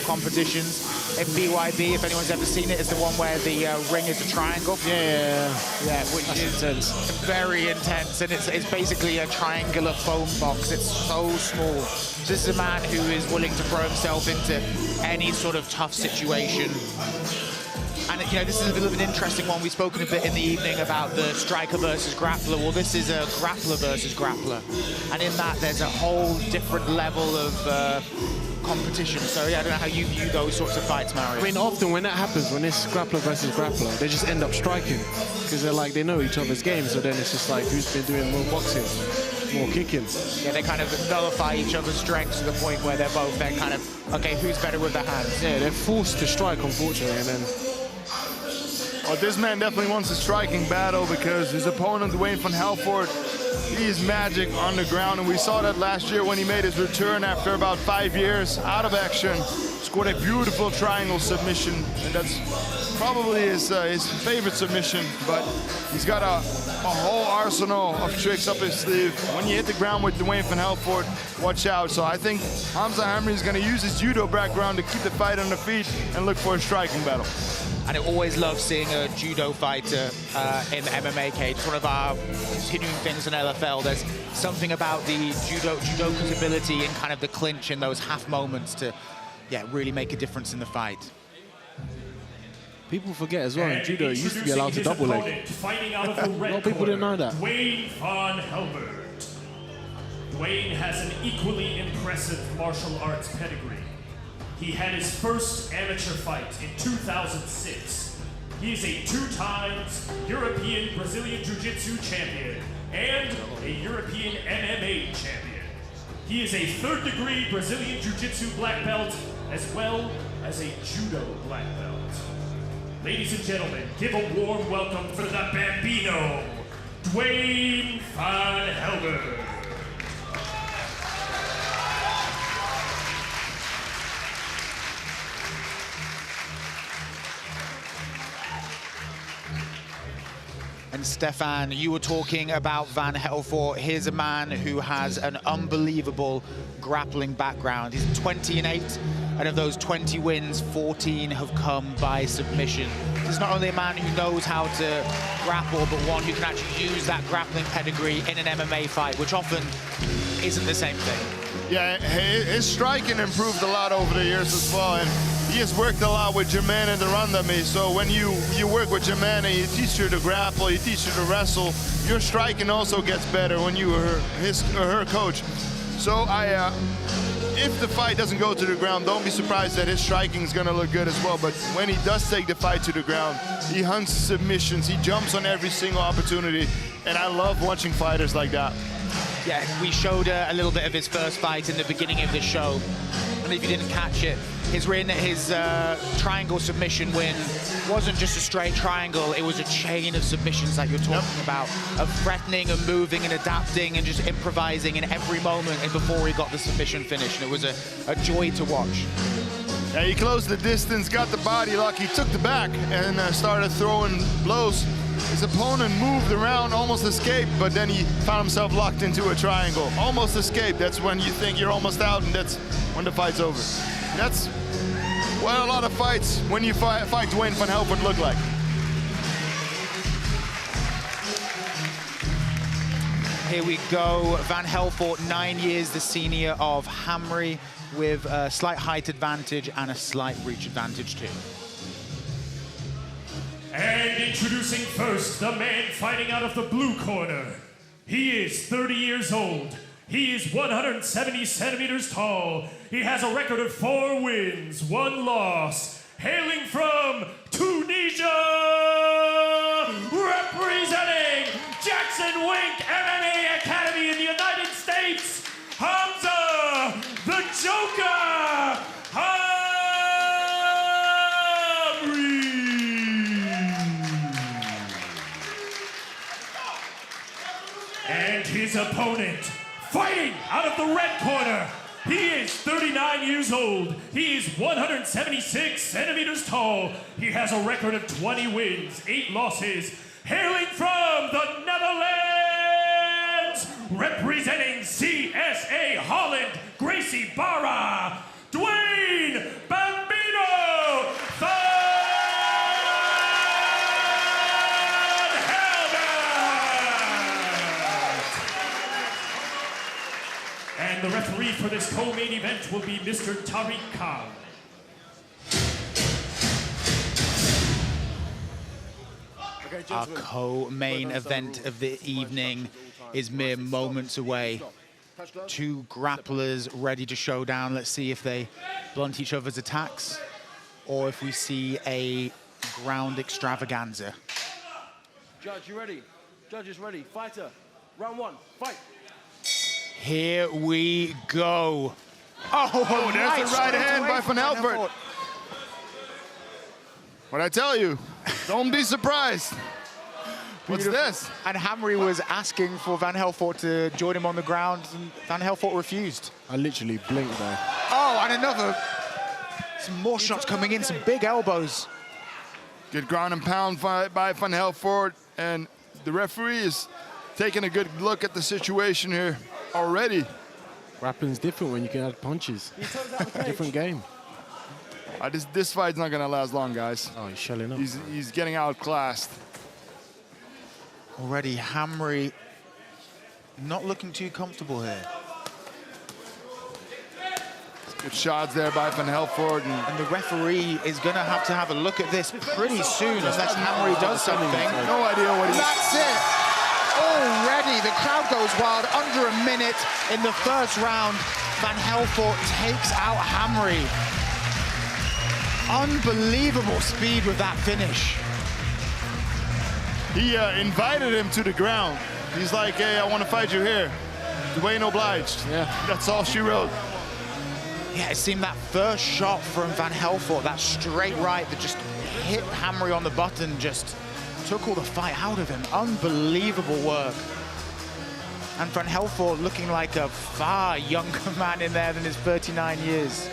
competitions. In BYB, if anyone's ever seen it, it's the one where the ring is a triangle. Yeah, which is intense. Very intense, and it's basically a triangular foam box. It's so small. So this is a man who is willing to throw himself into any sort of tough situation. And you know, this is a bit of an interesting one. We've spoken a bit in the evening about the striker versus grappler. Well, this is a grappler versus grappler. And in that, there's a whole different level of competition. So yeah, I don't know how you view those sorts of fights, Mario. I mean, often when that happens, when it's grappler versus grappler, they just end up striking. Because they know each other's games. So then it's just like, who's been doing more boxing? more kicking. Yeah, they kind of nullify each other's strengths to the point where they're both then kind of, okay, who's better with the hands? Yeah, they're forced to strike, unfortunately, and then... Well, this man definitely wants a striking battle because his opponent, Duane van Helvoirt, he is magic on the ground, and we saw that last year when he made his return after about 5 years out of action. Scored a beautiful triangle submission, and that's probably his favorite submission, but he's got a whole arsenal of tricks up his sleeve. When you hit the ground with Duane van Helvoirt, watch out. So I think Hamza Hamry is going to use his judo background to keep the fight on the feet and look for a striking battle. And I always love seeing a judo fighter in the MMA cage. It's one of our continuing things in LFL. There's something about the judoka's ability in kind of the clinch in those half moments to, yeah, really make a difference in the fight. People forget as well, in judo, you used to be allowed to double leg. Fighting out of the A lot red of people didn't know that. Duane van Helvoirt. Duane has an equally impressive martial arts pedigree. He had his first amateur fight in 2006. He is a 2 times European Brazilian Jiu-Jitsu champion and a European MMA champion. He is a 3rd degree Brazilian Jiu-Jitsu black belt as well as a judo black belt. Ladies and gentlemen, give a warm welcome for the Bambino, Duane van Helvoirt. And Stefan, you were talking about Van Helfort. Here's a man who has an unbelievable grappling background. He's 20-8, and of those 20 wins, 14 have come by submission. He's not only a man who knows how to grapple, but one who can actually use that grappling pedigree in an MMA fight, which often isn't the same thing. Yeah, his striking improved a lot over the years as well, and he has worked a lot with Jermaine and the Randami. So when you work with Jermaine and you teach her to grapple, you teach her to wrestle, your striking also gets better when you are his or her coach. So if the fight doesn't go to the ground, don't be surprised that his striking is going to look good as well. But when he does take the fight to the ground, he hunts submissions, he jumps on every single opportunity, and I love watching fighters like that. Yeah, we showed a little bit of his first fight in the beginning of the show. And if you didn't catch it, his triangle submission win wasn't just a straight triangle, it was a chain of submissions like you're talking about, of threatening and moving and adapting and just improvising in every moment and before he got the submission finish. And it was a joy to watch. Yeah, he closed the distance, got the body lock, he took the back and started throwing blows. His opponent moved around, almost escaped, but then he found himself locked into a triangle. Almost escaped. That's when you think you're almost out, and that's when the fight's over. That's what a lot of fights when you fight Duane van Helvoirt look like. Here we go. Van Helfort, 9 years the senior of Hamry, with a slight height advantage and a slight reach advantage too. And introducing first, the man fighting out of the blue corner. He is 30 years old. He is 170 centimeters tall. He has a record of 4 wins, 1 loss. Hailing from Tunisia, representing Jackson Wink MMA Academy in the United States, Hamza, the Joker, and his opponent, fighting out of the red corner. He is 39 years old. He is 176 centimeters tall. He has a record of 20 wins, 8 losses. Hailing from the Netherlands, representing CSA Holland, Gracie Barra, Duane Bambino van And the referee for this co-main event will be Mr. Tariq Khan. Our co-main event of the evening is mere moments away. 2 grapplers ready to show down. Let's see if they blunt each other's attacks or if we see a ground extravaganza. Judge, you ready? Judge is ready. Fighter, round 1, fight. Here we go. Oh, there's the right hand by Van Helvoirt. What I tell you, don't be surprised. What's this? And Hamry was asking for Van Helvoirt to join him on the ground, and Van Helvoirt refused. I literally blinked there. Oh, and another. Some more shots coming in, some big elbows. Good ground and pound by Van Helvoirt, and the referee is taking a good look at the situation here already. Grappling's different when you can add punches. Different game. This fight's not gonna last long, guys. Oh, he's shelling up. He's getting outclassed. Already, Hamry not looking too comfortable here. Good shots there by Van Helvoirt. And the referee is going to have a look at this pretty soon unless Hamry does something. No idea what he's... That's it. Already, the crowd goes wild. Under a minute in the first round, Van Helvoirt takes out Hamry. Unbelievable speed with that finish. He invited him to the ground. He's like, hey, I want to fight you here. Duane obliged. Yeah. That's all she wrote. Yeah, it seemed that first shot from Van Helvoirt, that straight right that just hit Hamry on the button, just took all the fight out of him. Unbelievable work. And Van Helvoirt looking like a far younger man in there than his 39 years.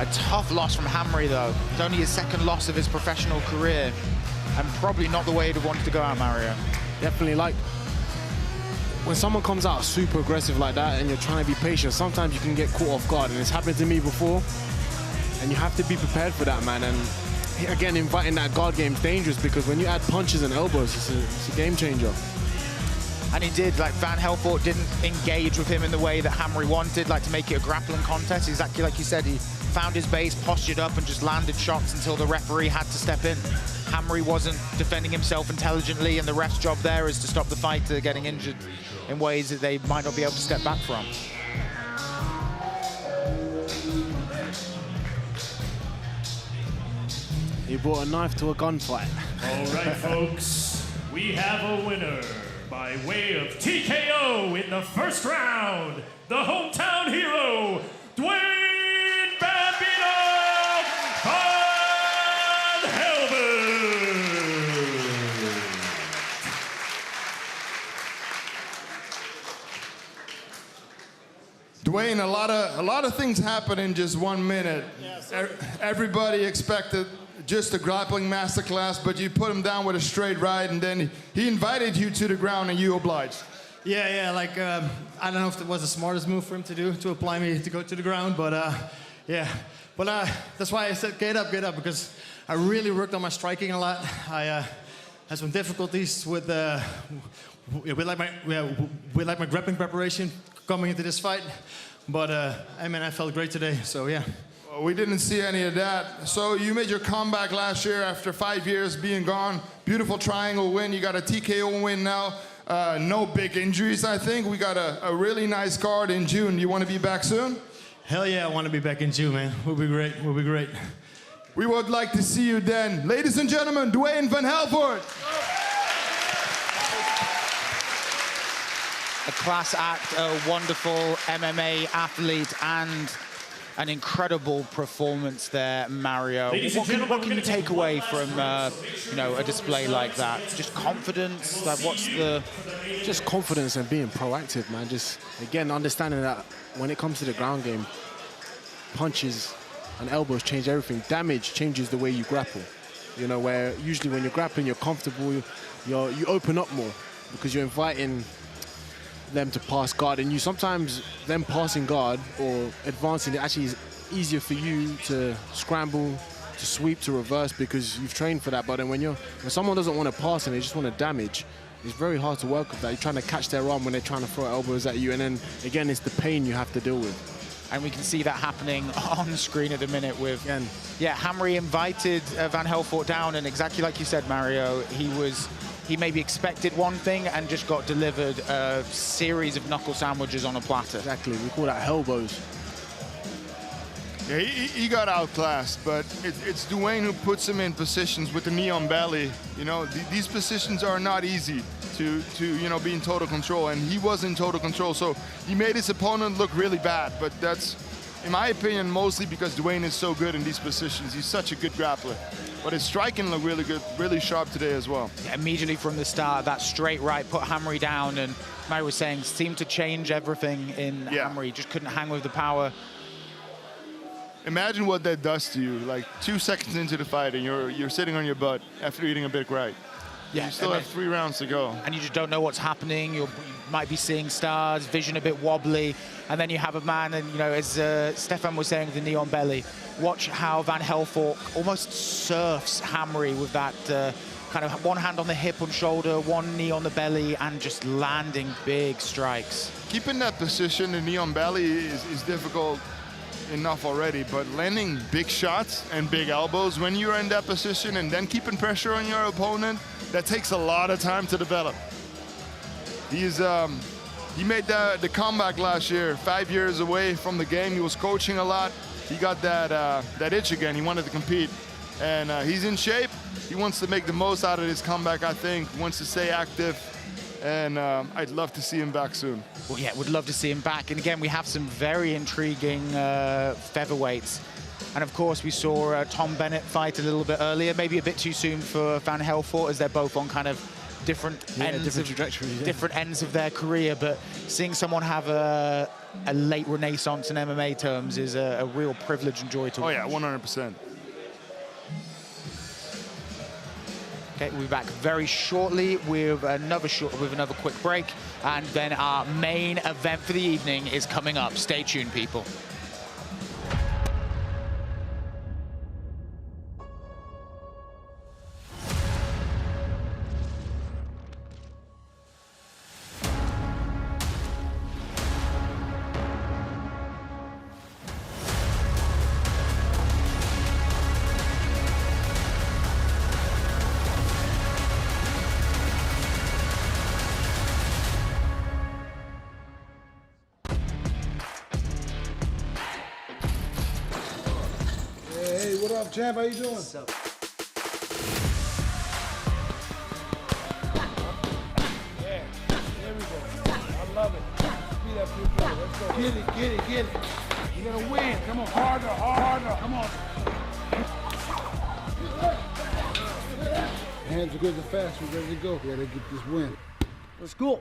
A tough loss from Hamry, though. It's only his second loss of his professional career, and probably not the way he'd have wanted to go out, Mario. Definitely, like, when someone comes out super aggressive like that and you're trying to be patient, sometimes you can get caught off guard, and it's happened to me before, and you have to be prepared for that, man. And again, inviting that guard game is dangerous because when you add punches and elbows, it's a game changer. And he did, like Van Helvoirt didn't engage with him in the way that Hamry wanted, like to make it a grappling contest. Exactly like you said, he found his base, postured up and just landed shots until the referee had to step in. Hamry wasn't defending himself intelligently, and the ref's job there is to stop the fighter getting injured in ways that they might not be able to step back from. He brought a knife to a gunfight. All right, folks, we have a winner by way of TKO in the first round, the hometown hero, Duane van Helvoirt. Duane, a lot of things happen in just 1 minute. Yes, everybody expected just a grappling masterclass, but you put him down with a straight right, and then he invited you to the ground, and you obliged. Yeah, like, I don't know if it was the smartest move for him to do, to apply me to go to the ground, but yeah. But that's why I said get up, because I really worked on my striking a lot. I had some difficulties with my grappling preparation coming into this fight, but I mean, I felt great today, so yeah. We didn't see any of that. So you made your comeback last year after 5 years being gone. Beautiful triangle win. You got a TKO win now. No big injuries, I think. We got a really nice card in June. You want to be back soon? Hell yeah, I want to be back in June, man. We'll be great. We'll be great. We would like to see you then. Ladies and gentlemen, Duane van Helvoirt. A class act, a wonderful MMA athlete, and an incredible performance there, Mario. What can you take away from a display like that? Just confidence? Like, what's the... Just confidence and being proactive, man. Just, again, understanding that when it comes to the ground game, punches and elbows change everything. Damage changes the way you grapple. You know, where usually when you're grappling, you're comfortable, you open up more because you're inviting them to pass guard, and sometimes them passing guard or advancing, it actually is easier for you to scramble, to sweep, to reverse because you've trained for that. But then when someone doesn't want to pass and they just want to damage, it's very hard to work with that. You're trying to catch their arm when they're trying to throw elbows at you, and then again it's the pain you have to deal with. And we can see that happening on the screen at the minute with, Hamry invited Van Helvoirt down, and exactly like you said, Mario, he maybe expected one thing and just got delivered a series of knuckle sandwiches on a platter. Exactly, we call that elbows. Yeah, he got outclassed, but it's Duane who puts him in positions with the knee on belly. You know, these positions are not easy to you know, be in total control, and he was in total control, so he made his opponent look really bad, but that's, in my opinion, mostly because Duane is so good in these positions. He's such a good grappler. But his striking looked really good, really sharp today as well. Yeah, immediately from the start, that straight right put Hamry down, and Mary was saying seemed to change everything in Hamry. Just couldn't hang with the power. Imagine what that does to you. Like 2 seconds into the fight, and you're sitting on your butt after eating a big right. Yeah, you still have 3 rounds to go. And you just don't know what's happening. You might be seeing stars, vision a bit wobbly, and then you have a man, and you know, as Stefan was saying, with the knee on belly, watch how Van Helvoirt almost surfs Hamry with that kind of one hand on the hip and shoulder, one knee on the belly, and just landing big strikes. Keeping that position, the knee on belly, is difficult enough already, but landing big shots and big elbows when you're in that position and then keeping pressure on your opponent, that takes a lot of time to develop. He made the comeback last year, 5 years away from the game. He was coaching a lot. He got that itch again. He wanted to compete, and he's in shape. He wants to make the most out of his comeback, I think. He wants to stay active, and I'd love to see him back soon. Well, yeah, would love to see him back. And again, we have some very intriguing featherweights. And of course, we saw Tom Bennett fight a little bit earlier, maybe a bit too soon for Van Helvoirt, as they're both on kind of different ends of their career. But seeing someone have a late renaissance in MMA terms is a real privilege and joy to watch. Oh yeah, 100%. Okay, we'll be back very shortly with another quick break, and then our main event for the evening is coming up. Stay tuned, people. What up, champ? How you doing? What's up? Yeah, there we go. I love it. Speed up your play. Let's go. Get it, get it, get it. You gotta win. Come on, harder, harder. Come on. Hands are good and fast. We're ready to go. We gotta get this win. Let's go.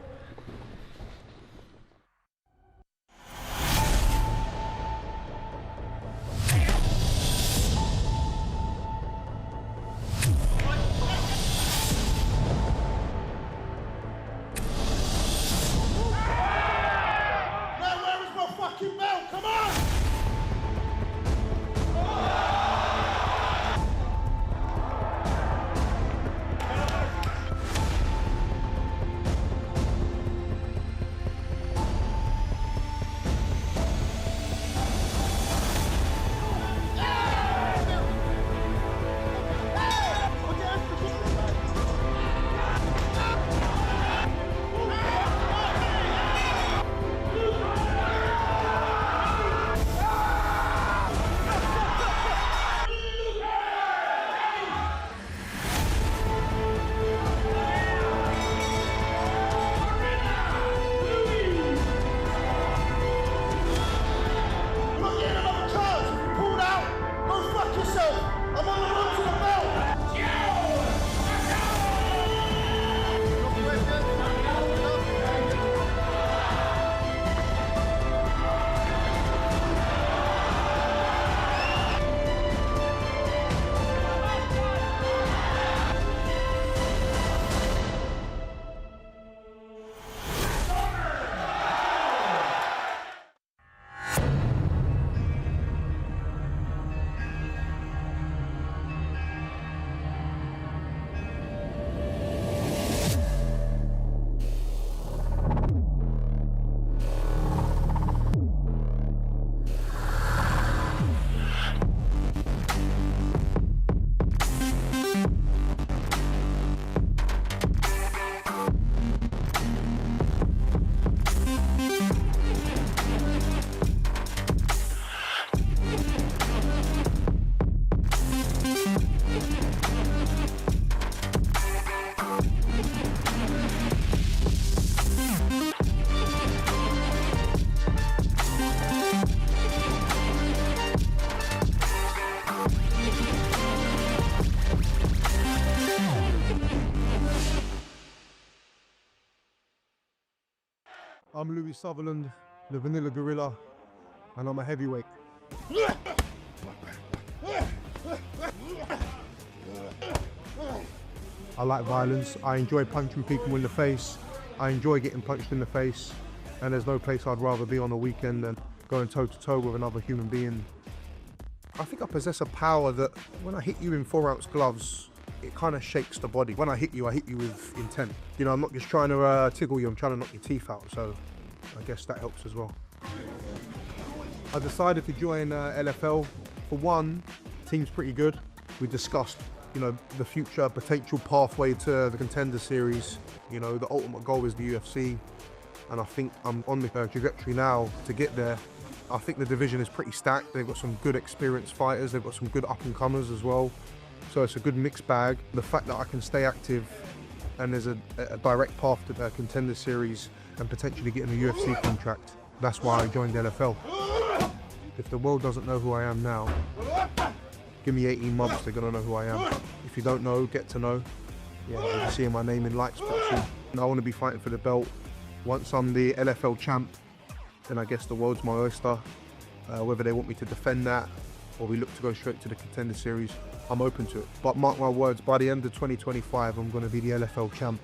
I'm Louis Sutherland, the Vanilla Gorilla, and I'm a heavyweight. I like violence. I enjoy punching people in the face. I enjoy getting punched in the face. And there's no place I'd rather be on a weekend than going toe-to-toe with another human being. I think I possess a power that when I hit you in 4-ounce gloves, it kind of shakes the body. When I hit you with intent. You know, I'm not just trying to tickle you, I'm trying to knock your teeth out, so I guess that helps as well. I decided to join LFL. For one, the team's pretty good. We discussed, you know, the future potential pathway to the Contender Series. You know, the ultimate goal is the UFC, and I think I'm on the trajectory now to get there. I think the division is pretty stacked. They've got some good experienced fighters. They've got some good up-and-comers as well. So it's a good mixed bag. The fact that I can stay active and there's a direct path to the Contender Series and potentially getting a UFC contract, that's why I joined LFL. If the world doesn't know who I am now, give me 18 months, they're gonna know who I am. If you don't know, get to know. Yeah, you're seeing my name in lights, and I want to be fighting for the belt. Once I'm the LFL champ, then I guess the world's my oyster. Whether they want me to defend that or we look to go straight to the Contender Series, I'm open to it. But mark my words, by the end of 2025, I'm going to be the LFL champ.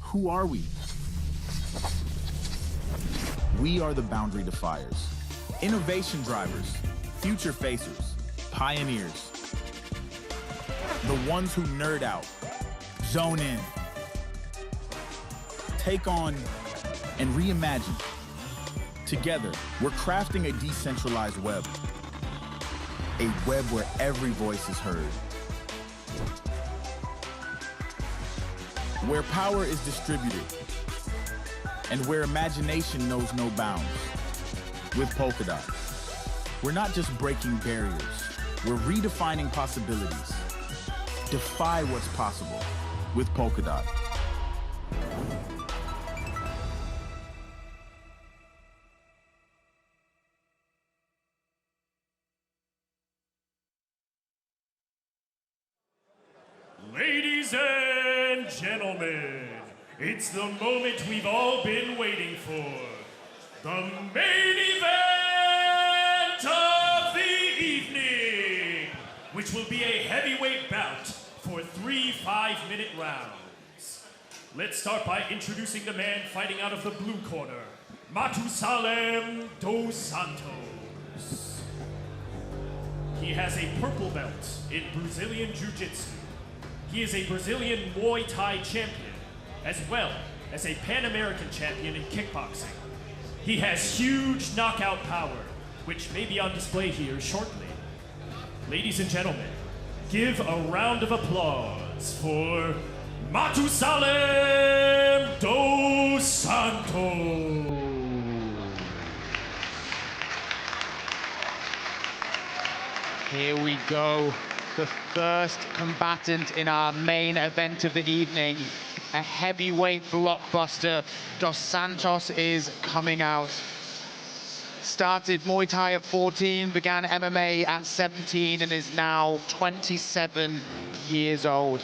Who are we? We are the boundary defiers, innovation drivers, future facers, pioneers. The ones who nerd out, zone in, take on, and reimagine. Together, we're crafting a decentralized web. A web where every voice is heard. Where power is distributed, and where imagination knows no bounds. With Polkadot, we're not just breaking barriers, we're redefining possibilities. Defy what's possible with Polkadot. Ladies and gentlemen, it's the moment we've all been waiting for. The main event of the evening, which will be a heavyweight bout for 3 5-minute rounds. Let's start by introducing the man fighting out of the blue corner, Matusalem dos Santos. He has a purple belt in Brazilian Jiu-Jitsu. He is a Brazilian Muay Thai champion, as well as a Pan-American champion in kickboxing. He has huge knockout power, which may be on display here shortly. Ladies and gentlemen, give a round of applause for Matusalem dos Santos. Here we go. The first combatant in our main event of the evening, a heavyweight blockbuster. Dos Santos is coming out. Started Muay Thai at 14, began MMA at 17, and is now 27 years old.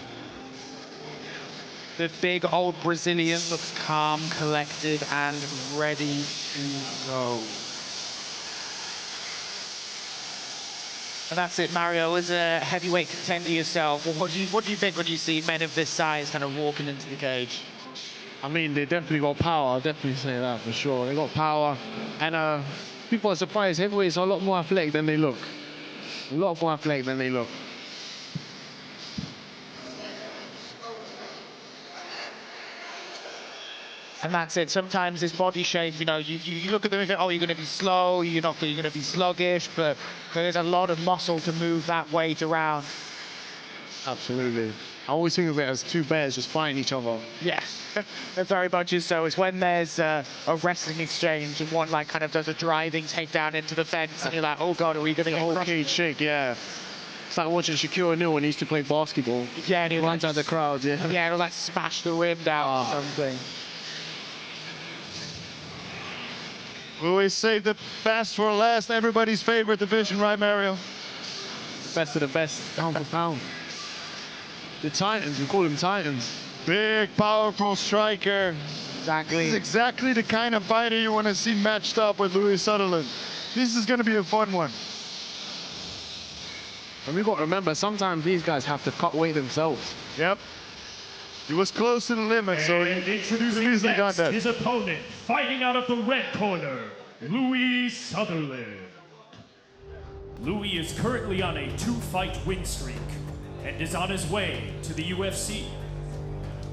The big old Brazilian looks calm, collected, and ready to go. And that's it, Mario. As a heavyweight contender yourself, what do you think when you see men of this size kind of walking into the cage? I mean, they definitely got power. I'll definitely say that for sure. They got power, and people are surprised. Heavyweights are a lot more athletic than they look. A lot more athletic than they look. And that's it. Sometimes this body shape, you know, you look at them and think, oh, you're going to be slow, you're going to be sluggish, but there's a lot of muscle to move that weight around. Absolutely. I always think of it as two bears just fighting each other. Yeah, it very much is so. It's when there's a wrestling exchange and one like kind of does a driving takedown into the fence and you're like, oh God, are we going to get whole crushed? cage shake, yeah. It's like watching Shaquille O'Neal when he used to play basketball. Yeah, and he runs out the crowd, yeah. Yeah, he'll like smash the rim down or something. We always save the best for last. Everybody's favorite division, right, Mario? Best of the best, pound for pound. The Titans, we call them Titans. Big, powerful striker. Exactly. This is exactly the kind of fighter you want to see matched up with Louis Sutherland. This is going to be a fun one. And we've got to remember, sometimes these guys have to cut weight themselves. Yep. He was close to the limit, so he Introducing next his opponent, fighting out of the red corner, Louis Sutherland. Louis is currently on a 2-fight win streak and is on his way to the UFC.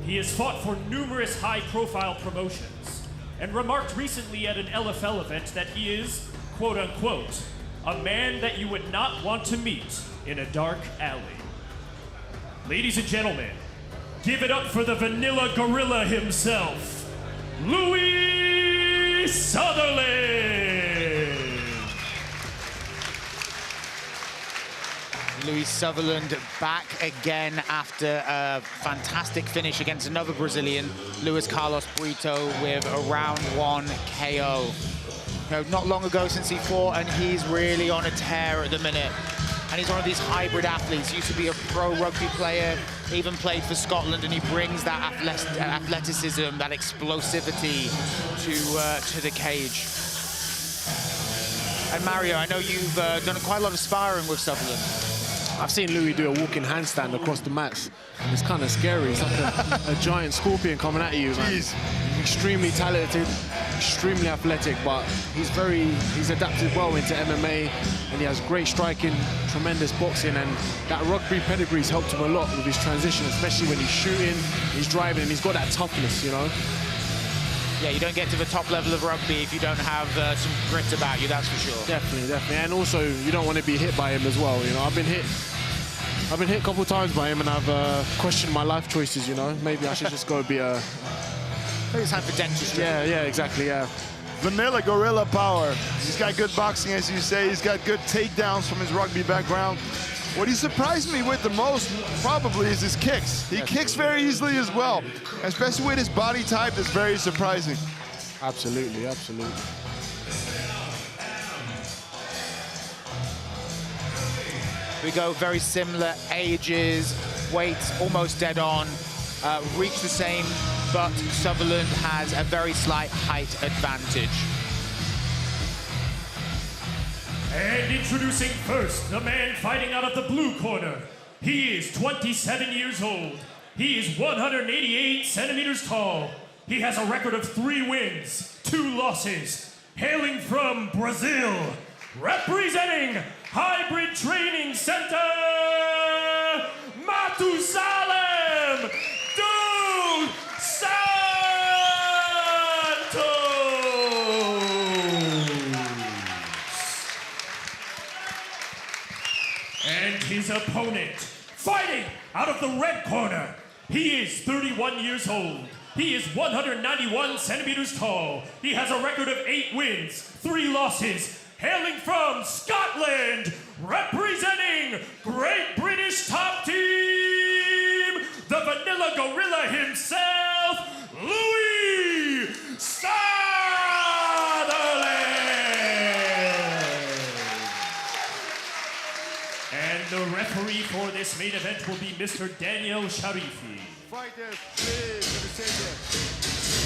He has fought for numerous high-profile promotions and remarked recently at an LFL event that he is, quote-unquote, a man that you would not want to meet in a dark alley. Ladies and gentlemen, give it up for the vanilla gorilla himself, Louis Sutherland! Louis Sutherland back again after a fantastic finish against another Brazilian, Luis Carlos Brito, with a round 1 KO. You know, not long ago since he fought, and he's really on a tear at the minute. And he's one of these hybrid athletes. He used to be a pro rugby player, even played for Scotland, and he brings that athleticism, that explosivity to the cage. And Mario, I know you've done quite a lot of sparring with Sutherland. I've seen Louis do a walking handstand across the mats. It's kind of scary. It's like a giant scorpion coming at you. He's extremely talented, extremely athletic, but he's adapted well into MMA, and he has great striking, tremendous boxing, and that rugby pedigree's helped him a lot with his transition, especially when he's shooting, he's driving, and he's got that toughness, you know. Yeah, you don't get to the top level of rugby if you don't have some grit about you, that's for sure. Definitely, definitely. And also, you don't want to be hit by him as well, you know. I've been hit a couple of times by him, and I've questioned my life choices, you know. Maybe I should just go be a... Maybe it's time for dentistry. Yeah, exactly, yeah. Vanilla gorilla power. He's got good boxing, as you say. He's got good takedowns from his rugby background. What he surprised me with the most, probably, is his kicks. He kicks very easily as well, especially with his body type. That's very surprising. Absolutely, absolutely. We go very similar ages, weights almost dead on, reach the same, but Sutherland has a very slight height advantage. And introducing first, the man fighting out of the blue corner. He is 27 years old. He is 188 centimeters tall. He has a record of 3 wins, 2 losses. Hailing from Brazil, representing Hybrid Training Center, Matusalem dos Santos! And his opponent, fighting out of the red corner. He is 31 years old. He is 191 centimeters tall. He has a record of 8 wins, 3 losses. Hailing from Scotland, representing Great British Top Team, the Vanilla Gorilla himself, Louis Sutherland! And the referee for this main event will be Mr. Daniel Sharifi. Fighters, please,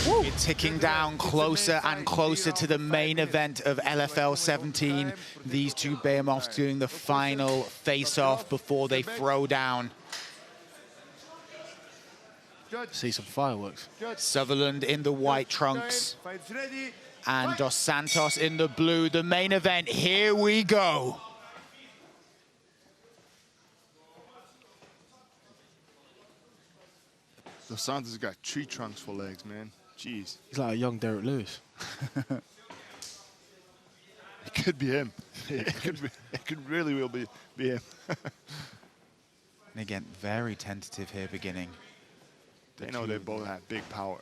It's ticking down closer and closer to the main event of LFL 17. These two behemoths doing the final face-off before they throw down. See some fireworks. Sutherland in the white trunks and Dos Santos in the blue. The main event, here we go. Dos Santos got tree trunks for legs, man. Jeez. He's like a young Derek Lewis. It could be him. It could really will be him. And again, very tentative here beginning. They know they both have big power.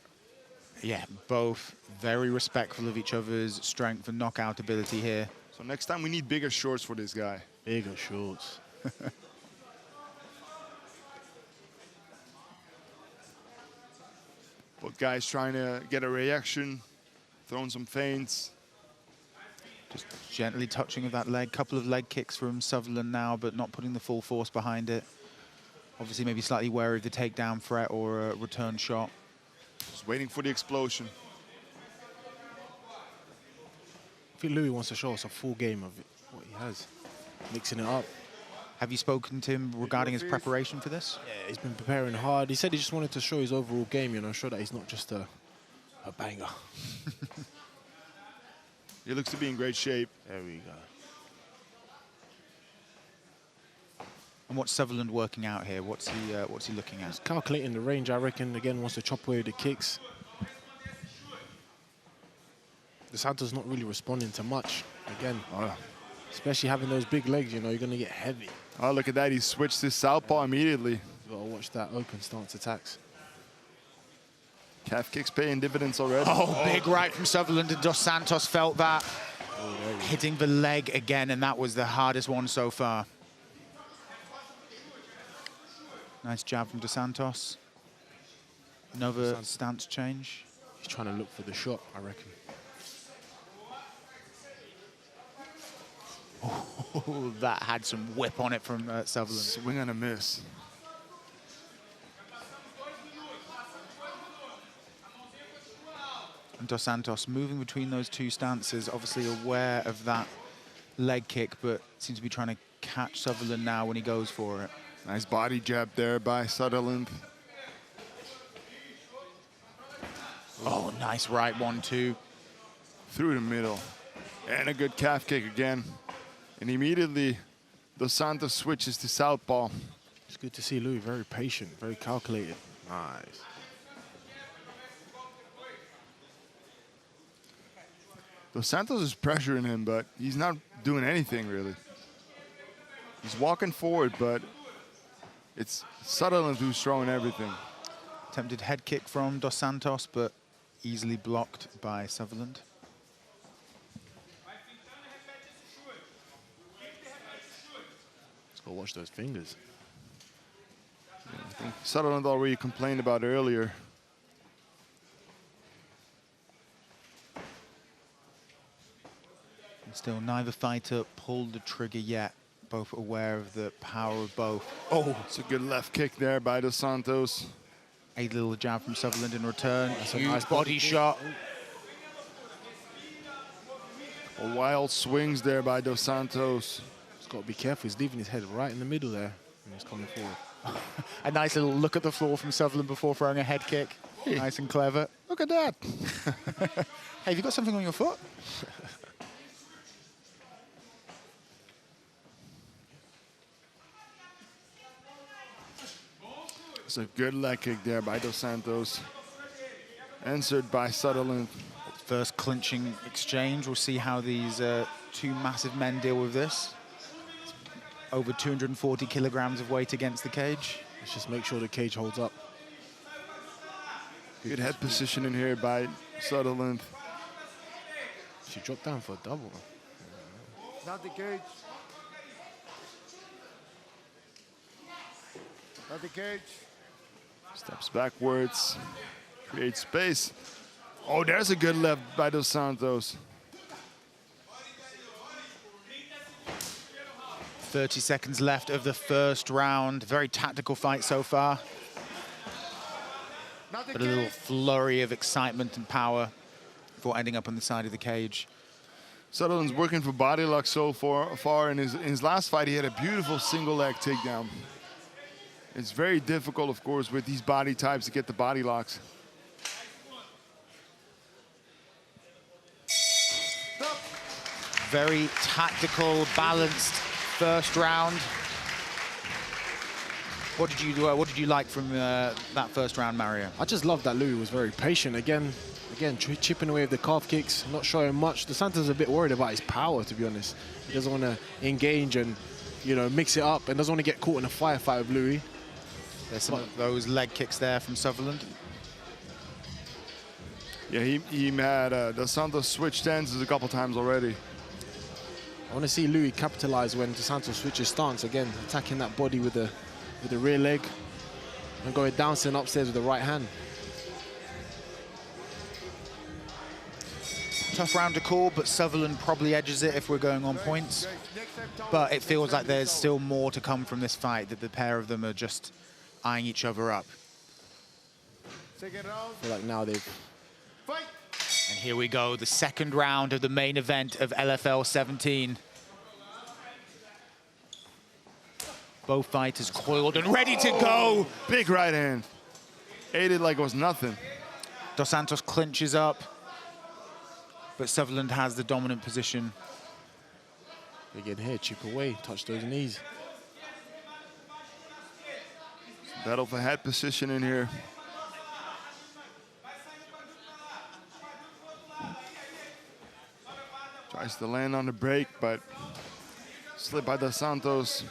Yeah, both very respectful of each other's strength and knockout ability here. So next time we need bigger shorts for this guy. Bigger shorts. Both guys trying to get a reaction, throwing some feints. Just gently touching with that leg. Couple of leg kicks from Sutherland now, but not putting the full force behind it. Obviously, maybe slightly wary of the takedown threat or a return shot. Just waiting for the explosion. I think Louis wants to show us a full game of it, what he has, mixing it up. Have you spoken to him regarding his preparation for this? Yeah, he's been preparing hard. He said he just wanted to show his overall game, you know, show that he's not just a banger. He looks to be in great shape. There we go. And what's Sutherland working out here? What's he looking at? He's calculating the range, I reckon. Again, wants to chop away with the kicks. Dos Santos not really responding to much. Again, especially having those big legs, you know, you're going to get heavy. Oh, look at that. He switched to southpaw immediately. You've got to watch that open stance attacks. Calf kicks paying dividends already. Oh, big right from Sutherland, and Dos Santos felt that. Hitting the leg again, and that was the hardest one so far. Nice jab from Dos Santos. Another stance change. He's trying to look for the shot, I reckon. Oh, that had some whip on it from Sutherland. Swing and a miss. And Dos Santos moving between those two stances, obviously aware of that leg kick, but seems to be trying to catch Sutherland now when he goes for it. Nice body jab there by Sutherland. Oh, nice right 1-2. Through the middle. And a good calf kick again. And immediately, Dos Santos switches to southpaw. It's good to see Louis very patient, very calculated. Nice. Dos Santos is pressuring him, but he's not doing anything, really. He's walking forward, but it's Sutherland who's throwing everything. Attempted head kick from Dos Santos, but easily blocked by Sutherland. Let's go watch those fingers. Yeah, I think Sutherland already complained about earlier. Still, neither fighter pulled the trigger yet. Both aware of the power of both. Oh, it's a good left kick there by Dos Santos. A little jab from Sutherland in return. That's a huge nice body shot. A wild swings there by Dos Santos. He's got to be careful. He's leaving his head right in the middle there when he's coming forward. A nice little look at the floor from Sutherland before throwing a head kick. Nice and clever. Look at that. Hey, have you got something on your foot? It's a good leg kick there by Dos Santos. Answered by Sutherland. First clinching exchange. We'll see how these two massive men deal with this. Over 240 kilograms of weight against the cage. Let's just make sure the cage holds up. Good head position in here by Sutherland. She dropped down for a double. Not the cage. Not the cage. Steps backwards, creates space. Oh, there's a good left by Dos Santos. 30 seconds left of the first round. Very tactical fight so far. But a little flurry of excitement and power before ending up on the side of the cage. Sutherland's working for body lock so far. In his last fight, he had a beautiful single leg takedown. It's very difficult, of course, with these body types to get the body locks. Very tactical, balanced first round. What did you like from that first round, Mario? I just love that Louis was very patient. Again, chipping away with the calf kicks, not showing much. Dos Santos is a bit worried about his power, to be honest. He doesn't want to engage and, you know, mix it up, and doesn't want to get caught in a firefight with Louis. There's some of those leg kicks there from Sutherland. Yeah, he had Dos Santos switch stances a couple times already. I want to see Louis capitalize when Dos Santos switches stance again, attacking that body with the rear leg and going downstairs and upstairs with the right hand. Tough round to call, but Sutherland probably edges it if we're going on points. But it feels like there's still more to come from this fight, that the pair of them are just eyeing each other up. I feel like now they've... And here we go, the second round of the main event of LFL 17. Both fighters coiled and ready to go. Big right hand. Ate it like it was nothing. Dos Santos clinches up, but Sutherland has the dominant position. Big in here, chip away, touch those knees. Battle for head position in here. Tries to land on the break, but slipped by Dos Santos.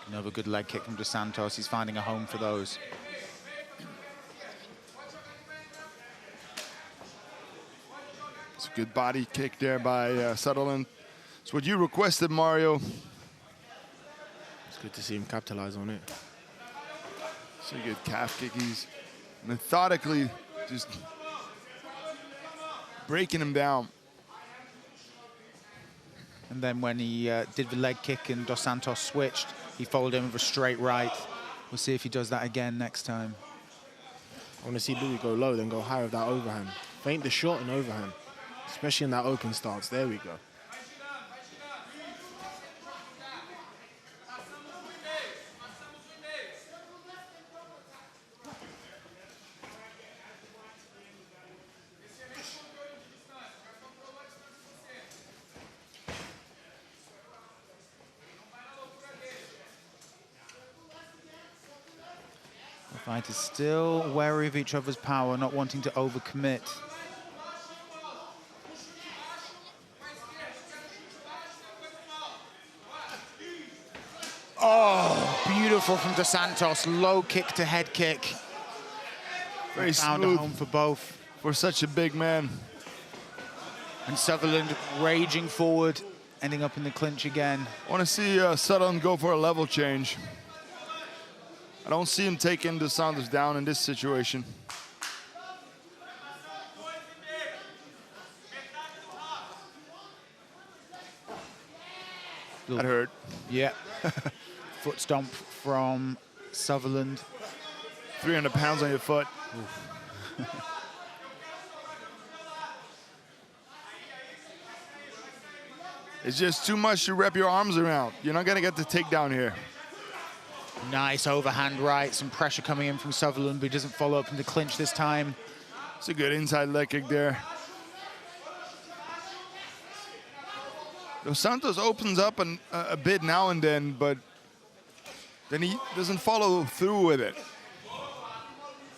Another good leg kick from Dos Santos. He's finding a home for those. It's a good body kick there by Sutherland. It's what you requested, Mario. It's good to see him capitalize on it. It's a good calf kick. He's methodically just breaking him down. And then when he did the leg kick and Dos Santos switched, he followed him with a straight right. We'll see if he does that again next time. I want to see Louis go low, then go high with that overhand. Feint the shot and overhand, especially in that open stance. There we go. Fighters still wary of each other's power, not wanting to overcommit. Oh, beautiful from Dos Santos. Low kick to head kick. Very found smooth a home for both. For such a big man. And Sutherland raging forward, ending up in the clinch again. I want to see Sutherland go for a level change. I don't see him taking Dos Santos down in this situation. That hurt. Yeah. Foot stomp from Sutherland. 300 pounds on your foot. It's just too much to wrap your arms around. You're not going to get the takedown here. Nice overhand right, some pressure coming in from Sutherland, but he doesn't follow up in the clinch this time. It's a good inside leg kick there. Dos Santos opens up a bit now and then, but then he doesn't follow through with it.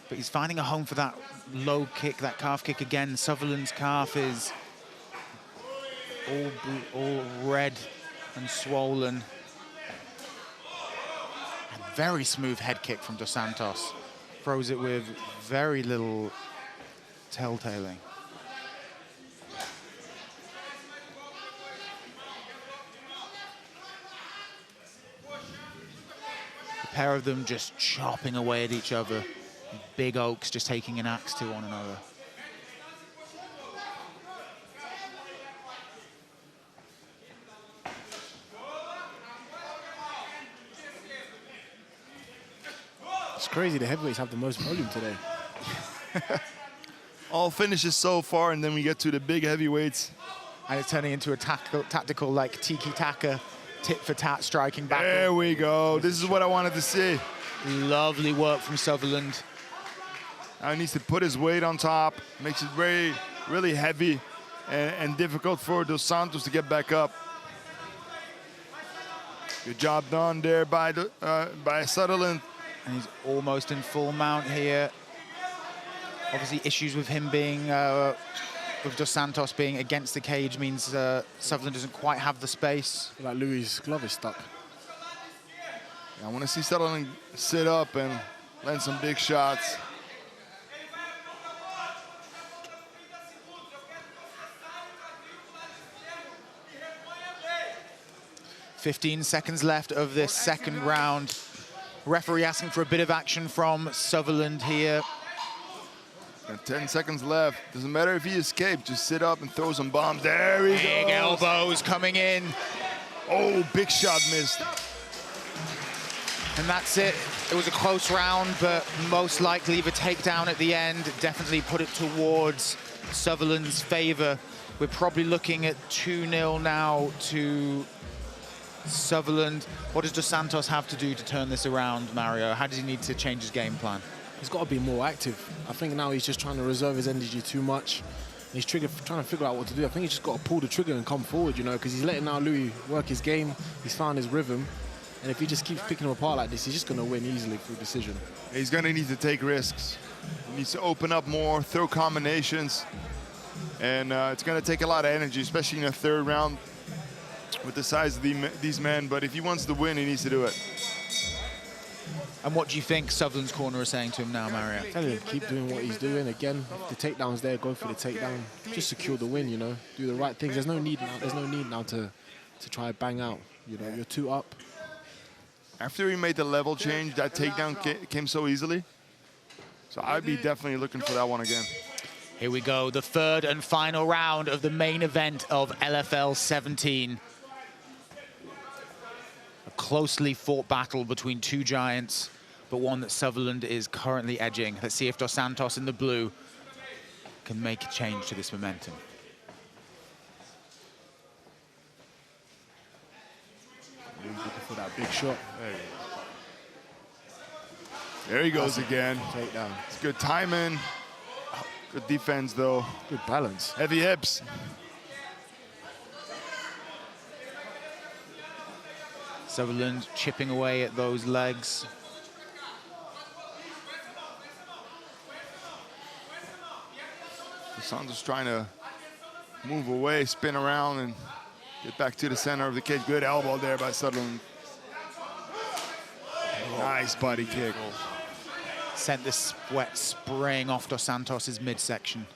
But he's finding a home for that low kick, that calf kick again. Sutherland's calf is all red and swollen. Very smooth head kick from Dos Santos. Throws it with very little telltaling. The pair of them just chopping away at each other. Big oaks just taking an axe to one another. It's crazy, the heavyweights have the most volume today. All finishes so far, and then we get to the big heavyweights. And it's turning into a tactical like tiki-taka, tit-for-tat striking back. There we go. This is what I wanted to see. Lovely work from Sutherland. Now he needs to put his weight on top. Makes it very really heavy and difficult for Dos Santos to get back up. Good job done there by Sutherland. And he's almost in full mount here. Obviously, issues with him being, with Dos Santos being against the cage means Sutherland doesn't quite have the space. Like Louis' glove is stuck. I want to see Sutherland sit up and land some big shots. "15 seconds left of this second round. Referee asking for a bit of action from Sutherland here. And 10 seconds left. Doesn't matter if he escaped, just sit up and throw some bombs. There he goes. Big elbows coming in. Oh, big shot missed. And that's it. It was a close round, but most likely the takedown at the end definitely put it towards Sutherland's favor. We're probably looking at 2-0 now to Sutherland. What does Dos Santos have to do to turn this around, Mario? How does he need to change his game plan? He's got to be more active. I think now he's just trying to reserve his energy too much. He's trying to figure out what to do. I think he's just got to pull the trigger and come forward, you know, because he's letting now Louis work his game. He's found his rhythm. And if he just keeps picking him apart like this, he's just going to win easily through decision. He's going to need to take risks. He needs to open up more, throw combinations. And it's going to take a lot of energy, especially in the third round with the size of these men. But if he wants to win, he needs to do it. And what do you think Sutherland's corner is saying to him now, Mario? Tell him keep doing what he's doing. Again, if the takedown's there, go for the takedown. Just secure the win, you know. Do the right things. There's no need now to try to bang out. You know, you're 2 up. After he made the level change, that takedown came so easily. So I'd be definitely looking for that one again. Here we go, the third and final round of the main event of LFL 17. A closely fought battle between two giants, but one that Sutherland is currently edging. Let's see if Dos Santos in the blue can make a change to this momentum. He's looking for that big shot. There he goes again. Takedown. It's good timing. Good defense, though. Good balance. Heavy hips. Sutherland chipping away at those legs. Santos trying to move away, spin around, and get back to the center of the cage. Good elbow there by Sutherland. Nice body kick. Sent the sweat spraying off Dos Santos' midsection.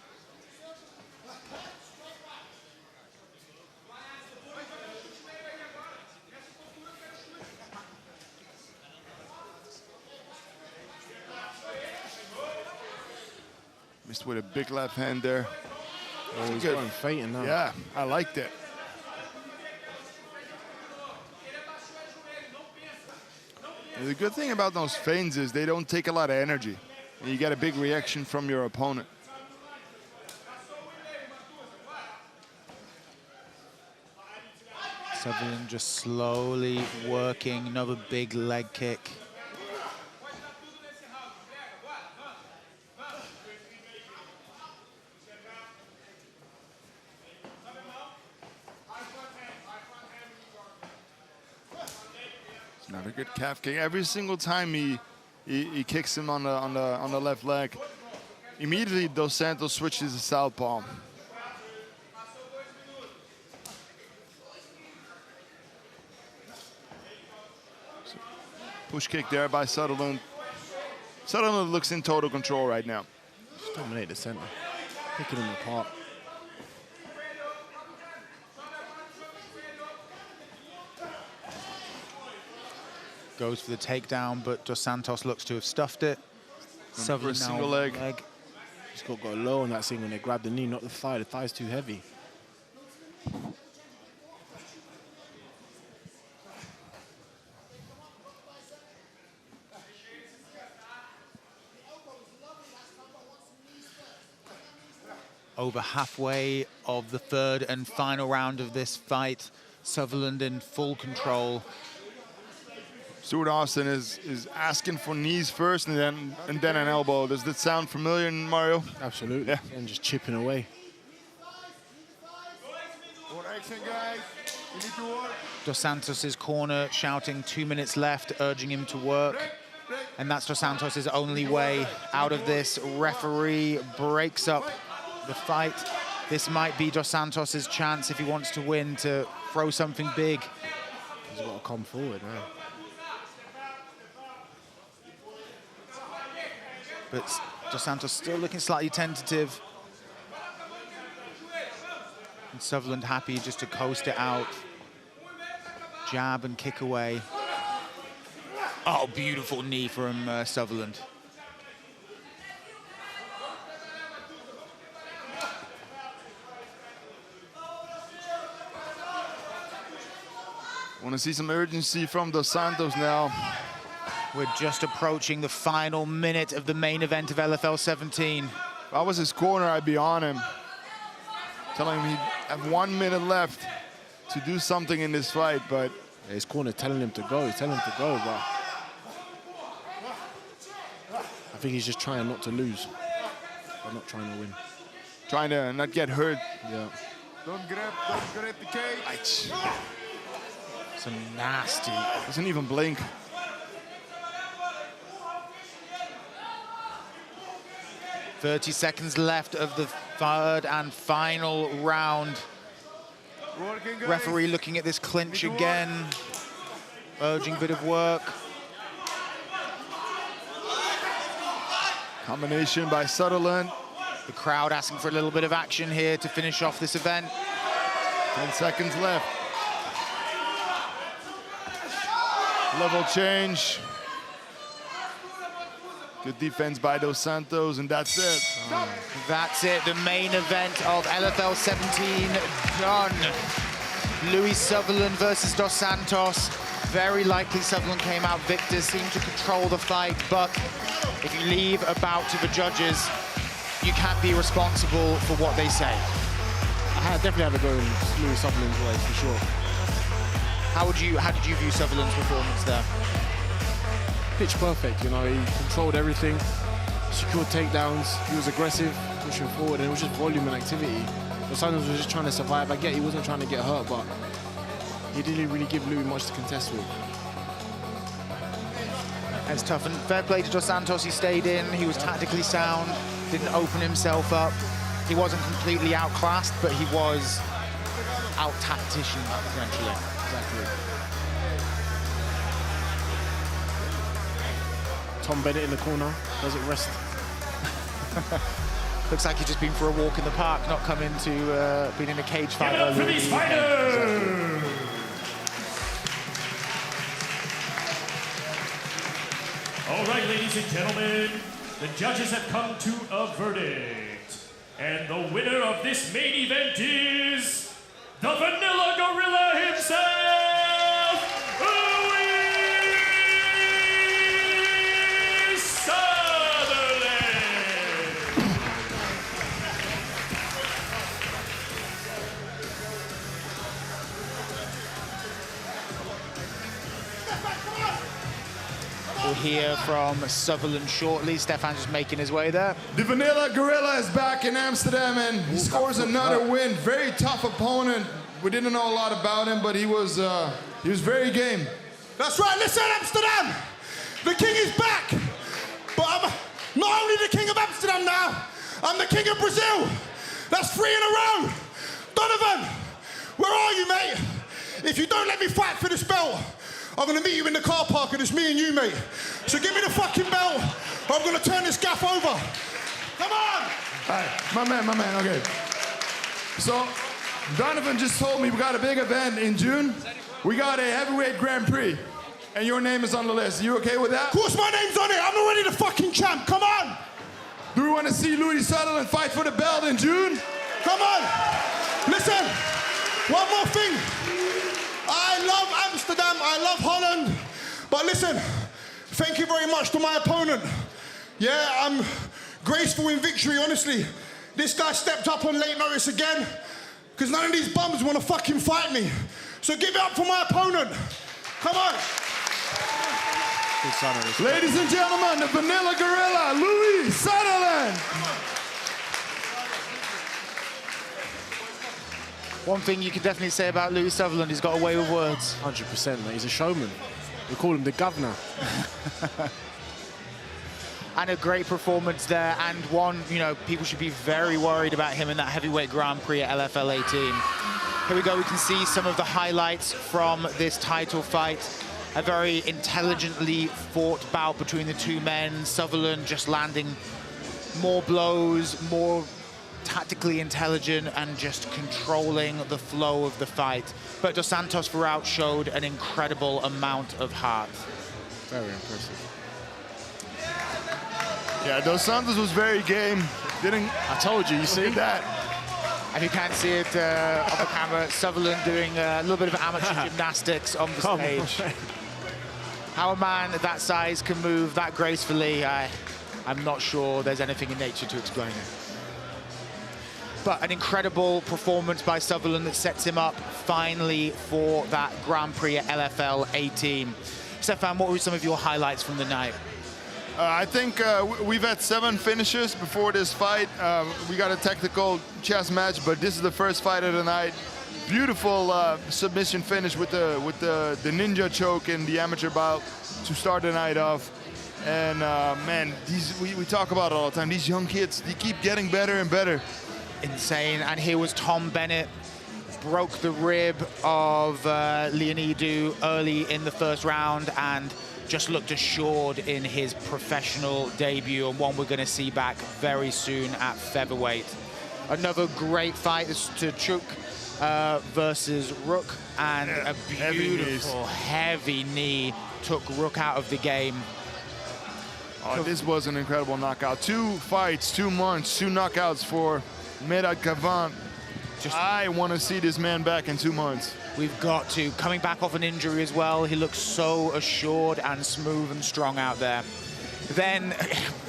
Missed with a big left hand there. Oh, he's going fainting now. Yeah, I liked it. The good thing about those feints is they don't take a lot of energy. And you get a big reaction from your opponent. Sutherland just slowly working, another big leg kick. Another good calf kick. Every single time he kicks him on the left leg, immediately Dos Santos switches to southpaw. Push kick there by Sutherland. Sutherland looks in total control right now. Just dominate the center, picking him apart. Goes for the takedown, but Dos Santos looks to have stuffed it. For a single leg. He's got to go low on that thing when they grab the knee, not the thigh. The thigh's too heavy. Over halfway of the third and final round of this fight. Sutherland in full control. Stuart Austin is asking for knees first and then an elbow. Does that sound familiar, Mario? Absolutely. Yeah. And just chipping away. Listen, guys, you need to work. Dos Santos' corner shouting 2 minutes left, urging him to work. And that's Dos Santos' only way out of this. Referee breaks up the fight. This might be Dos Santos' chance if he wants to win to throw something big. He's got to come forward now. But Dos Santos still looking slightly tentative. And Sutherland happy just to coast it out. Jab and kick away. Oh, beautiful knee from Sutherland. Want to see some urgency from Dos Santos now. We're just approaching the final minute of the main event of LFL 17. If I was his corner, I'd be on him. Telling him he'd have 1 minute left to do something in this fight, but... Yeah, his corner telling him to go, he's telling him to go, but... I think he's just trying not to lose. Or not trying to win. Trying to not get hurt. Yeah. Don't grab the cage. Some nasty. Doesn't even blink. .30 seconds left of the third and final round. Referee looking at this clinch again, urging a bit of work. Combination by Sutherland. The crowd asking for a little bit of action here to finish off this event. 10 seconds left. Level change. Good defense by Dos Santos, and that's it. That's it, the main event of LFL 17 done. Louis Sutherland versus Dos Santos. Very likely Sutherland came out victor, seemed to control the fight, but if you leave a bout to the judges, you can't be responsible for what they say. I definitely have to go in Louis Sutherland's way, for sure. How did you view Sutherland's performance there? Pitch perfect, you know, he controlled everything, secured takedowns, he was aggressive, pushing forward, and it was just volume and activity. Dos Santos was just trying to survive. I get he wasn't trying to get hurt, but he didn't really give Louis much to contest with. That's tough, and fair play to Dos Santos, he stayed in, he was tactically sound, didn't open himself up. He wasn't completely outclassed, but he was out-tactician, essentially. Exactly. Tom Bennett in the corner, doesn't rest. Looks like he's just been for a walk in the park, not come into being in a cage fight. Give it up for these fighters! All right, ladies and gentlemen, the judges have come to a verdict. And the winner of this main event is the Vanilla Gorilla himself, Sutherland! We'll hear from Sutherland shortly. Stefan's just making his way there. The Vanilla Gorilla is back in Amsterdam, and he scores another win. Very tough opponent. We didn't know a lot about him, but he was very game. That's right, listen, Amsterdam! The king is back! But I'm not only the king of Amsterdam now, I'm the king of Brazil! That's 3 in a row! Donovan, where are you, mate? If you don't let me fight for this belt, I'm gonna meet you in the car park and it's me and you, mate. So give me the fucking belt, or I'm gonna turn this gaff over. Come on! All right, my man, okay. So, Donovan just told me we got a big event in June. We got a heavyweight Grand Prix, and your name is on the list. You okay with that? Of course my name's on it. I'm already the fucking champ. Come on. Do we want to see Louis Sutherland fight for the belt in June? Come on. Listen, one more thing. I love Amsterdam. I love Holland. But listen, thank you very much to my opponent. Yeah, I'm graceful in victory, honestly. This guy stepped up on late notice again, because none of these bums want to fucking fight me. So give it up for my opponent. Come on. Ladies and gentlemen, the Vanilla Gorilla, Louis Sutherland. One thing you can definitely say about Louis Sutherland, he's got a way with words. 100%, mate. He's a showman. We call him the governor. And a great performance there, and one, you know, people should be very worried about him in that heavyweight Grand Prix at LFL 18. Here we go, we can see some of the highlights from this title fight. A very intelligently fought bout between the two men. Sutherland just landing more blows, more tactically intelligent, and just controlling the flow of the fight. But Dos Santos throughout showed an incredible amount of heart. Very impressive. Yeah, Dos Santos was very game. I told you, you see? Look at that. And you can see it on the camera, Sutherland doing a little bit of amateur gymnastics on the stage. How a man that size can move that gracefully, I'm not sure there's anything in nature to explain it. But an incredible performance by Sutherland that sets him up finally for that Grand Prix at LFL 18. Stefan, what were some of your highlights from the night? I think we've had 7 finishes before this fight. We got a technical chess match, but this is the first fight of the night. Beautiful submission finish with the ninja choke in the amateur bout to start the night off. And man, we talk about it all the time. These young kids, they keep getting better and better. Insane. And here was Tom Bennett, broke the rib of Leonidu early in the first round, and just looked assured in his professional debut, and one we're going to see back very soon at featherweight. Another great fight is Tkocz versus Rook, and a beautiful heavy knee took Rook out of the game. Oh, this was an incredible knockout. 2 fights, 2 months, 2 knockouts for Kavant. I want to see this man back in 2 months. We've got to. Coming back off an injury as well, he looks so assured and smooth and strong out there. Then,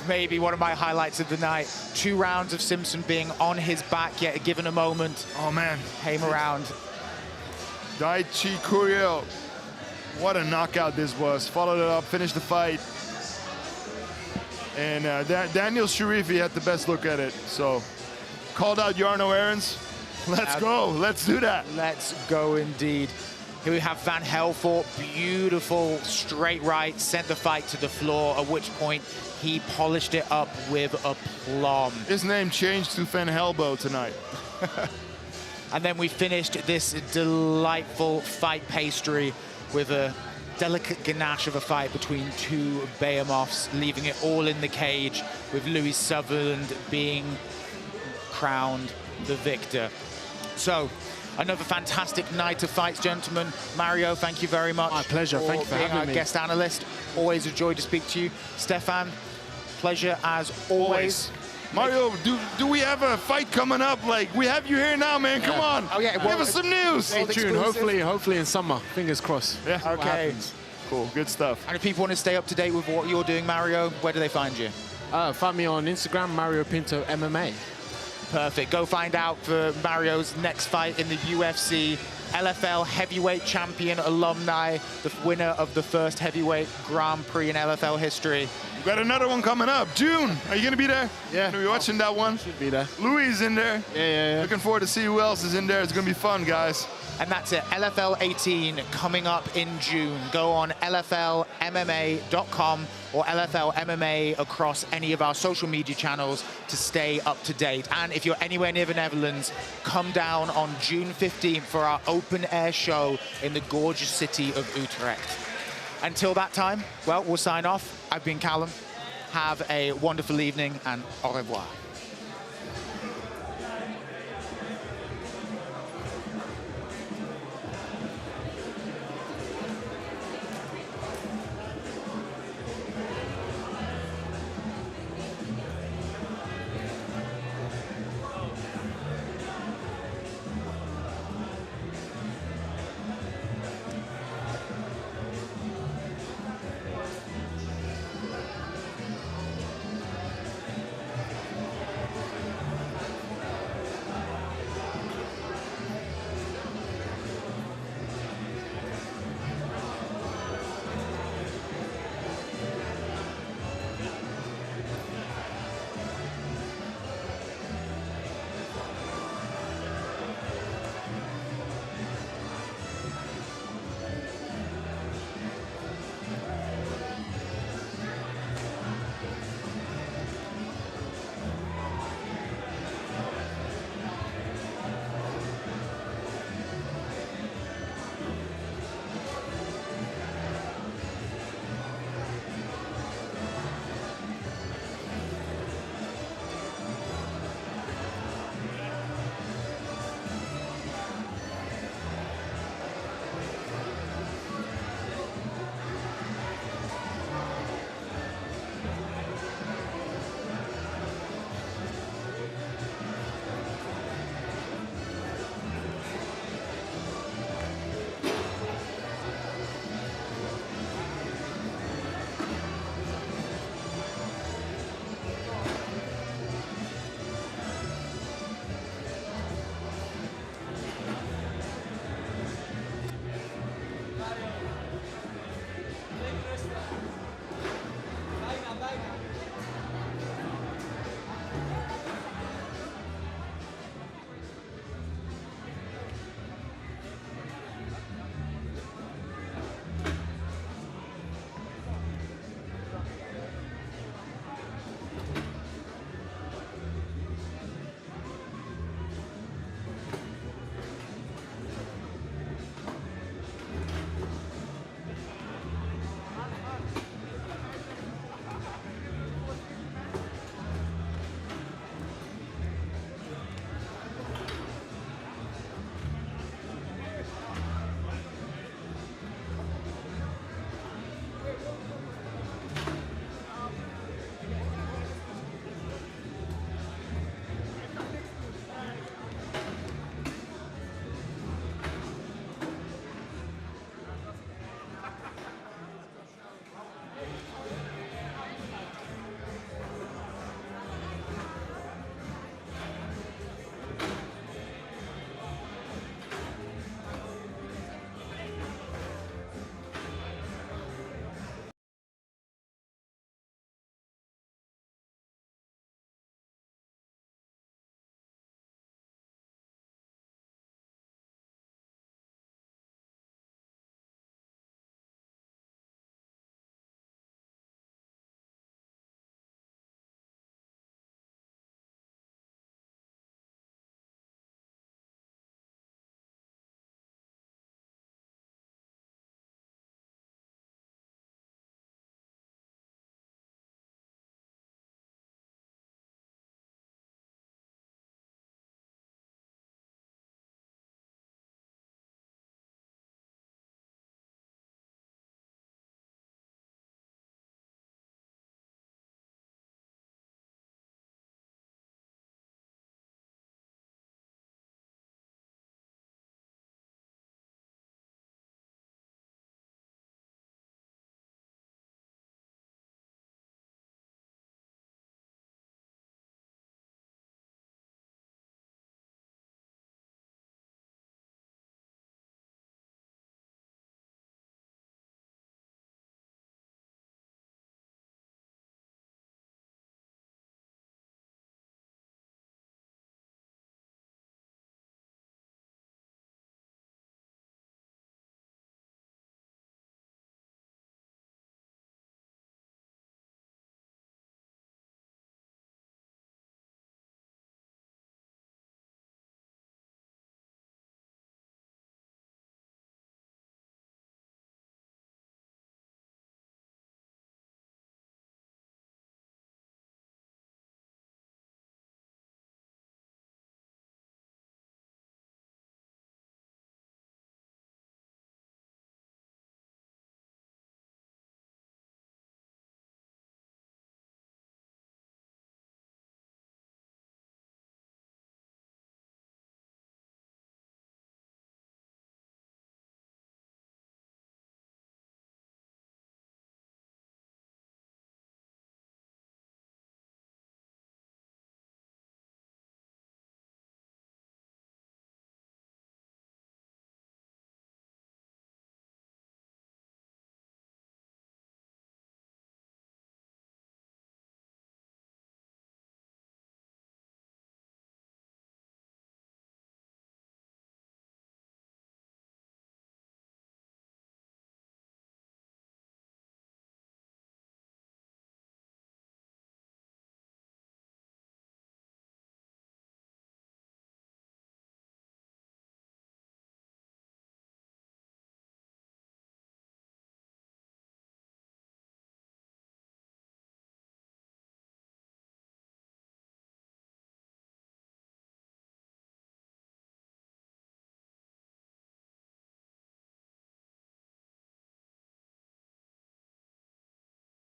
maybe one of my highlights of the night, 2 rounds of Simpson being on his back, yet given a moment. Oh man. Came around. Dayche Coeriel. What a knockout this was. Followed it up, finished the fight. And Daniel Sharifi had the best look at it. So, called out Jarno Aarons. Let's go, let's do that. Let's go indeed. Here we have Van Helvoirt, beautiful straight right, sent the fight to the floor, at which point he polished it up with aplomb. His name changed to Van Helbo tonight. And then we finished this delightful fight pastry with a delicate ganache of a fight between 2 behemoths, leaving it all in the cage, with Louis Sutherland being crowned the victor. So, another fantastic night of fights, gentlemen. Mario, thank you very much. My pleasure. Thank you for having me. Guest analyst. Always a joy to speak to you. Stefan, pleasure as always. Mario, do we have a fight coming up? Like, we have you here now, man. Come on. Oh, yeah. Give us some news. Stay tuned. Hopefully in summer. Fingers crossed. Yeah. Okay. Cool. Good stuff. And if people want to stay up to date with what you're doing, Mario, where do they find you? Find me on Instagram, Mario Pinto MMA. Perfect. Go find out for Mario's next fight in the UFC. LFL heavyweight champion alumni, the winner of the first heavyweight Grand Prix in LFL history. We've got another one coming up. June, are you going to be there? Yeah. Are you watching that one? Should be there. Louis is in there. Yeah. Looking forward to see who else is in there. It's going to be fun, guys. And that's it. LFL 18 coming up in June. Go on LFLMMA.com or LFL MMA across any of our social media channels to stay up to date. And if you're anywhere near the Netherlands, come down on June 15th for our open air show in the gorgeous city of Utrecht. Until that time, well, we'll sign off. I've been Callum. Have a wonderful evening and au revoir.